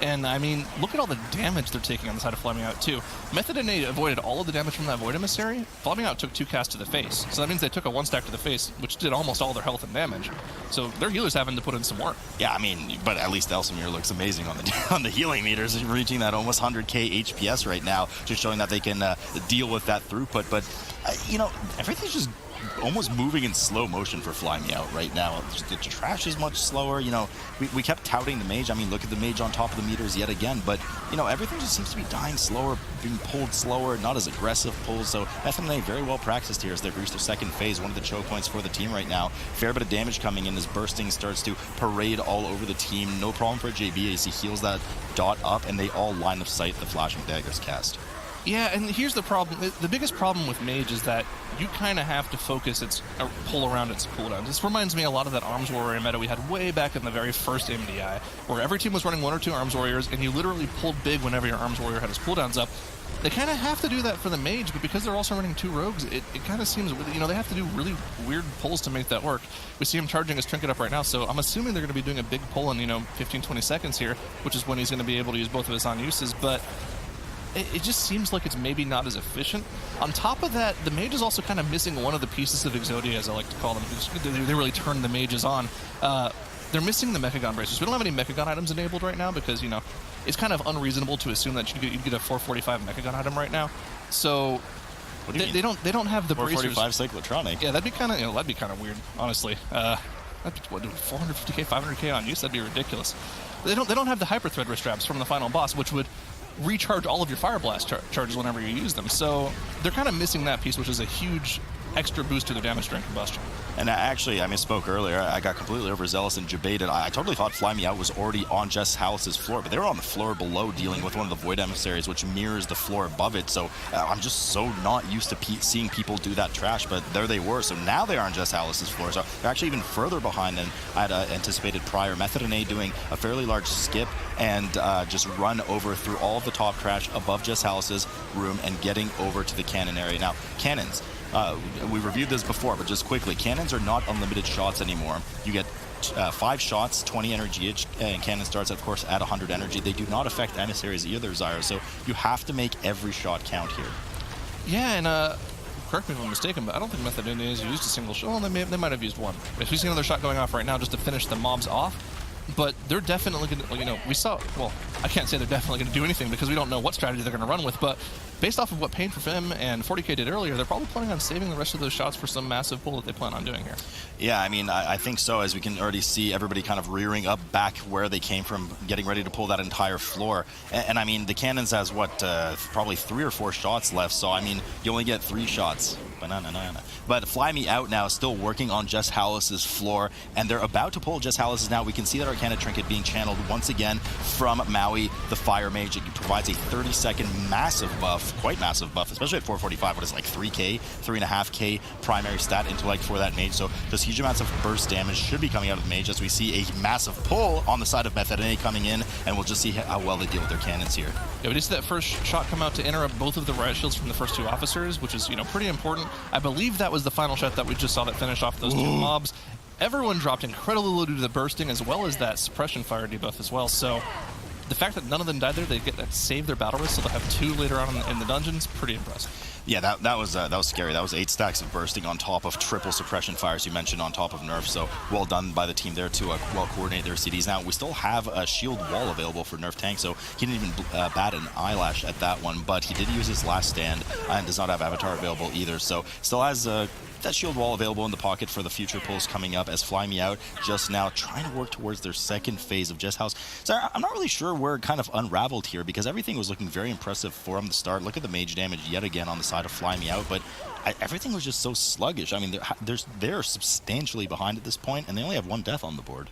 And, I mean, look at all the damage they're taking on the side of Fly Me Out, too. Methane avoided all of the damage from that Void Emissary. Fly Me Out took 2 casts to the face. So that means they took a 1-stack to the face, which did almost all their health and damage. So their healer's having to put in some work. Yeah, I mean, but at least Elsamir looks amazing on the healing meters, reaching that almost 100k HPS right now, just showing that they can deal with that throughput. But, everything's just almost moving in slow motion for Fly Me Out right now. The trash is much slower. We kept touting the mage. I mean, look at the mage on top of the meters yet again. But, everything just seems to be dying slower, being pulled slower, not as aggressive pulls. So FMA very well practiced here as they've reached their second phase, one of the choke points for the team right now. Fair bit of damage coming in as bursting starts to parade all over the team. No problem for JB as he heals that dot up, and they all line of sight the flashing daggers cast. Yeah, and here's the problem. The biggest problem with Mage is that you kind of have to focus pull around its cooldown. This reminds me a lot of that Arms Warrior meta we had way back in the very first MDI, where every team was running 1 or 2 Arms Warriors, and you literally pulled big whenever your Arms Warrior had his cooldowns up. They kind of have to do that for the Mage, but because they're also running 2 rogues, it kind of seems, they have to do really weird pulls to make that work. We see him charging his trinket up right now, so I'm assuming they're going to be doing a big pull in, 15-20 seconds here, which is when he's going to be able to use both of his on uses, but it just seems like it's maybe not as efficient. On top of that, the mage is also kind of missing one of the pieces of Exodia, as I like to call them. They really turn the mages on. They're missing the Mechagon bracers. We don't have any Mechagon items enabled right now because, it's kind of unreasonable to assume that you'd get a 445 Mechagon item right now. So they don't have the 445 Cyclotronic. Yeah, that'd be kind of weird, honestly. That'd be, 450k, 500k on use? That'd be ridiculous. They don't have the Hyper Thread straps from the final boss, which would recharge all of your Fire Blast charges whenever you use them. So they're kind of missing that piece, which is a huge extra boost to their damage during combustion. And actually, I misspoke earlier. I got completely overzealous and debated. I totally thought Fly Me Out was already on Jess Hallis's floor, but they were on the floor below dealing with one of the Void Emissaries, which mirrors the floor above it. So I'm just so not used to seeing people do that trash, but there they were. So now they are on Jess Hallis's floor. So they're actually even further behind than I had anticipated prior. Method and A doing a fairly large skip and just run over through all of the top trash above Jess Hallis's room and getting over to the cannon area. Now, cannons. We reviewed this before, but just quickly, cannons are not unlimited shots anymore. You get 5 shots, 20 energy each, and cannon starts, of course, at 100 energy. They do not affect emissaries either, Zyra, so you have to make every shot count here. Yeah, and correct me if I'm mistaken, but I don't think Method has used a single shot. Well, they might have used one. If we see another shot going off right now just to finish the mobs off, but they're definitely going to, you know, we saw, well, I can't say they're definitely going to do anything because we don't know what strategy they're going to run with, but based off of what For Fem and Fourty K did earlier, they're probably planning on saving the rest of those shots for some massive pull that they plan on doing here. Yeah, I mean, I think so, as we can already see everybody kind of rearing up back where they came from, getting ready to pull that entire floor. And I mean, the cannons has, what, probably 3 or 4 shots left, so I mean, you only get 3 shots. Banana. But Fly Me Out now still working on Jess Hallis's floor, and they're about to pull Jess Hallis's now. We can see that Arcana Trinket being channeled once again from Maui, the Fire Mage. It provides a 30-second massive buff, quite massive buff, especially at 445, what is it, like 3K, 3.5K primary stat intellect for that mage. So just huge amounts of burst damage should be coming out of the mage as we see a massive pull on the side of Method and A coming in, and we'll just see how well they deal with their cannons here. Yeah, we did see that first shot come out to interrupt both of the riot shields from the first 2 officers, which is, you know, pretty important. I believe that was the final shot that we just saw that finished off those 2 mobs. Everyone dropped incredibly low due to the bursting as well as that suppression fire debuff as well. So the fact that none of them died there, they get that save their battle risk, so they'll have 2 later on in the dungeons. Pretty impressive. Yeah, that was scary. That was 8 stacks of bursting on top of triple suppression fires you mentioned on top of nerf. So well done by the team there to well coordinate their CDs. Now we still have a shield wall available for nerf tank, so he didn't even bat an eyelash at that one. But he did use his last stand and does not have avatar available either. So still has that shield wall available in the pocket for the future pulls coming up as Fly Me Out just now trying to work towards their second phase of Jess House. So I'm not really sure we're kind of unraveled here because everything was looking very impressive for him to start. Look at the mage damage yet again on the side of Fly Me Out, but everything was just so sluggish. I mean, they're substantially behind at this point, and they only have 1 death on the board.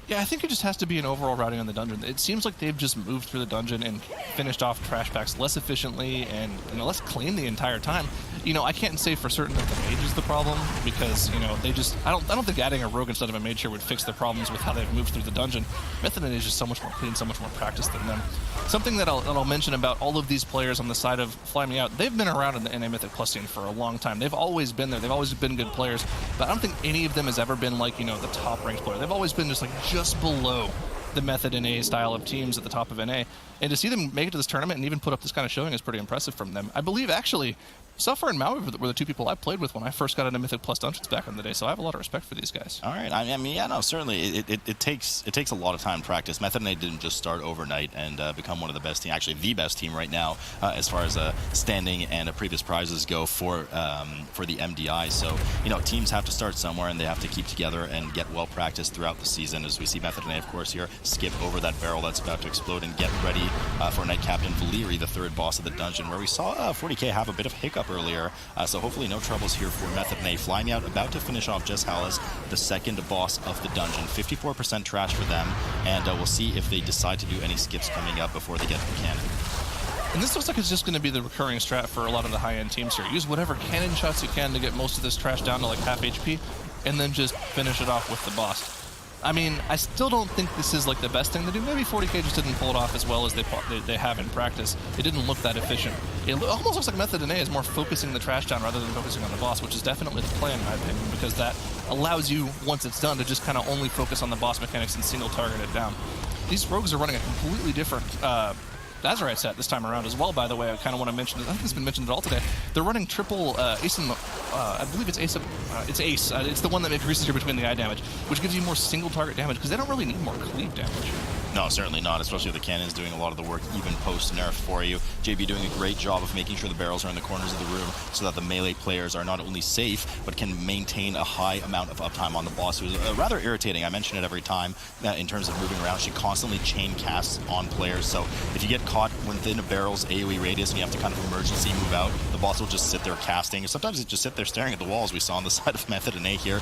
Yeah, I think it just has to be an overall routing on the dungeon. It seems like they've just moved through the dungeon and finished off trash packs less efficiently and, you know, less clean the entire time. You know, I can't say for certain that the mage is the problem because, you know, they just, I don't think adding a rogue instead of a mage here would fix the problems with how they've moved through the dungeon. Method is just so much more clean, so much more practiced than them. Something that I'll mention about all of these players on the side of Fly Me Out, they've been around in the NA Mythic Plus scene for a long time. They've always been there. They've always been good players, but I don't think any of them has ever been like, you know, the top ranked player. They've always been just like just below the Method NA style of teams at the top of NA. And to see them make it to this tournament and even put up this kind of showing is pretty impressive from them. I believe actually Suffer and Maui were the 2 people I played with when I first got into Mythic Plus Dungeons back in the day, so I have a lot of respect for these guys. All right. I mean, yeah, no, certainly. It takes a lot of time to practice. Method and A didn't just start overnight and become one of the best team, actually the best team right now as far as standing and previous prizes go for the MDI. So, you know, teams have to start somewhere and they have to keep together and get well practiced throughout the season. As we see Method and A, of course, here skip over that barrel that's about to explode and get ready for Knight Captain Valeri, the 3rd boss of the dungeon, where we saw 40K have a bit of hiccup earlier. So hopefully no troubles here for Method and A. Fly Me Out about to finish off Jess Hallis, the 2nd boss of the dungeon. 54% trash for them, and we'll see if they decide to do any skips coming up before they get to the cannon. And this looks like it's just going to be the recurring strat for a lot of the high-end teams here. Use whatever cannon shots you can to get most of this trash down to like half HP, and then just finish it off with the boss. I mean, I still don't think this is like the best thing to do. Maybe 40K just didn't pull it off as well as they have in practice. It didn't look that efficient. It almost looks like Method and A is more focusing the trash down rather than focusing on the boss, which is definitely the play in my opinion, because that allows you, once it's done, to just kind of only focus on the boss mechanics and single target it down. These rogues are running a completely different Azerite set this time around as well, by the way. I kind of want to mention, I think it's been mentioned at all today. They're running triple Ace, I believe it's Ace. It's Ace. It's the one that increases your between the eye damage, which gives you more single target damage because they don't really need more cleave damage. No, certainly not, especially with the cannons doing a lot of the work even post-nerf for you. JB doing a great job of making sure the barrels are in the corners of the room so that the melee players are not only safe, but can maintain a high amount of uptime on the boss, who is rather irritating. I mention it every time in terms of moving around. She constantly chain casts on players, so if you get caught within a barrel's AoE radius and you have to kind of emergency move out, the boss will just sit there casting. Sometimes it just sit there staring at the walls. We saw on the side of Method and A here.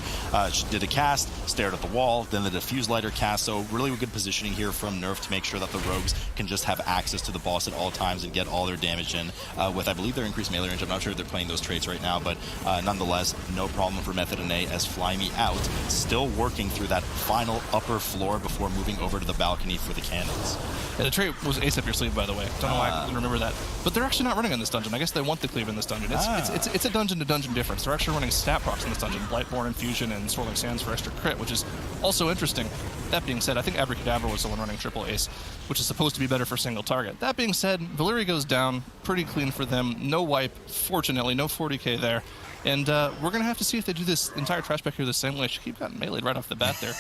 She did a cast, stared at the wall, then the diffuse lighter cast, so really good positioning here from Nerf to make sure that the rogues can just have access to the boss at all times and get all their damage in with, I believe, their increased melee range. I'm not sure if they're playing those traits right now, but nonetheless, no problem for Method and A as Fly Me Out still working through that final upper floor before moving over to the balcony for the cannons. Yeah, the trait was ace up your sleeve, by the way. Don't know why I remember that. But they're actually not running in this dungeon. I guess they want the cleave in this dungeon. It's a dungeon-to-dungeon difference. They're actually running stat procs in this dungeon, Blightborn, Infusion, and Swirling Sands for extra crit, which is also interesting. That being said, I think Abrakeydabra was the one running triple ace, which is supposed to be better for single target. That being said, Valyria goes down, pretty clean for them. No wipe, fortunately, no 40k there. And we're going to have to see if they do this entire trash back here the same way. She keep gotten meleeed right off the bat there.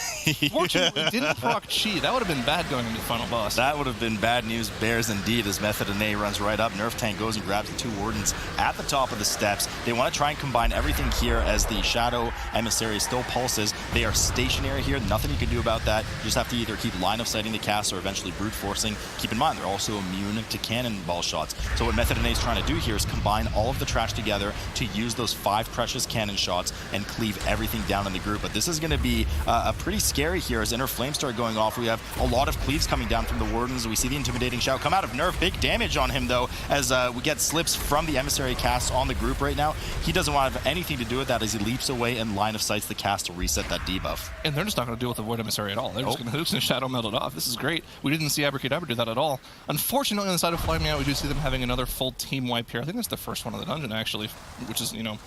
Fortunately, didn't proc Chi. That would have been bad going into the final boss. That would have been bad news bears indeed, as Method and A runs right up. Nerf Tank goes and grabs the two Wardens at the top of the steps. They want to try and combine everything here as the Shadow Emissary still pulses. They are stationary here. Nothing you can do about that. You just have to either keep line of sighting the cast or eventually brute forcing. Keep in mind, they're also immune to cannonball shots. So what Method and A is trying to do here is combine all of the trash together to use those 5 precious cannon shots and cleave everything down in the group. But this is going to be a pretty scary here as Inner Flames start going off. We have a lot of cleaves coming down from the Wardens. We see the intimidating shout come out of Nerf. Big damage on him though, as we get slips from the Emissary cast on the group right now. He doesn't want to have anything to do with that as he leaps away and line of sights the cast to reset that debuff. And they're just not going to deal with the Void Emissary at all. They're just going to Shadow Meld it off. This is great. We didn't see Abrakeydabra do that at all. Unfortunately, on the side of Fly Me Out, we do see them having another full team wipe here. I think that's the first one of the dungeon, actually, which is, you know,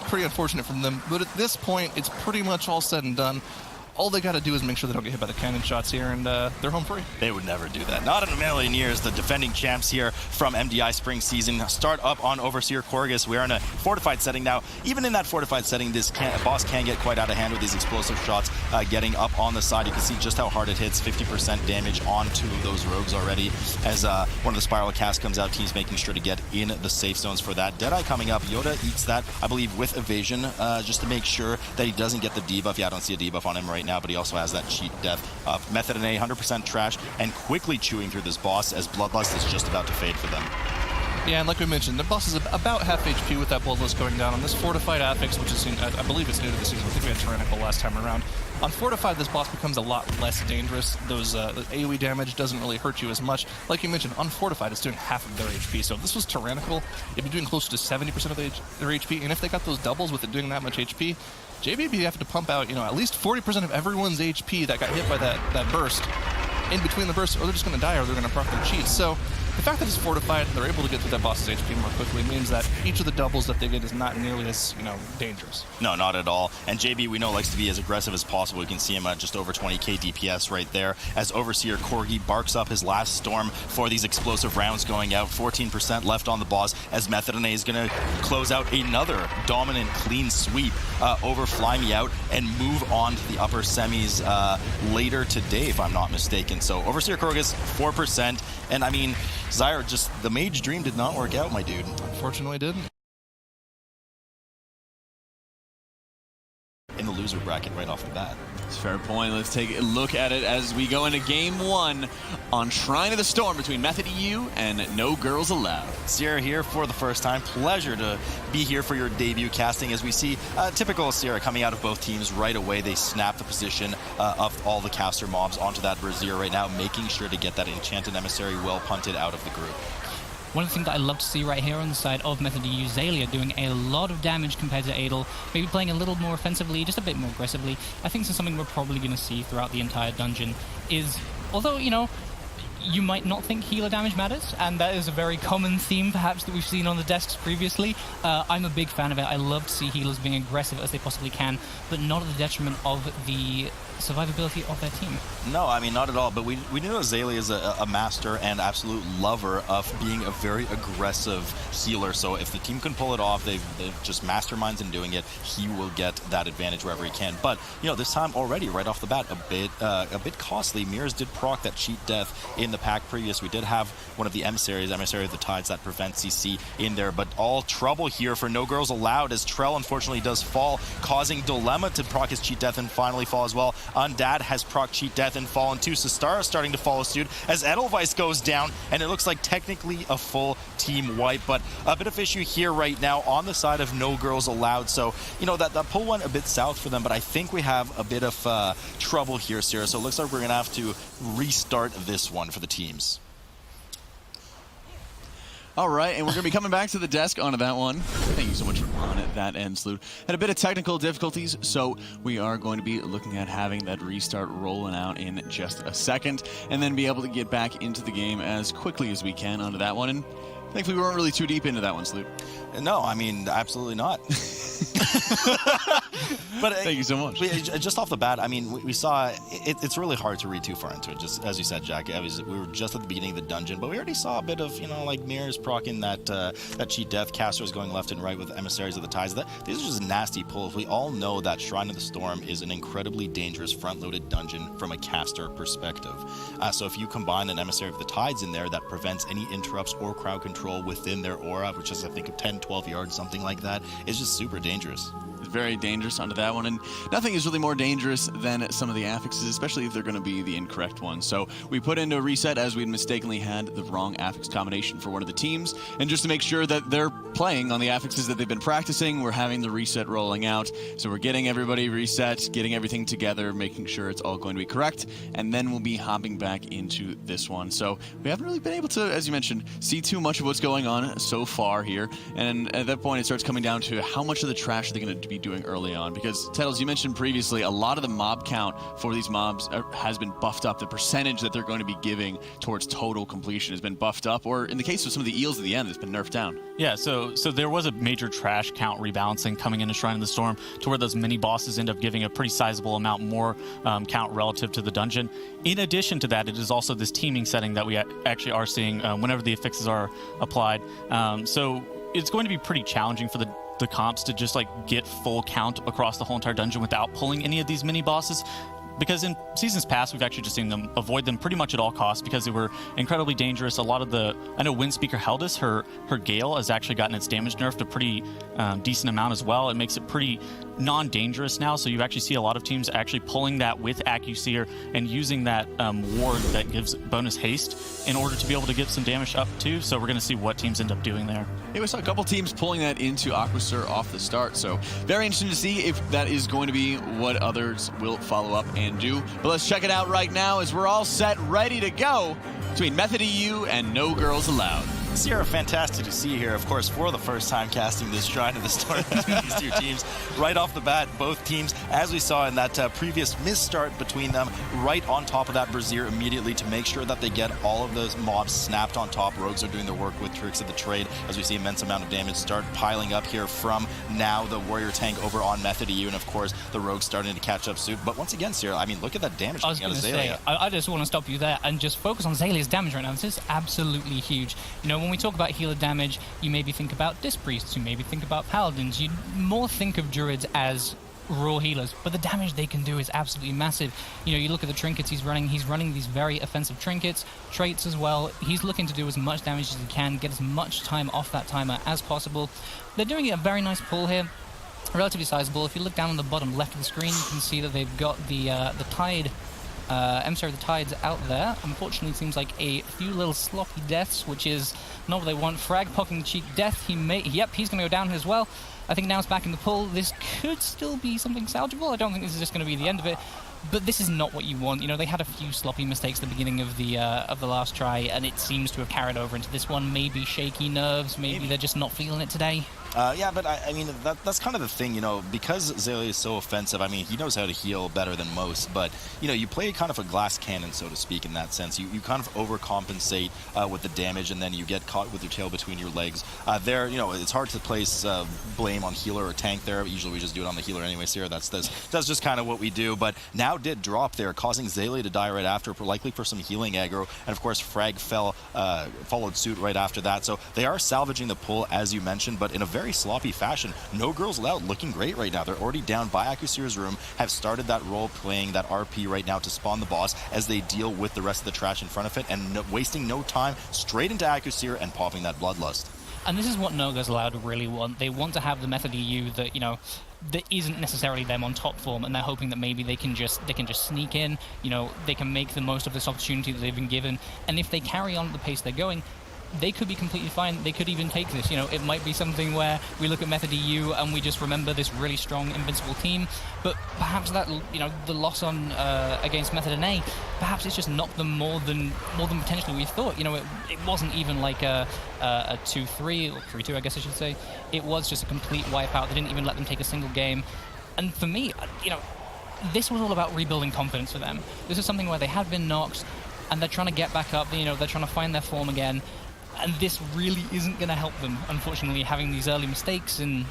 pretty unfortunate from them. But at this point, it's pretty much all said and done. All they got to do is make sure they don't get hit by the cannon shots here, and they're home free. They would never do that. Not in a million years. The defending champs here from MDI spring season start up on Overseer Corgus. We are in a fortified setting now. Even in that fortified setting, this boss can get quite out of hand with these explosive shots getting up on the side. You can see just how hard it hits. 50% damage on 2 of those rogues already. As one of the spiral casts comes out, team's making sure to get in the safe zones for that. Deadeye coming up. Yoda eats that, I believe, with evasion, just to make sure that he doesn't get the debuff. Yeah, I don't see a debuff on him right now, but he also has that cheat death. Method and A 100% trash and quickly chewing through this boss as Bloodlust is just about to fade for them. Yeah, and like we mentioned, the boss is about half HP with that Bloodlust going down on this Fortified Affix, which is, I believe it's new to the season. I think we had Tyrannical last time around. On Fortified, this boss becomes a lot less dangerous. Those AoE damage doesn't really hurt you as much. Like you mentioned, on Fortified, it's doing half of their HP. So if this was Tyrannical, it'd be doing closer to 70% of their HP. And if they got those doubles with it doing that much HP, JB would have to pump out, you know, at least 40% of everyone's HP that got hit by that burst in between the bursts, or they're just going to die or they're going to proc their cheats. So the fact that it's fortified and they're able to get through that boss's HP more quickly means that each of the doubles that they get is not nearly as, you know, dangerous. No, not at all. And JB, we know, likes to be as aggressive as possible. You can see him at just over 20k DPS right there as Overseer Corgi barks up his last storm for these explosive rounds going out. 14% left on the boss as Method and A is going to close out another dominant clean sweep over Fly Me Out and move on to the upper semis later today, if I'm not mistaken. So Overseer Corgus, 4%. And I mean, Zyre, just the mage dream did not work out, my dude. Unfortunately, didn't. In the loser bracket right off the bat. It's a fair point. Let's take a look at it as we go into Game 1 on Shrine of the Storm between Method EU and No Girls Allowed. Sierra here for the first time. Pleasure to be here for your debut casting as we see typical Sierra coming out of both teams right away. They snap the position of all the caster mobs onto that Brazier right now, making sure to get that Enchanted Emissary well punted out of the group. One of the things that I love to see right here on the side of Method EU, Zalia doing a lot of damage compared to Adel, maybe playing a little more offensively, just a bit more aggressively. I think this is something we're probably going to see throughout the entire dungeon is, although, you know, you might not think healer damage matters, and that is a very common theme perhaps that we've seen on the desks previously. I'm a big fan of it. I love to see healers being aggressive as they possibly can, but not at the detriment of the survivability of their team. No, I mean, not at all. But we do know Azalea is a master and absolute lover of being a very aggressive healer. So if the team can pull it off, they've just masterminds in doing it, he will get that advantage wherever he can. But, you know, this time already, right off the bat, a bit costly. Mirrors did proc that cheat death in the pack previous. We did have one of the emissaries of the Tides, that prevents CC in there. But all trouble here for No Girls Allowed, as Trell unfortunately does fall, causing Dilemma to proc his cheat death and finally fall as well. Undad has proc cheat death and fallen too. Sistara starting to follow suit as Edelweiss goes down, and it looks like technically a full team wipe. But a bit of issue here right now on the side of No Girls Allowed. So, you know, that pull went a bit south for them, but I think we have a bit of trouble here, Sarah. So it looks like we're going to have to restart this one for the teams. All right, and we're going to be coming back to the desk onto that one. Thank you so much on that end, Salute. Had a bit of technical difficulties, so we are going to be looking at having that restart rolling out in just a second, and then be able to get back into the game as quickly as we can onto that one. And thankfully, we weren't really too deep into that one, Salute. No, I mean, absolutely not. But thank you so much. Just off the bat, I mean, we saw it's really hard to read too far into it. Just as you said, Jack, we were just at the beginning of the dungeon, but we already saw a bit of, you know, like mirrors proccing that cheat death, casters going left and right with emissaries of the Tides. These are just nasty pulls. We all know that Shrine of the Storm is an incredibly dangerous front-loaded dungeon from a caster perspective. So if you combine an emissary of the Tides in there that prevents any interrupts or crowd control within their aura, which is I think 10, 12 yards, something like that, it's just super dangerous. Very dangerous onto that one, and nothing is really more dangerous than some of the affixes, especially if they're going to be the incorrect ones. So we put into a reset as we'd mistakenly had the wrong affix combination for one of the teams, and just to make sure that they're playing on the affixes that they've been practicing, we're having the reset rolling out. So we're getting everybody reset, getting everything together, making sure it's all going to be correct, and then we'll be hopping back into this one. So we haven't really been able to, as you mentioned, see too much of what's going on so far here, and at that point it starts coming down to how much of the trash are they going to be doing early on, because Tettles, you mentioned previously, a lot of the mob count for these mobs has been buffed up. The percentage that they're going to be giving towards total completion has been buffed up, or in the case of some of the eels at the end, it's been nerfed down. Yeah, so there was a major trash count rebalancing coming into Shrine of the Storm to where those mini bosses end up giving a pretty sizable amount more count relative to the dungeon. In addition to that, it is also this teaming setting that we actually are seeing whenever the affixes are applied. So it's going to be pretty challenging for the comps to just like get full count across the whole entire dungeon without pulling any of these mini bosses, because in seasons past we've actually just seen them avoid them pretty much at all costs because they were incredibly dangerous. A lot of I know Windspeaker Heldis, her Gale has actually gotten its damage nerfed a pretty decent amount as well. It makes it pretty non-dangerous now, so you actually see a lot of teams actually pulling that with AccuSeer and using that ward that gives bonus haste in order to be able to get some damage up too. So we're going to see what teams end up doing there. Yeah, we saw a couple teams pulling that into AquaSir off the start, so very interesting to see if that is going to be what others will follow up and do. But let's check it out right now as we're all set, ready to go between Method EU and No Girls Allowed. Sierra, fantastic to see you here. Of course, for the first time casting this Shrine of the Storm between these two teams. Right off the bat, both teams, as we saw in that previous misstart between them, right on top of that Brazier immediately to make sure that they get all of those mobs snapped on top. Rogues are doing their work with Tricks of the Trade as we see immense amount of damage start piling up here from now the Warrior tank over on Method EU, and of course the Rogues starting to catch up soon. But once again, Sierra, I mean, look at that damage I was coming out going of to say, Zaylia. I just want to stop you there and just focus on Zaylia's damage right now. This is absolutely huge. You know, when we talk about healer damage, you maybe think about Disc Priests, you maybe think about Paladins, you more think of Druids as raw healers, but the damage they can do is absolutely massive. You know, you look at the trinkets he's running these very offensive trinkets, traits as well. He's looking to do as much damage as he can, get as much time off that timer as possible. They're doing a very nice pull here, relatively sizable. If you look down on the bottom left of the screen, you can see that they've got the Tide emissary of the Tides out there. Unfortunately, it seems like a few little sloppy deaths, which is not what they want. Frag pocking the cheek death. Yep, he's going to go down as well. I think now it's back in the pull. This could still be something salvageable. I don't think this is just going to be the end of it. But this is not what you want. You know, they had a few sloppy mistakes at the beginning of the last try, and it seems to have carried over into this one. Maybe shaky nerves. Maybe they're just not feeling it today. Yeah, but I mean, that's kind of the thing, you know, because Zaylia is so offensive, I mean, he knows how to heal better than most, but, you know, you play kind of a glass cannon, so to speak, in that sense. You kind of overcompensate with the damage, and then you get caught with your tail between your legs. There, you know, it's hard to place blame on healer or tank there. Usually we just do it on the healer anyway, Sarah. That's just kind of what we do, but now did drop there, causing Zaylia to die right after, likely for some healing aggro, and of course, Frag followed suit right after that, so they are salvaging the pull, as you mentioned, but in a very sloppy fashion. No Girls Allowed looking great right now. They're already down by Akusir's room, have started that role playing that RP right now to spawn the boss as they deal with the rest of the trash in front of it, and wasting no time, straight into Akusir and popping that Bloodlust. And this is what No Girls Allowed really want. They want to have the method EU that, you know, that isn't necessarily them on top form, and they're hoping that maybe they can just sneak in, you know, they can make the most of this opportunity that they've been given, and if they carry on at the pace they're going, they could be completely fine. They could even take this. You know, it might be something where we look at Method EU and we just remember this really strong, invincible team. But perhaps that, you know, the loss on against Method NA, perhaps it's just knocked them more than potentially we thought. You know, it wasn't even like a 2-3 or 3-2, I guess I should say. It was just a complete wipeout. They didn't even let them take a single game. And for me, you know, this was all about rebuilding confidence for them. This is something where they had been knocked, and they're trying to get back up. You know, they're trying to find their form again. And this really isn't going to help them, unfortunately, having these early mistakes and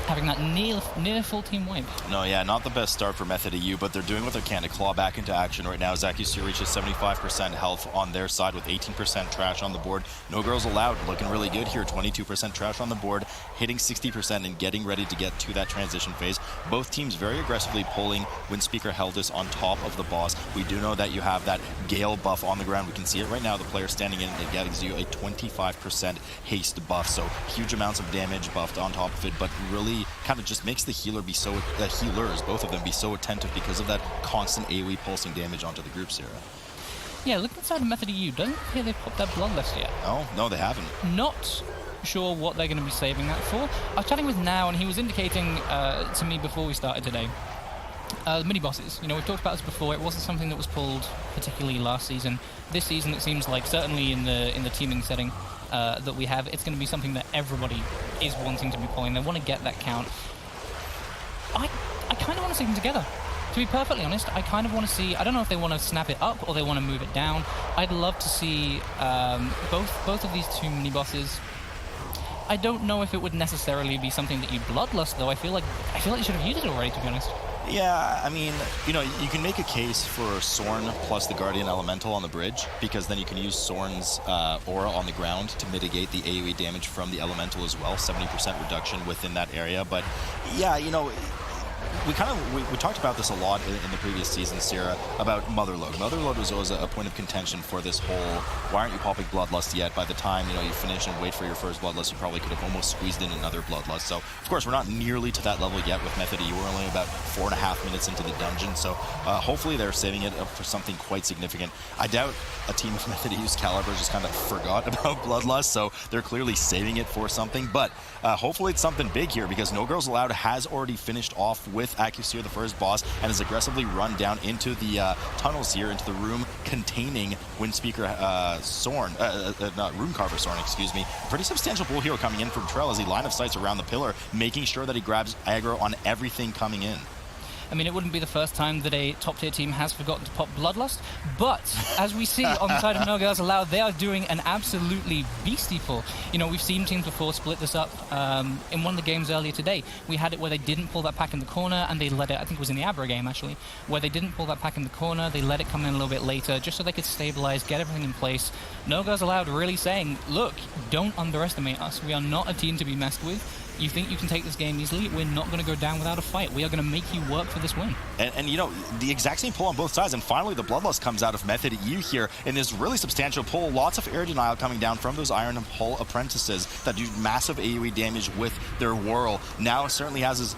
having that near full team wipe. No, yeah, not the best start for Method EU, but they're doing what they can to claw back into action right now. Akusir reaches 75% health on their side with 18% trash on the board. No Girls Allowed looking really good here, 22% trash on the board, hitting 60% and getting ready to get to that transition phase. Both teams very aggressively pulling Windspeaker Heldis on top of the boss. We do know that you have that Gale buff on the ground. We can see it right now. The player standing in, it gives you a 25% haste buff, so huge amounts of damage buffed on top of it, but really kind of just makes the healer be so, healers, both of them, be so attentive because of that constant AoE pulsing damage onto the group, Sarah. Yeah, look inside of Method EU. Doesn't appear they've popped that Bloodlust yet. Oh, no, they haven't. Not sure what they're going to be saving that for. I was chatting with Now, and he was indicating to me before we started today, mini bosses. You know, we've talked about this before. It wasn't something that was pulled particularly last season. This season, it seems like, certainly in the teaming setting that we have, it's going to be something that everybody is wanting to be pulling. They want to get that count. I kind of want to see them together. To be perfectly honest, I kind of want to see, I don't know if they want to snap it up or they want to move it down. I'd love to see both of these two mini bosses. I don't know if it would necessarily be something that you bloodlust, though. I feel like you should have used it already, to be honest. Yeah, I mean, you know, you can make a case for Sorn plus the Guardian Elemental on the bridge, because then you can use Sorn's aura on the ground to mitigate the AoE damage from the Elemental as well, 70% reduction within that area. But yeah, you know, we talked about this a lot in the previous season, Sarah, about Motherlode. Motherlode was always a point of contention for this whole, why aren't you popping Bloodlust yet? By the time, you know, you finish and wait for your first Bloodlust, you probably could have almost squeezed in another Bloodlust. So, of course, we're not nearly to that level yet with Method E. We're only about 4.5 minutes into the dungeon, so hopefully they're saving it up for something quite significant. I doubt a team of Method E's caliber just kind of forgot about Bloodlust, so they're clearly saving it for something, but hopefully it's something big here, because No Girls Allowed has already finished off with Akusir, the first boss, and has aggressively run down into the tunnels here, into the room containing Windspeaker Runecarver Sorn, excuse me. Pretty substantial pull here coming in from Trell as he line of sights around the pillar, making sure that he grabs aggro on everything coming in. I mean, it wouldn't be the first time that a top-tier team has forgotten to pop Bloodlust, but as we see on the side of No Girls Allowed, they are doing an absolutely beastie pull. You know, we've seen teams before split this up. In one of the games earlier today, we had it where they didn't pull that pack in the corner, and they let it, I think it was in the Abra game, actually, where they didn't pull that pack in the corner, they let it come in a little bit later, just so they could stabilize, get everything in place. No Girls Allowed really saying, look, don't underestimate us. We are not a team to be messed with. You think you can take this game easily? We're not going to go down without a fight. We are going to make you work for this win. And you know, the exact same pull on both sides, and finally the Bloodlust comes out of Method EU here in this really substantial pull. Lots of air denial coming down from those Iron Hull apprentices that do massive AoE damage with their whirl. Now certainly has his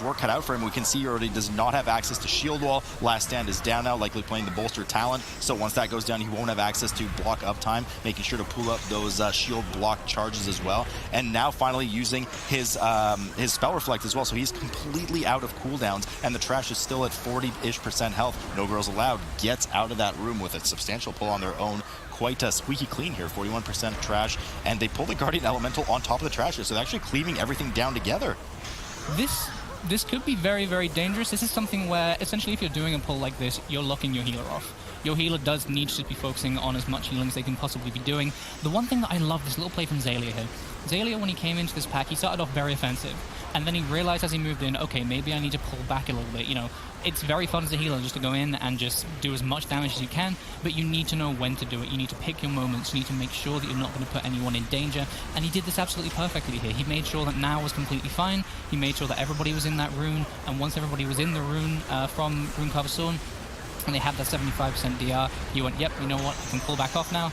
work cut out for him. We can see he already does not have access to Shield Wall. Last Stand is down now, likely playing the Bolster talent. So once that goes down, he won't have access to block uptime, making sure to pull up those shield block charges as well. And now finally using his Spell Reflect as well, so he's completely out of cooldowns, and the trash is still at 40-ish% health. No Girls Allowed gets out of that room with a substantial pull on their own. quite squeaky clean here, 41% trash, and they pull the Guardian Elemental on top of the trash here, so they're actually cleaving everything down together. This could be very, very dangerous. This is something where, essentially, if you're doing a pull like this, you're locking your healer off. Your healer does need to be focusing on as much healing as they can possibly be doing. The one thing that I love, this little play from Xaylia here. Xaylia, when he came into this pack, he started off very offensive. And then he realized as he moved in, okay, maybe I need to pull back a little bit. You know, it's very fun as a healer just to go in and just do as much damage as you can, but you need to know when to do it. You need to pick your moments. You need to make sure that you're not going to put anyone in danger. And he did this absolutely perfectly here. He made sure that now was completely fine. He made sure that everybody was in that rune. And once everybody was in the rune from Rune Carvasorn, and they had that 75% DR, he went, yep, you know what, I can pull back off now.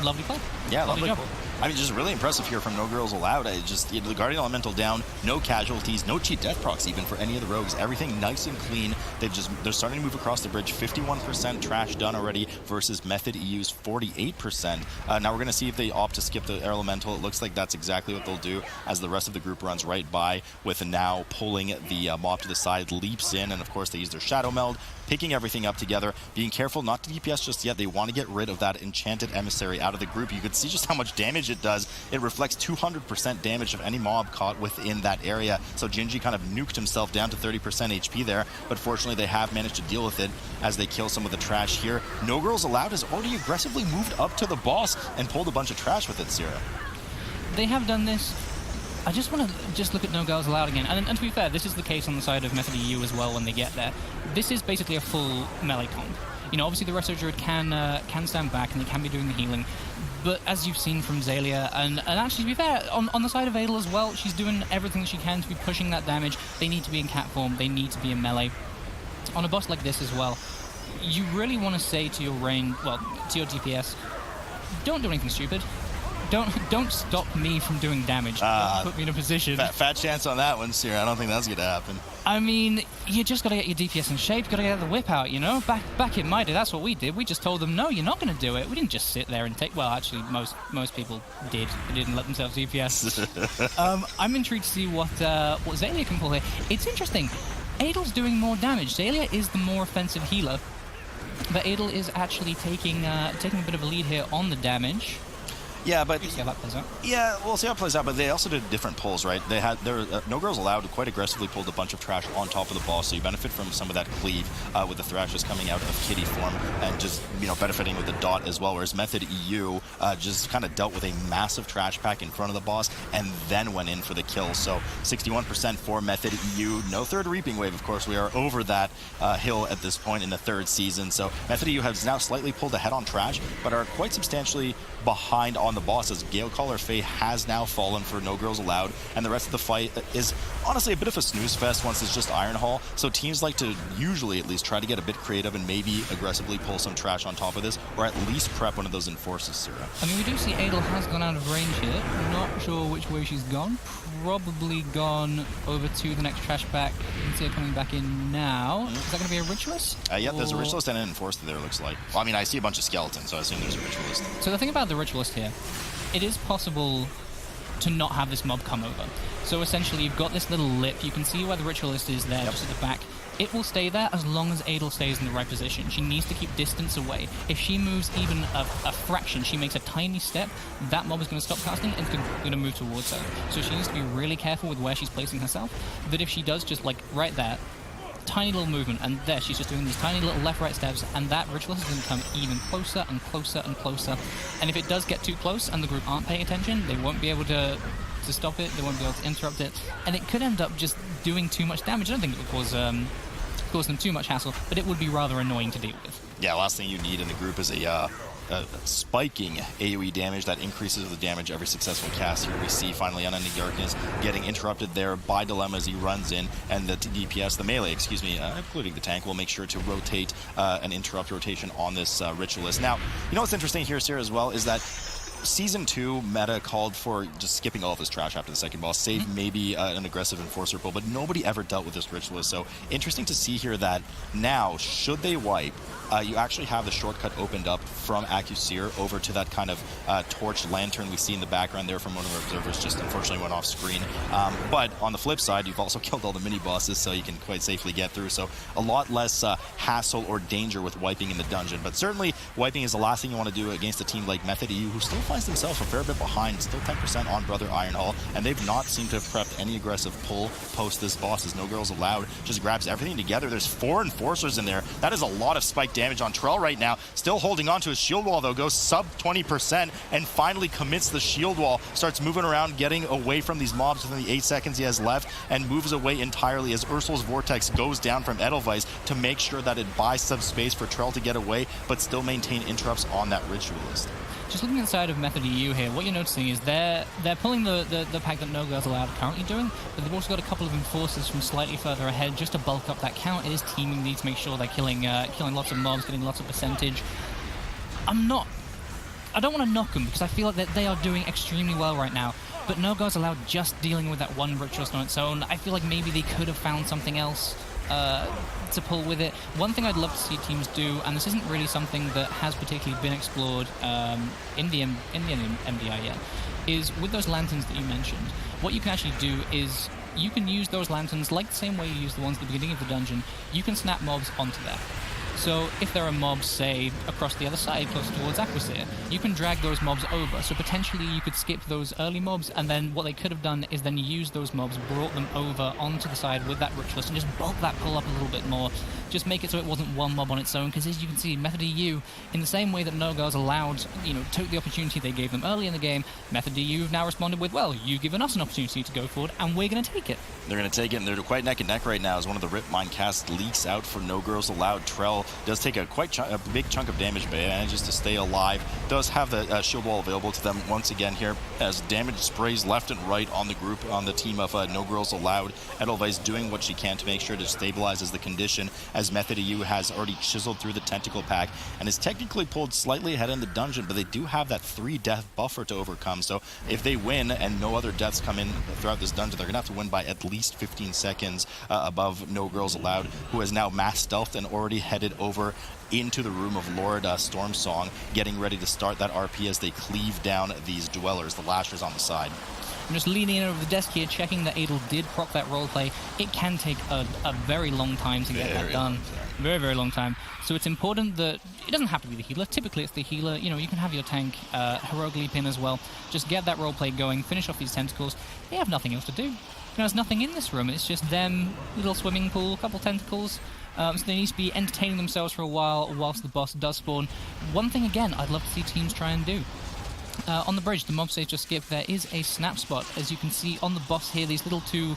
Lovely play. Yeah, lovely job. I mean, just really impressive here from No Girls Allowed. The Guardian Elemental down, no casualties, no cheat death procs even for any of the rogues. Everything nice and clean. They're starting to move across the bridge. 51% trash done already versus Method EU's 48%. Now we're going to see if they opt to skip the Elemental. It looks like that's exactly what they'll do as the rest of the group runs right by, with now pulling the mob to the side, leaps in, and of course they use their Shadow Meld, picking everything up together, being careful not to DPS just yet. They want to get rid of that enchanted emissary out of the group. You can see just how much damage it does. It reflects 200% damage of any mob caught within that area. So Gingy kind of nuked himself down to 30% HP there, but fortunately they have managed to deal with it as they kill some of the trash here. No Girls Allowed has already aggressively moved up to the boss and pulled a bunch of trash with it, Sierra. They have done this. I just want to look at No Girls Allowed again. And to be fair, this is the case on the side of Method EU as well when they get there. This is basically a full melee comp. You know, obviously the Resto Druid can stand back and they can be doing the healing. But as you've seen from Xaylia, and actually to be fair, on the side of Adel as well, she's doing everything she can to be pushing that damage. They need to be in cat form. They need to be in melee. On a boss like this as well, you really want to say to your to your DPS, don't do anything stupid. Don't stop me from doing damage. Don't put me in a position. Fat chance on that one, Sierra. I don't think that's going to happen. I mean, you just got to get your DPS in shape. Got to get the whip out, you know? Back in my day, that's what we did. We just told them, no, you're not going to do it. We didn't just sit there and take... Well, actually, most people did. They didn't let themselves DPS. I'm intrigued to see what Xaylia can pull here. It's interesting. Adel's doing more damage. Xaylia is the more offensive healer. But Adel is actually taking a bit of a lead here on the damage. Yeah, but see how that plays out. Yeah, we'll see how it plays out. But they also did different pulls, right? No Girls Allowed quite aggressively pulled a bunch of trash on top of the boss, so you benefit from some of that cleave with the Thrashers coming out of kitty form and just benefiting with the dot as well. Whereas Method EU just kind of dealt with a massive trash pack in front of the boss and then went in for the kill. So 61% for Method EU. No third Reaping Wave, of course. We are over that hill at this point in the third season. So Method EU has now slightly pulled ahead on trash, but are quite substantially behind on the boss, as Gale Caller Faye has now fallen for No Girls Allowed, and the rest of the fight is honestly a bit of a snooze fest once it's just Iron Hall. So teams like to usually at least try to get a bit creative and maybe aggressively pull some trash on top of this, or at least prep one of those enforces, Sierra. I mean, we do see Adel has gone out of range here. Not sure which way she's gone. Probably gone over to the next trash pack. You can see her coming back in now. Is that going to be a Ritualist? Yeah, there's a Ritualist and an Enforcer there, looks like. Well, I mean, I see a bunch of skeletons, so I assume there's a Ritualist. So the thing about the Ritualist here, it is possible to not have this mob come over. So essentially, you've got this little lip. You can see where the Ritualist is there, just at the back. It will stay there as long as Adel stays in the right position. She needs to keep distance away. If she moves even a fraction, she makes a tiny step, that mob is going to stop casting and it's going to move towards her. So she needs to be really careful with where she's placing herself. That if she does just like right there, tiny little movement, and there she's just doing these tiny little left-right steps, and that Ritualist is going to come even closer and closer and closer. And if it does get too close and the group aren't paying attention, they won't be able to stop it, they won't be able to interrupt it, and it could end up just doing too much damage. I don't think it would cause them too much hassle, but it would be rather annoying to deal with. Yeah, last thing you need in the group is a spiking AoE damage that increases the damage every successful cast. Here we see finally Unending Darkness getting interrupted there by Dilemma as he runs in, and the DPS, the melee, including the tank, will make sure to rotate and interrupt rotation on this Ritualist. Now, you know what's interesting here, Sarah, as well, is that Season 2 meta called for just skipping all of this trash after the second boss, save maybe an aggressive Enforcer pull, but nobody ever dealt with this Ritualist. So interesting to see here that now, should they wipe, you actually have the shortcut opened up from Accuseer over to that kind of torch lantern we see in the background there from one of our observers, just unfortunately went off screen. But on the flip side, you've also killed all the mini-bosses, so you can quite safely get through. So a lot less hassle or danger with wiping in the dungeon. But certainly, wiping is the last thing you want to do against a team like Method EU, who still finds themselves a fair bit behind, still 10% on Brother Ironhall, and they've not seemed to have prepped any aggressive pull post this boss, as No Girls Allowed just grabs everything together. There's 4 Enforcers in there. That is a lot of spike damage on Trell right now. Still holding on to his shield wall, though, goes sub 20% and finally commits the shield wall, starts moving around, getting away from these mobs within the 8 seconds he has left, and moves away entirely as Ursul's Vortex goes down from Edelweiss to make sure that it buys some space for Trell to get away, but still maintain interrupts on that Ritualist. Just looking inside of Method EU here, what you're noticing is they're pulling the pack that No Girls Allowed are currently doing, but they've also got a couple of Enforcers from slightly further ahead just to bulk up that count. It is teaming these to make sure they're killing lots of mobs, getting lots of percentage. I don't want to knock them because I feel like that they are doing extremely well right now, but No Girls Allowed just dealing with that one Ritualist on its own. I feel like maybe they could have found something else to pull with it. One thing I'd love to see teams do, and this isn't really something that has particularly been explored in the MDI yet, is with those lanterns that you mentioned, what you can actually do is you can use those lanterns like the same way you use the ones at the beginning of the dungeon. You can snap mobs onto there. So if there are mobs, say, across the other side, close towards Acquisier, you can drag those mobs over. So potentially you could skip those early mobs, and then what they could have done is then use those mobs, brought them over onto the side with that Ritualist, and just bulk that pull up a little bit more. Just make it so it wasn't one mob on its own, because as you can see, Method EU, in the same way that No Girls Allowed, took the opportunity they gave them early in the game, Method EU have now responded with, well, you've given us an opportunity to go forward, and we're going to take it. They're going to take it, and they're quite neck and neck right now as one of the Rip Mine casts leaks out for No Girls Allowed. Trell does take a big chunk of damage, but manages to stay alive. Does have the shield wall available to them once again here as damage sprays left and right on the group, on the team of No Girls Allowed. Edelweiss doing what she can to make sure to stabilizes the condition, as Method EU has already chiseled through the tentacle pack and is technically pulled slightly ahead in the dungeon, but they do have that 3-death buffer to overcome. So if they win and no other deaths come in throughout this dungeon, they're going to have to win by at least 15 seconds above No Girls Allowed, who has now mass stealthed and already headed over into the room of Lord Stormsong, getting ready to start that RP as they cleave down these dwellers, the lashers on the side. I'm just leaning in over the desk here, checking that Adel did proc that roleplay. It can take a very long time to get that done. Very, very long time. So it's important that it doesn't have to be the healer. Typically it's the healer. You can have your tank heroic leap in as well. Just get that roleplay going, finish off these tentacles. They have nothing else to do. There's nothing in this room. It's just them, little swimming pool, couple tentacles. So they need to be entertaining themselves for a while whilst the boss does spawn. One thing, again, I'd love to see teams try and do. On the bridge, the mob stage just skipped, there is a snap spot. As you can see on the boss here, these little two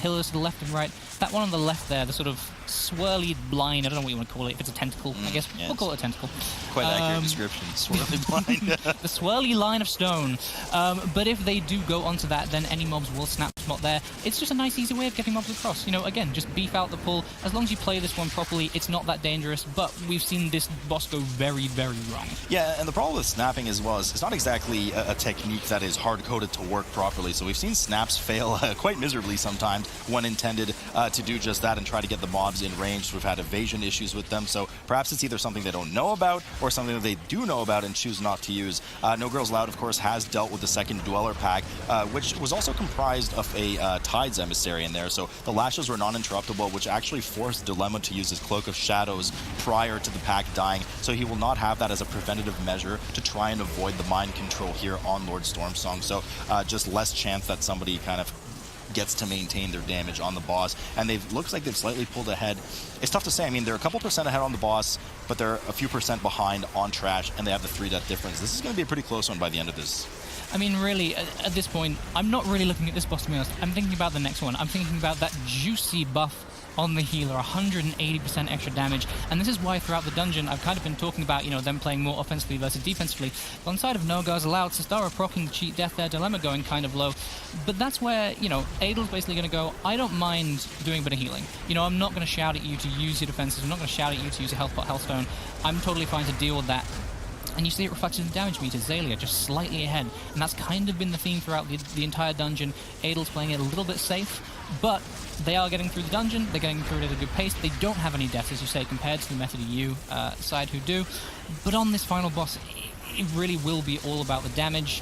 pillars to the left and right. That one on the left there, the sort of swirly line, I don't know what you want to call it, if it's a tentacle, I guess we'll call it a tentacle. Quite accurate description, swirly line. The swirly line of stone. But if they do go onto that, then any mobs will snap spot there. It's just a nice, easy way of getting mobs across. Again, just beef out the pull. As long as you play this one properly, it's not that dangerous, but we've seen this boss go very, very wrong. Yeah, and the problem with snapping as well is it's not exactly a technique that is hard-coded to work properly. So we've seen snaps fail quite miserably sometimes when intended to do just that and try to get the mobs in range. We've had evasion issues with them, so perhaps it's either something they don't know about or something that they do know about and choose not to use. No Girls Allowed, of course, has dealt with the second Dweller pack, which was also comprised of a Tides emissary in there, so the lashes were non-interruptible, which actually forced Dilemma to use his Cloak of Shadows prior to the pack dying, so he will not have that as a preventative measure to try and avoid the mind control here on Lord Stormsong. So just less chance that somebody kind of gets to maintain their damage on the boss, and looks like they've slightly pulled ahead. It's tough to say. I mean, they're a couple percent ahead on the boss, but they're a few percent behind on Trash, and they have the 3-death difference. This is going to be a pretty close one by the end of this. I mean, really, at this point, I'm not really looking at this boss, to be honest. I'm thinking about the next one. I'm thinking about that juicy buff on the healer, 180% extra damage, and this is why throughout the dungeon I've kind of been talking about, them playing more offensively versus defensively. On the side of No Girls Allowed, Sistara proccing the cheat death there, Dilemma going kind of low, but that's where, Adel's basically going to go, I don't mind doing a bit of healing. I'm not going to shout at you to use your defenses, I'm not going to shout at you to use a health pot, Healthstone. I'm totally fine to deal with that. And you see it reflected in the damage meter. Xaylia just slightly ahead. And that's kind of been the theme throughout the entire dungeon. Adel's playing it a little bit safe, but they are getting through the dungeon. They're getting through it at a good pace. They don't have any deaths, as you say, compared to the Method EU side who do. But on this final boss, it really will be all about the damage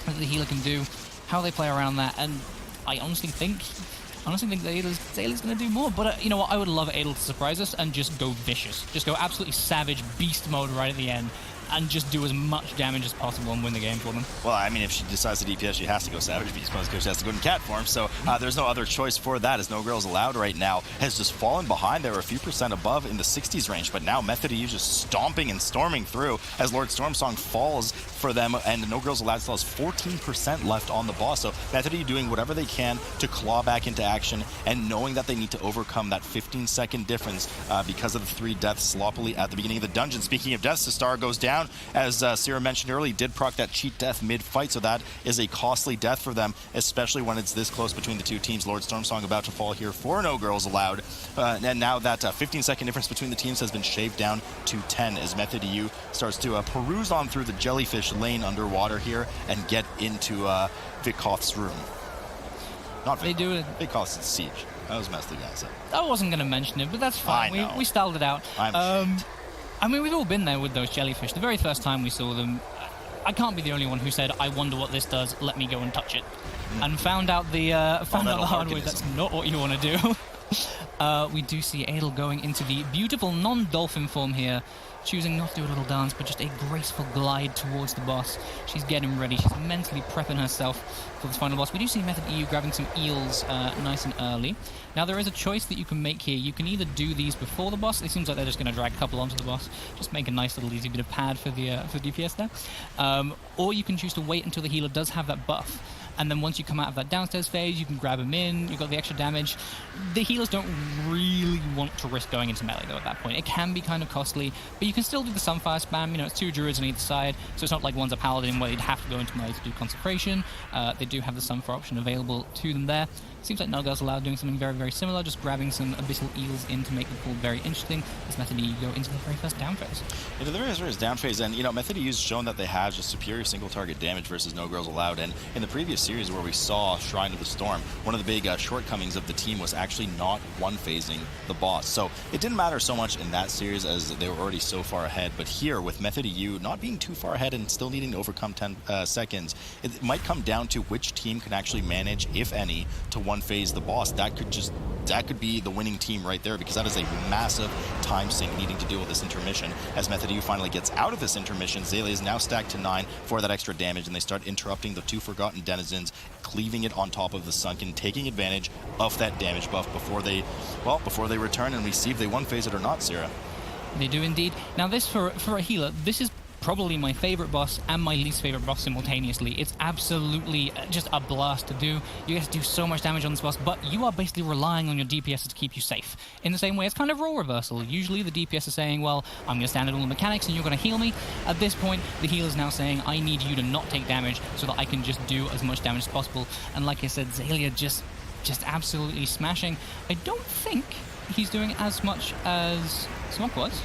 that the healer can do, how they play around that, and I honestly think that Xaylia's going to do more. But you know what? I would love Adel to surprise us and just go vicious. Just go absolutely savage, beast mode right at the end, and just do as much damage as possible and win the game for them. Well, I mean, if she decides to DPS, she has to go Savage Beast Mode because she has to go in cat form, so there's no other choice for that, as No Girls Allowed right now has just fallen behind. They were a few percent above in the 60s range, but now Method EU just stomping and storming through as Lord Stormsong falls for them, and No Girls Allowed still has 14% left on the boss, so Method EU doing whatever they can to claw back into action, and knowing that they need to overcome that 15-second difference because of the 3 deaths sloppily at the beginning of the dungeon. Speaking of deaths, the star goes down. As Sierra mentioned earlier, did proc that cheat death mid-fight, so that is a costly death for them, especially when it's this close between the two teams. Lord Stormsong about to fall here for No Girls Allowed. And now that 15-second difference between the teams has been shaved down to 10 as Method EU starts to peruse on through the jellyfish lane underwater here and get into Vikoth's room. Not They do it. Vikoth's siege. That was messed up, guys. I wasn't going to mention it, but that's fine. We styled it out. I mean, we've all been there with those jellyfish. The very first time we saw them, I can't be the only one who said, I wonder what this does, let me go and touch it. And found out the hard way that's not what you want to do. We do see Adel going into the beautiful non-dolphin form here, choosing not to do a little dance, but just a graceful glide towards the boss. She's getting ready. She's mentally prepping herself for this final boss. We do see Method EU grabbing some eels nice and early. Now, there is a choice that you can make here. You can either do these before the boss. It seems like they're just going to drag a couple onto the boss. Just make a nice little easy bit of pad for the DPS there. Or you can choose to wait until the healer does have that buff. And then once you come out of that downstairs phase, you can grab him in, you've got the extra damage. The healers don't really want to risk going into melee, though, at that point. It can be kind of costly, but you can still do the Sunfire spam. You know, it's 2 druids on either side, so it's not like one's a paladin where you'd have to go into melee to do consecration. They do have the Sunfire option available to them there. Seems like No Girls Allowed doing something very, very similar, just grabbing some abyssal eels in to make the pool very interesting. As Method EU go into the very first down phase. Into the very first down phase, and you know, Method EU's shown that they have just superior single target damage versus No Girls Allowed, and in the previous series where we saw Shrine of the Storm, one of the big shortcomings of the team was actually not one-phasing the boss. So it didn't matter so much in that series as they were already so far ahead, but here with Method EU not being too far ahead and still needing to overcome 10 seconds, it might come down to which team can actually manage, if any, to one-phase the boss. That could be the winning team right there, because that is a massive time sink needing to deal with this intermission. As Method EU finally gets out of this intermission, Xaylia is now stacked to 9 for that extra damage, and they start interrupting the 2 Forgotten Denizens, cleaving it on top of the Sunken, taking advantage of that damage buff before they return and we see if they one-phase it or not, Sarah. They do indeed. Now this, for a healer, this is probably my favorite boss and my least favorite boss simultaneously. It's absolutely just a blast to do. You guys do so much damage on this boss, but you are basically relying on your DPS to keep you safe. In the same way, it's kind of role reversal. Usually the DPS are saying, well, I'm going to stand at all the mechanics and you're going to heal me. At this point, the healer's now saying, I need you to not take damage so that I can just do as much damage as possible. And like I said, Xaylia just absolutely smashing. I don't think he's doing as much as Smok was.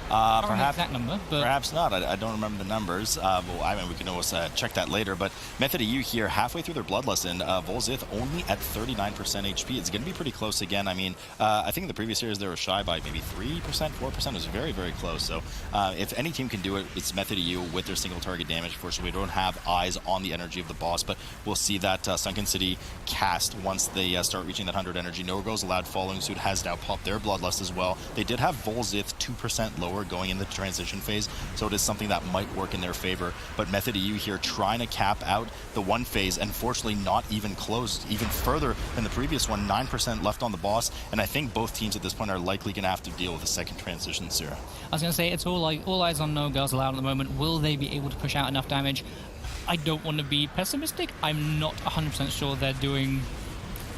Perhaps, exact number, but perhaps not. I don't remember the numbers. Well, I mean, we can always check that later. But Method EU here, halfway through their Bloodlust, and Volzith only at 39% HP. It's going to be pretty close again. I mean, I think in the previous series they were shy by maybe 3%, 4%. It was very, very close. So if any team can do it, it's Method EU with their single target damage. Unfortunately, we don't have eyes on the energy of the boss, but we'll see that Sunken City cast once they start reaching that 100 energy. No Girls Allowed following suit has now popped their Bloodlust as well. They did have Volzith 2% lower going in the transition phase, so it is something that might work in their favor. But Method EU here trying to cap out the one phase, and fortunately not even close, even further than the previous one. 9% left on the boss, and I think both teams at this point are likely going to have to deal with a second transition, Sarah. I was going to say, it's all eyes on No Girls Allowed at the moment. Will they be able to push out enough damage? I don't want to be pessimistic. I'm not 100% sure they're doing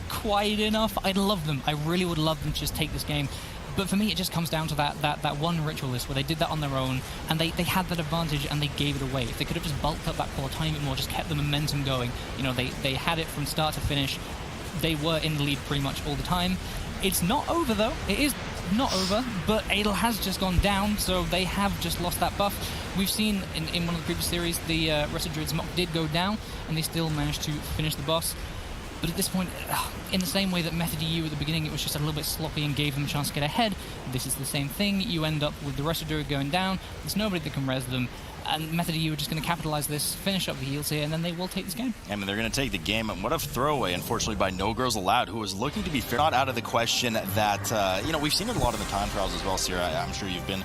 quite enough. I'd love them. I really would love them to just take this game. But for me, it just comes down to that one ritualist where they did that on their own, and they had that advantage and they gave it away. If they could have just bulked up that core a tiny bit more, just kept the momentum going, you know, they had it from start to finish. They were in the lead pretty much all the time. It's not over, though. It is not over, but Adel has just gone down, so they have just lost that buff. We've seen in one of the previous series, the Resto Druid's Mock did go down, and they still managed to finish the boss. But at this point, in the same way that Method EU at the beginning, it was just a little bit sloppy and gave them a chance to get ahead, this is the same thing. You end up with the Resto Druid going down, there's nobody that can res them, and Method EU are just going to capitalize this, finish up the heals here, and then they will take this game. I mean, they're going to take the game. And what a throwaway, unfortunately, by No Girls Allowed, who was looking to be fair. Not out of the question that, you know, we've seen it a lot in the time trials as well, Sierra. I'm sure you've been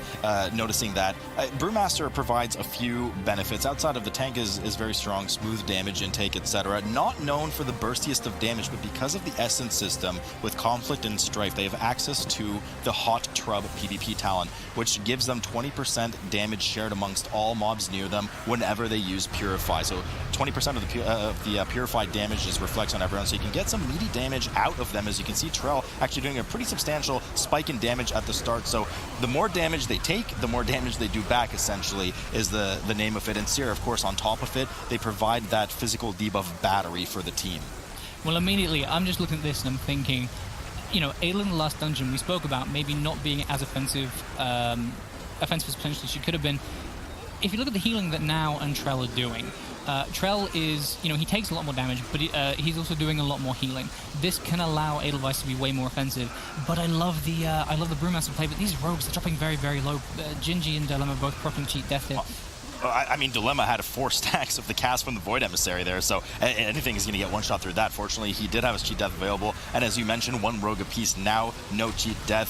noticing that. Brewmaster provides a few benefits. Outside of the tank is very strong, smooth damage intake, etc. Not known for the burstiest of damage, but because of the Essence system with Conflict and Strife, they have access to the Hot Trub PvP talent, which gives them 20% damage shared amongst all mobs near them whenever they use Purify. So 20% of the Purified damage just reflects on everyone, so you can get some meaty damage out of them. As you can see, Trell actually doing a pretty substantial spike in damage at the start. So the more damage they take, the more damage they do back, essentially, is the name of it. And Sierra, of course, on top of it, they provide that physical debuff battery for the team. Well, immediately, I'm just looking at this and I'm thinking, you know, Adel in the last dungeon, we spoke about maybe not being as offensive as potentially she could have been. If you look at the healing that Now and Trell are doing, Trell is, you know, he takes a lot more damage, but he's also doing a lot more healing. This can allow Edelweiss to be way more offensive. But I love the Brewmaster play. But these rogues are dropping very, very low. Gingy and Dilemma both propping cheat death hit. I mean, Dilemma had 4 stacks of the cast from the Void Emissary there, so anything is going to get one shot through that. Fortunately, he did have his cheat death available, and as you mentioned, 1 rogue apiece. Now, no cheat death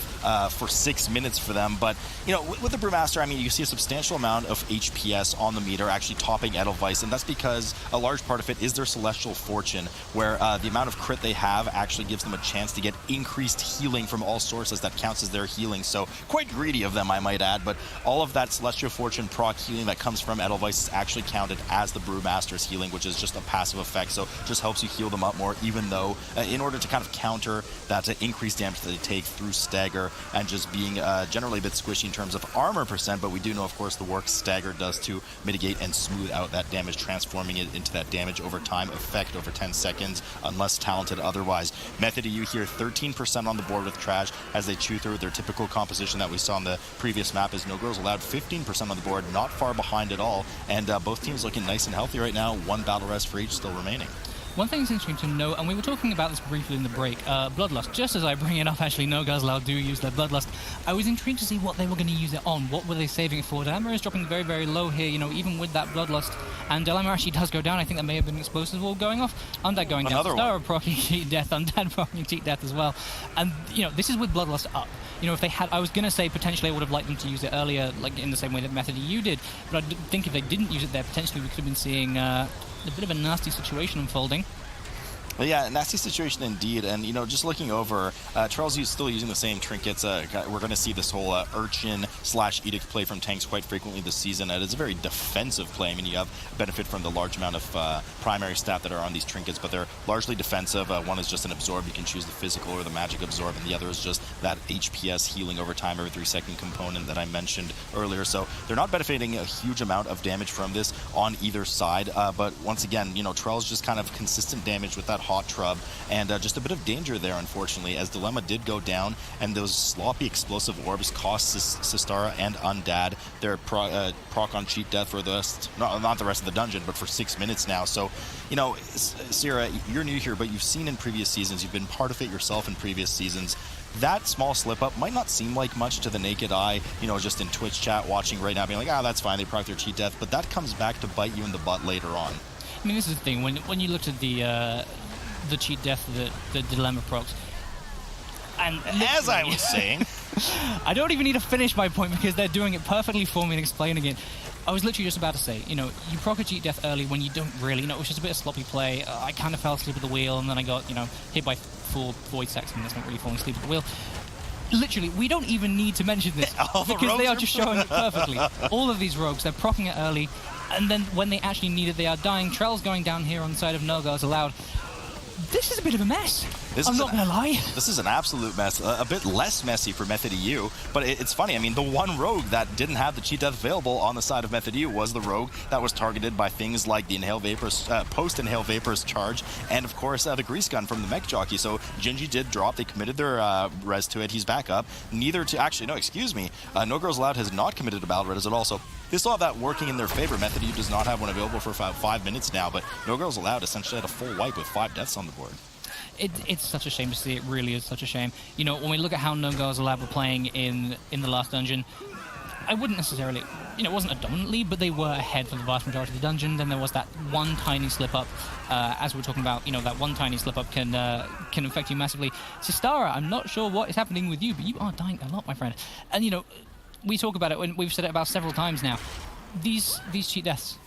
for 6 minutes for them. But, you know, with the Brewmaster, I mean, you see a substantial amount of HPS on the meter actually topping Edelweiss, and that's because a large part of it is their Celestial Fortune, where the amount of crit they have actually gives them a chance to get increased healing from all sources that counts as their healing. So, quite greedy of them, I might add, but all of that Celestial Fortune proc healing that comes from Edelweiss is actually counted as the Brewmaster's healing, which is just a passive effect, so just helps you heal them up more, even though in order to kind of counter that increased damage that they take through Stagger and just being generally a bit squishy in terms of armor percent, but we do know, of course, the work Stagger does to mitigate and smooth out that damage, transforming it into that damage over time effect over 10 seconds, unless talented otherwise. Method EU here, 13% on the board with Trash as they chew through their typical composition that we saw on the previous map. Is No Girls Allowed 15% on the board, not far behind at all. And both teams looking nice and healthy right now. 1 battle rest for each still remaining. One thing that's interesting to note, and we were talking about this briefly in the break, Bloodlust. Just as I bring it up, actually, No Girls Allowed do use their Bloodlust. I was intrigued to see what they were going to use it on. What were they saving it for? Dilemma is dropping very, very low here, you know, even with that Bloodlust. And Dilemma actually does go down. I think that may have been an explosive wall going off. Undead going down. Star proccing cheat death. Undead proccing cheat death as well. And, you know, this is with Bloodlust up. You know, if they had, I was going to say potentially I would have liked them to use it earlier, like in the same way that Method EU did. But I think if they didn't use it there, potentially we could have been seeing a bit of a nasty situation unfolding. Well, yeah, nasty situation indeed. And, you know, just looking over, Trell's still using the same trinkets. We're going to see this whole Urchin/Edict play from tanks quite frequently this season. And it's a very defensive play. I mean, you have benefit from the large amount of primary stat that are on these trinkets, but they're largely defensive. One is just an absorb. You can choose the physical or the magic absorb, and the other is just that HPS healing over time every 3-second component that I mentioned earlier. So they're not benefiting a huge amount of damage from this on either side. But once again, you know, Trell's just kind of consistent damage with that Hot Trub, and just a bit of danger there, unfortunately, as Dilemma did go down, and those sloppy explosive orbs cost Sistara and Undad their proc on cheat death for the rest, not the rest of the dungeon, but for 6 minutes now. So, you know, Sierra, you're new here, but you've seen in previous seasons, you've been part of it yourself in previous seasons. That small slip-up might not seem like much to the naked eye, you know, just in Twitch chat watching right now, being like, that's fine, they proc their cheat death, but that comes back to bite you in the butt later on. I mean, this is the thing, when you looked at the cheat death the Dilemma procs. And as I was saying, I don't even need to finish my point because they're doing it perfectly for me and explaining it. I was literally just about to say, you know, you proc a cheat death early when you don't really, you know, it was just a bit of sloppy play. I kind of fell asleep at the wheel, and then I got, you know, hit by 4 void sacks, and that's not really falling asleep at the wheel. Literally, we don't even need to mention this because they are just showing it perfectly. All of these rogues, they're proccing it early, and then when they actually need it, they are dying. Trell's going down here on the side of No Girls Allowed. This is a bit of a mess. I'm not gonna lie. This is an absolute mess. A bit less messy for Method EU, but it's funny. I mean, the one rogue that didn't have the cheat death available on the side of Method EU was the rogue that was targeted by things like the Inhale Vapors, post-Inhale Vapors charge, and of course the Grease Gun from the Mech Jockey. So Gingy did drop. They committed their res to it. He's back up. No Girls Allowed has not committed a battle res at all. So they still have that working in their favor. Method EU does not have one available for about 5 minutes now, but No Girls Allowed essentially had a full wipe with 5 deaths on the board. It's such a shame to see. It really is such a shame. You know, when we look at how No Girls Allowed were playing in the last dungeon, I wouldn't necessarily, you know, it wasn't a dominant lead, but they were ahead for the vast majority of the dungeon. Then there was that one tiny slip-up, as we're talking about, you know, that one tiny slip-up can affect you massively. Sistara, I'm not sure what is happening with you, but you are dying a lot, my friend. And, you know, we talk about it, and we've said it about several times now. These cheat deaths,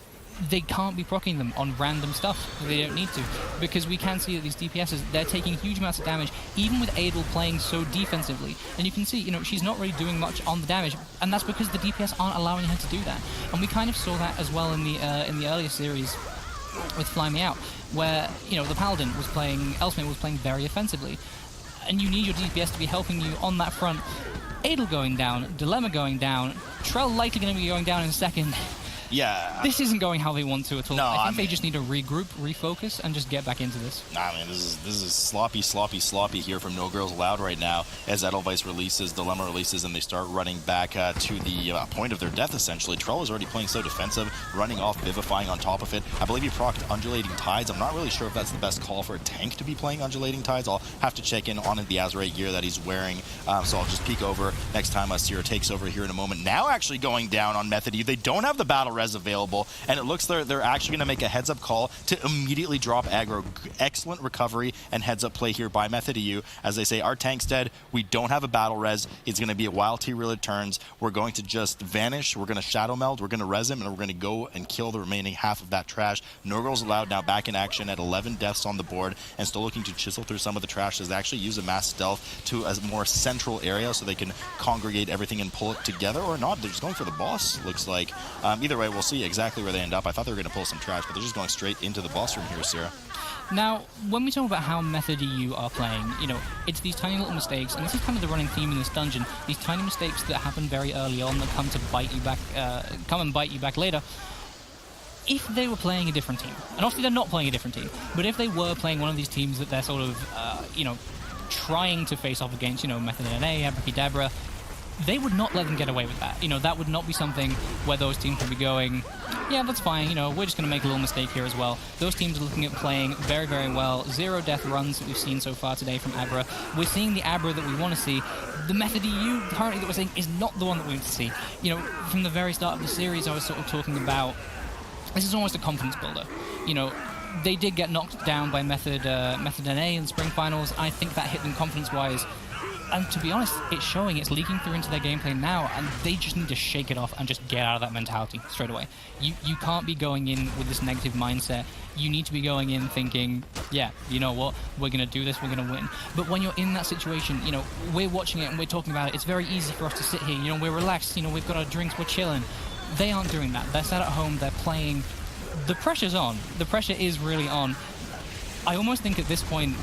they can't be proccing them on random stuff. They don't need to, because we can see that these DPSs, they're taking huge amounts of damage, even with Adel playing so defensively. And you can see, you know, she's not really doing much on the damage, and that's because the DPS aren't allowing her to do that. And we kind of saw that as well in the earlier series with Fly Me Out, where, you know, the Paladin was playing, Elsmere was playing very offensively, and you need your DPS to be helping you on that front. Adel going down, Dilemma going down, Trell likely going to be going down in a second. Yeah. This isn't going how they want to at all. No, I think they just need to regroup, refocus, and just get back into this. Nah, man, this is sloppy here from No Girls Allowed right now as Edelweiss releases, Dilemma releases, and they start running back to the point of their death, essentially. Trell is already playing so defensive, running off, vivifying on top of it. I believe he procced Undulating Tides. I'm not really sure if that's the best call for a tank to be playing Undulating Tides. I'll have to check in on the Azerite gear that he's wearing, so I'll just peek over next time Sierra takes over here in a moment. Now actually going down on Method U. They don't have the battle res available, and it looks they're actually going to make a heads-up call to immediately drop aggro. Excellent recovery and heads-up play here by Method EU. As they say, our tank's dead. We don't have a battle res. It's going to be a while T-Real turns. We're going to just vanish. We're going to shadow meld. We're going to res him, and we're going to go and kill the remaining half of that trash. No Girls Allowed now back in action at 11 deaths on the board and still looking to chisel through some of the trash as they actually use a mass stealth to a more central area so they can congregate everything and pull it together, or not. They're just going for the boss, looks like. Either way, we'll see exactly where they end up. I thought they were going to pull some trash, but they're just going straight into the boss room here, Sarah. Now, when we talk about how Method EU are playing, you know, it's these tiny little mistakes, and this is kind of the running theme in this dungeon, these tiny mistakes that happen very early on that come to bite you back, come and bite you back later. If they were playing a different team, and obviously they're not playing a different team, but if they were playing one of these teams that they're sort of, you know, trying to face off against, you know, Method NA, Abrakeydabra, they would not let them get away with that. You know, that would not be something where those teams would be going, yeah, that's fine, you know, we're just going to make a little mistake here as well. Those teams are looking at playing very, very well. 0 death runs that we've seen so far today from Abra. We're seeing the Abra that we want to see. The Method EU currently that we're seeing is not the one that we want to see. You know, from the very start of the series, I was sort of talking about, this is almost a confidence builder. You know, they did get knocked down by Method NA in the Spring Finals. I think that hit them confidence-wise. And to be honest, it's showing, it's leaking through into their gameplay now, and they just need to shake it off and just get out of that mentality straight away. You can't be going in with this negative mindset. You need to be going in thinking, yeah, you know what, we're going to do this, we're going to win. But when you're in that situation, you know, we're watching it and we're talking about it, it's very easy for us to sit here, you know, we're relaxed, you know, we've got our drinks, we're chilling. They aren't doing that. They're sat at home, they're playing. The pressure's on. The pressure is really on. I almost think at this point,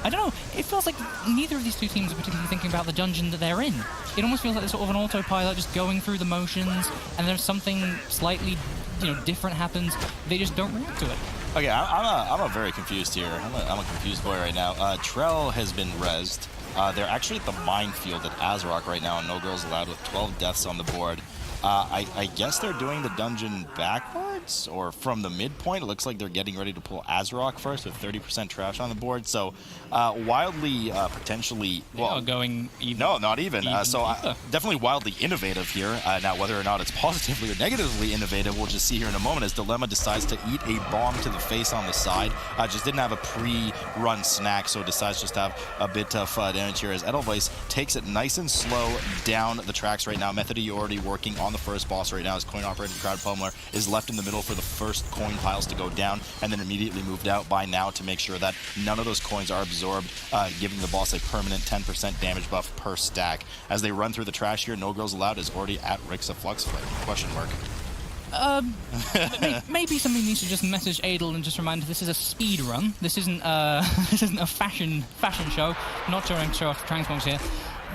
I don't know, it feels like neither of these two teams are particularly thinking about the dungeon that they're in. It almost feels like they're sort of an autopilot, just going through the motions, and then if something slightly, you know, different happens, they just don't react to it. Okay, I'm a very confused here. I'm a confused boy right now. Trell has been rezzed. They're actually at the minefield at Azrock right now, and No Girls Allowed with 12 deaths on the board. I guess they're doing the dungeon backwards, or from the midpoint. It looks like they're getting ready to pull Azrock first with 30% trash on the board. So wildly, potentially... well, going even. No, not even. Definitely wildly innovative here. Now, whether or not it's positively or negatively innovative, we'll just see here in a moment as Dilemma decides to eat a bomb to the face on the side. Just didn't have a pre-run snack, so decides just to have a bit of damage here as Edelweiss takes it nice and slow down the tracks right now. Method EU already working on the first boss right now as Coin Operator Crowd Pummeler is left in the middle for the first coin piles to go down, and then immediately moved out by now to make sure that none of those coins are absorbed, giving the boss a permanent 10% damage buff per stack. As they run through the trash here, No Girls Allowed is already at Rixa Flux Flare. Question mark. Maybe somebody needs to just message Adel and just remind her this is a speed run. This isn't this isn't a fashion show. Not sure I'm sure Transforms here.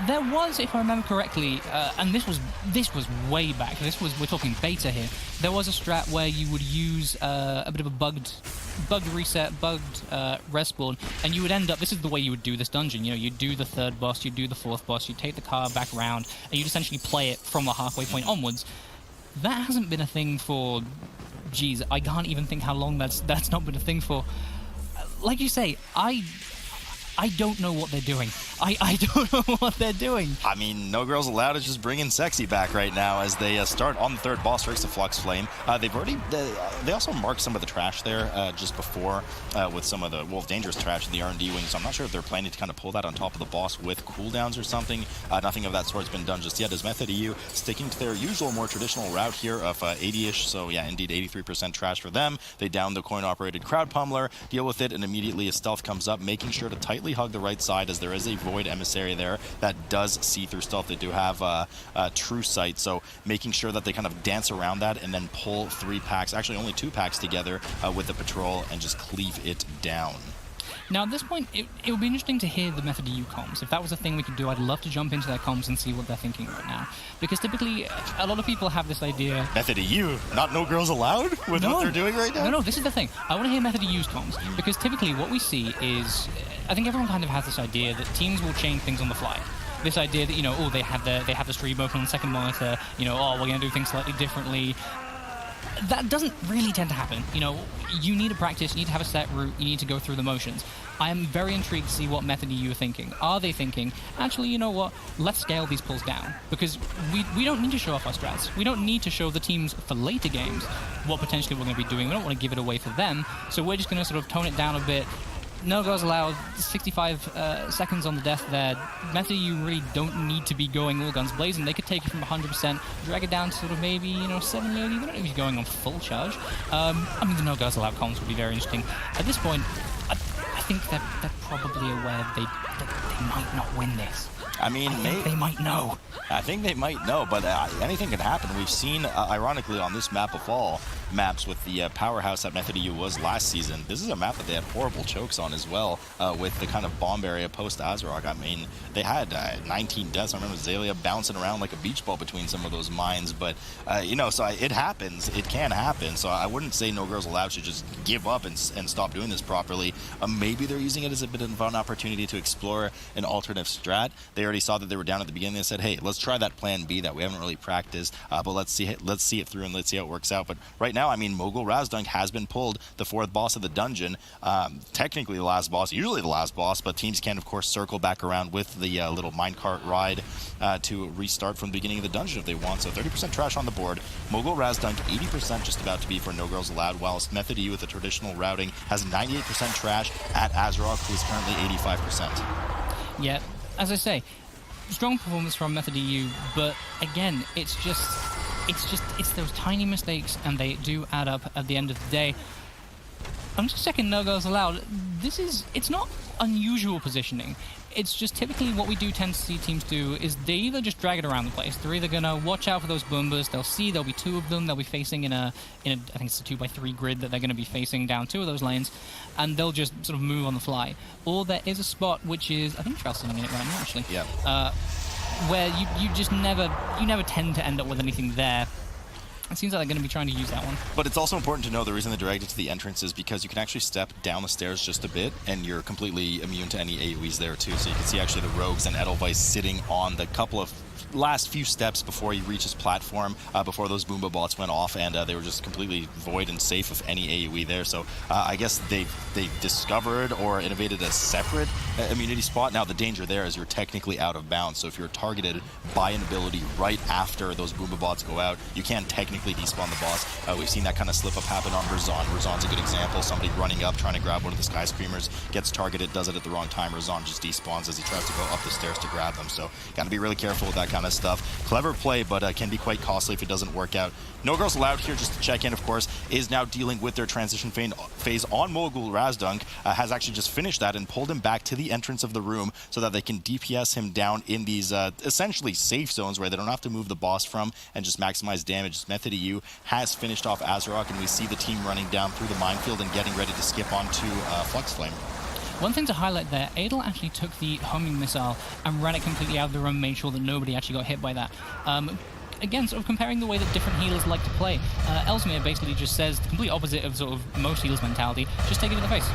There was, if I remember correctly, and this was way back. We're talking beta here. There was a strat where you would use a bit of a bugged reset, bugged respawn, and you would end up. This is the way you would do this dungeon. You know, you do the third boss, you do the fourth boss, you take the car back around, and you'd essentially play it from the halfway point onwards. That hasn't been a thing for, geez, I can't even think how long that's not been a thing for. Like you say, I don't know what they're doing. I don't know what they're doing. I mean, No Girls Allowed is just bringing sexy back right now as they start on the third boss, Rix the Flux Flame. They also marked some of the trash there just before with some of the dangerous trash in the R&D wing, so I'm not sure if they're planning to kind of pull that on top of the boss with cooldowns or something. Nothing of that sort's been done just yet, as Method EU sticking to their usual, more traditional route here of 80-ish, so yeah, indeed 83% trash for them. They down the coin-operated Crowd Pummeler, deal with it, and immediately a stealth comes up, making sure to tightly hug the right side as there is a Void Emissary there that does see through stealth. They do have True Sight, so making sure that they kind of dance around that and then pull 3 packs, actually only 2 packs together with the patrol and just cleave it down. Now, at this point, it would be interesting to hear the Method EU comms. If that was a thing we could do, I'd love to jump into their comms and see what they're thinking right now. Because typically, a lot of people have this idea... Method EU? Not No Girls Allowed with what they're doing right now? No, this is the thing. I want to hear Method EU's comms. Because typically, what we see is... I think everyone kind of has this idea that teams will change things on the fly. This idea that, you know, oh, they have the stream open on the second monitor, you know, oh, we're going to do things slightly differently. That doesn't really tend to happen. You know, you need a practice, you need to have a set route, you need to go through the motions. I am very intrigued to see what Method EU are thinking. Are they thinking, actually, you know what, let's scale these pulls down? Because we don't need to show off our strats. We don't need to show the teams for later games what potentially we're going to be doing. We don't want to give it away for them, so we're just going to sort of tone it down a bit. No Girls Allowed, 65 seconds on the death there. Method EU really don't need to be going all guns blazing. They could take it from 100%, drag it down to sort of maybe, you know, 70, 80. They don't need to be going on full charge. I mean, the No Girls Allowed comms would be very interesting. At this point, I think they're probably aware that they might not win this. I mean, they might know. I think they might know, but anything can happen. We've seen, ironically, on this map of all maps with the powerhouse that Method EU was last season, this is a map that they had horrible chokes on as well with the kind of bomb area post-Azarok. I mean, they had 19 deaths. I remember Zalia bouncing around like a beach ball between some of those mines, but, you know, so it happens. It can happen, so I wouldn't say No Girls Allowed should just give up and stop doing this properly. Maybe they're using it as a bit of an opportunity to explore an alternative strat. They already saw that they were down at the beginning. They said, hey, let's try that plan B that we haven't really practiced, but let's see it through and let's see how it works out. But right now, I mean, Mogul Razdunk has been pulled, the 4th boss of the dungeon, technically the last boss, usually the last boss, but teams can, of course, circle back around with the little minecart ride to restart from the beginning of the dungeon if they want. So 30% trash on the board. Mogul Razdunk, 80% just about to be for No Girls Allowed, whilst Method EU with the traditional routing has 98% trash at Azarok, who is currently 85%. Yeah, as I say, strong performance from Method EU, but again, it's those tiny mistakes, and they do add up at the end of the day. I'm just checking No Girls Allowed. It's not unusual positioning. It's just typically what we do tend to see teams do is they either just drag it around the place. They're either going to watch out for those boombas. There'll be 2 of them. They'll be facing in a I think it's a 2x3 grid that they're going to be facing down 2 of those lanes, and they'll just sort of move on the fly. Or there is a spot which is, I think Trell's sitting in it right now, actually. Yeah. Where you just never tend to end up with anything there. It seems like they're going to be trying to use that one. But it's also important to know the reason they dragged it to the entrance is because you can actually step down the stairs just a bit, and you're completely immune to any AoEs there too. So you can see actually the Rogues and Edelweiss sitting on the couple of last few steps before he reaches platform, before those Boomba bots went off, and they were just completely void and safe of any AoE there. So I guess they discovered or innovated a separate immunity spot. Now the danger there is you're technically out of bounds. So if you're targeted by an ability right after those Boomba bots go out, you can technically despawn the boss. We've seen that kind of slip up happen on Razan. Razan's a good example. Somebody running up, trying to grab one of the Sky Screamers, gets targeted, does it at the wrong time. Razan just despawns as he tries to go up the stairs to grab them. So got to be really careful with that that kind of stuff. Clever play, but can be quite costly if it doesn't work out. No Girls Allowed here, just to check in, of course, is now dealing with their transition phase on Mogul Razdunk. Has actually just finished that and pulled him back to the entrance of the room so that they can DPS him down in these essentially safe zones where they don't have to move the boss from and just maximize damage. Method EU has finished off Azeroth, and we see the team running down through the minefield and getting ready to skip onto Flux Flame. One thing to highlight there, Adel actually took the homing missile and ran it completely out of the room, made sure that nobody actually got hit by that. Again, sort of comparing the way that different healers like to play. Ellesmere basically just says the complete opposite of sort of most healers' mentality. Just take it in the face.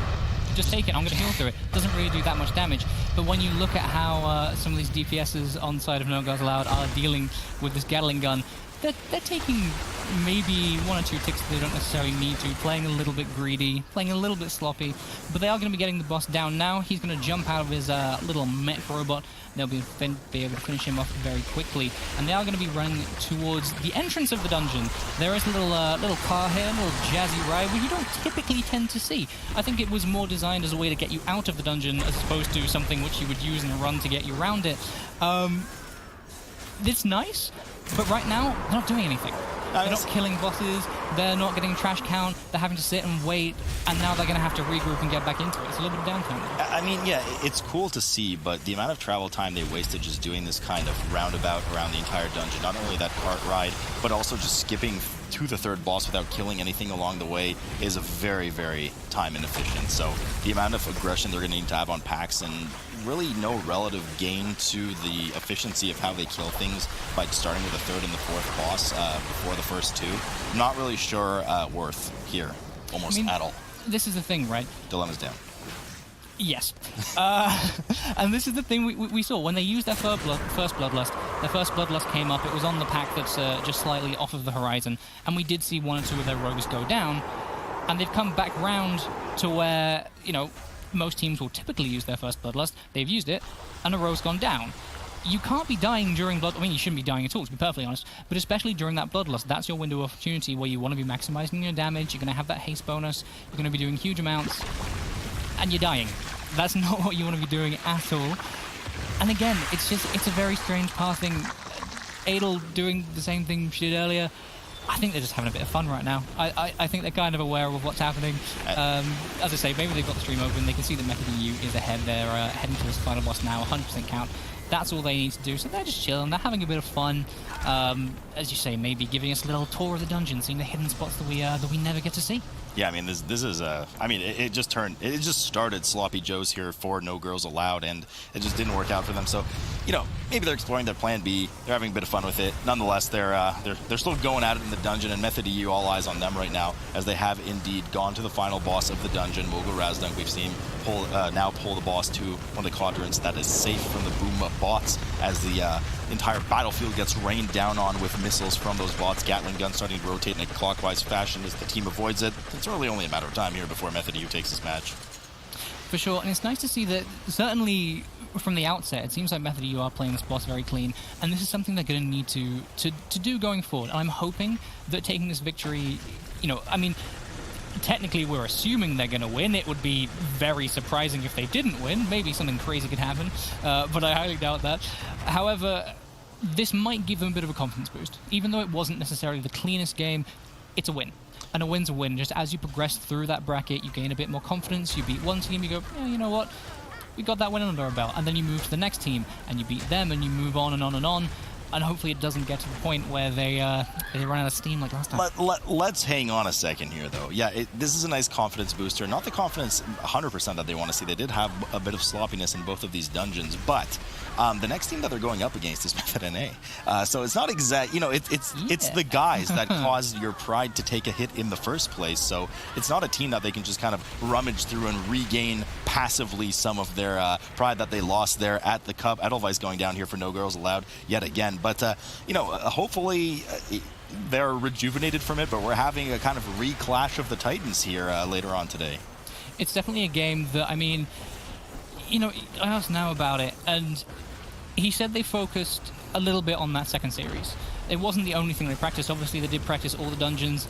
Just take it, I'm going to heal through it. Doesn't really do that much damage. But when you look at how some of these DPSs on side of No Girls Allowed are dealing with this Gatling gun, they're taking maybe 1 or 2 ticks that they don't necessarily need to, playing a little bit greedy, playing a little bit sloppy, but they are going to be getting the boss down now. He's going to jump out of his little mech robot. They'll be able to finish him off very quickly, and they are going to be running towards the entrance of the dungeon. There is a little car here, a little jazzy ride, which you don't typically tend to see. I think it was more designed as a way to get you out of the dungeon as opposed to something which you would use in a run to get you around it. It's nice, but right now, they're not doing anything. They're not killing bosses, they're not getting trash count, they're having to sit and wait, and now they're going to have to regroup and get back into it. It's a little bit of downtime. I mean, yeah, it's cool to see, but the amount of travel time they wasted just doing this kind of roundabout around the entire dungeon, not only that cart ride, but also just skipping to the third boss without killing anything along the way is very, very time inefficient. So the amount of aggression they're going to need to have on packs and really no relative gain to the efficiency of how they kill things by starting with the third and the fourth boss before the first two. I'm not really sure worth here, almost at all. This is the thing, right? Dilemma's down. Yes. And this is the thing we saw. When they used their first Bloodlust came up, it was on the pack that's just slightly off of the horizon, and we did see 1 or 2 of their rogues go down, and they've come back round to where, you know, most teams will typically use their first Bloodlust. They've used it, and a rogue's gone down. You can't be dying during Blood... I mean, you shouldn't be dying at all, to be perfectly honest, but especially during that Bloodlust, that's your window of opportunity where you want to be maximizing your damage, you're going to have that haste bonus, you're going to be doing huge amounts, and you're dying. That's not what you want to be doing at all. And again, it's a very strange pathing. Adel doing the same thing she did earlier. I think they're just having a bit of fun right now. I think they're kind of aware of what's happening. As I say, maybe they've got the stream open. They can see that Method EU is ahead. They're heading to this final boss now, 100% count. That's all they need to do. So they're just chilling. They're having a bit of fun. As you say, maybe giving us a little tour of the dungeon, seeing the hidden spots that we never get to see. Yeah, I mean, this is I mean, it just started sloppy joes here for No Girls Allowed, and it just didn't work out for them. So, you know, maybe they're exploring their plan B. They're having a bit of fun with it. Nonetheless, they're still going at it in the dungeon, and Method EU, all eyes on them right now, as they have indeed gone to the final boss of the dungeon, Mogul Razdunk. We've seen now pull the boss to one of the quadrants that is safe from the boom of bots, as the entire battlefield gets rained down on with missiles from those bots. Gatling guns starting to rotate in a clockwise fashion as the team avoids it. It's really only a matter of time here before Method EU takes this match. For sure, and it's nice to see that certainly from the outset, it seems like Method EU are playing this boss very clean, and this is something they're going to need to do going forward. And I'm hoping that taking this victory, you know, I mean, technically we're assuming they're going to win. It would be very surprising if they didn't win. Maybe something crazy could happen, but I highly doubt that. However, this might give them a bit of a confidence boost. Even though it wasn't necessarily the cleanest game, it's a win. And a win's a win. Just as you progress through that bracket, you gain a bit more confidence. You beat one team, you go, yeah, you know what? We got that win under our belt. And then you move to the next team, and you beat them, and you move on and on and on. And hopefully it doesn't get to the point where they run out of steam like last time. Let's hang on a second here, though. Yeah, this is a nice confidence booster. Not the confidence 100% that they want to see. They did have a bit of sloppiness in both of these dungeons, but the next team that they're going up against is Method NA. So it's not exact. You know, it's the guys that caused your pride to take a hit in the first place. So it's not a team that they can just kind of rummage through and regain passively some of their pride that they lost there at the Cup. Edelweiss going down here for No Girls Allowed yet again. But, you know, hopefully they're rejuvenated from it, but we're having a kind of re-clash of the Titans here later on today. It's definitely a game that, I mean, you know, I asked Now about it, and he said they focused a little bit on that second series. It wasn't the only thing they practiced. Obviously, they did practice all the dungeons.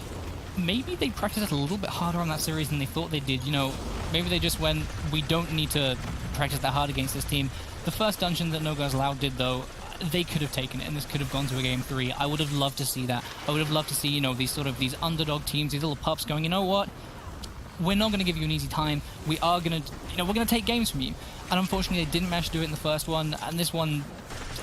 Maybe they practiced a little bit harder on that series than they thought they did. You know, maybe they just went, we don't need to practice that hard against this team. The first dungeon that No Girls Allowed did, though, they could have taken it, and this could have gone to a game 3. I would have loved to see that. I would have loved to see, you know, these underdog teams, these little pups going, you know what? We're not going to give you an easy time. We are going to, you know, we're going to take games from you. And unfortunately, they didn't manage to do it in the first one. And this one,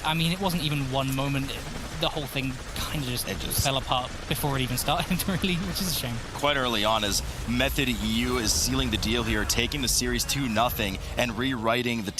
I mean, it wasn't even one moment. The whole thing kind of just fell apart before it even started, really, which is a shame. Quite early on, as Method EU is sealing the deal here, taking the series 2-0 and rewriting the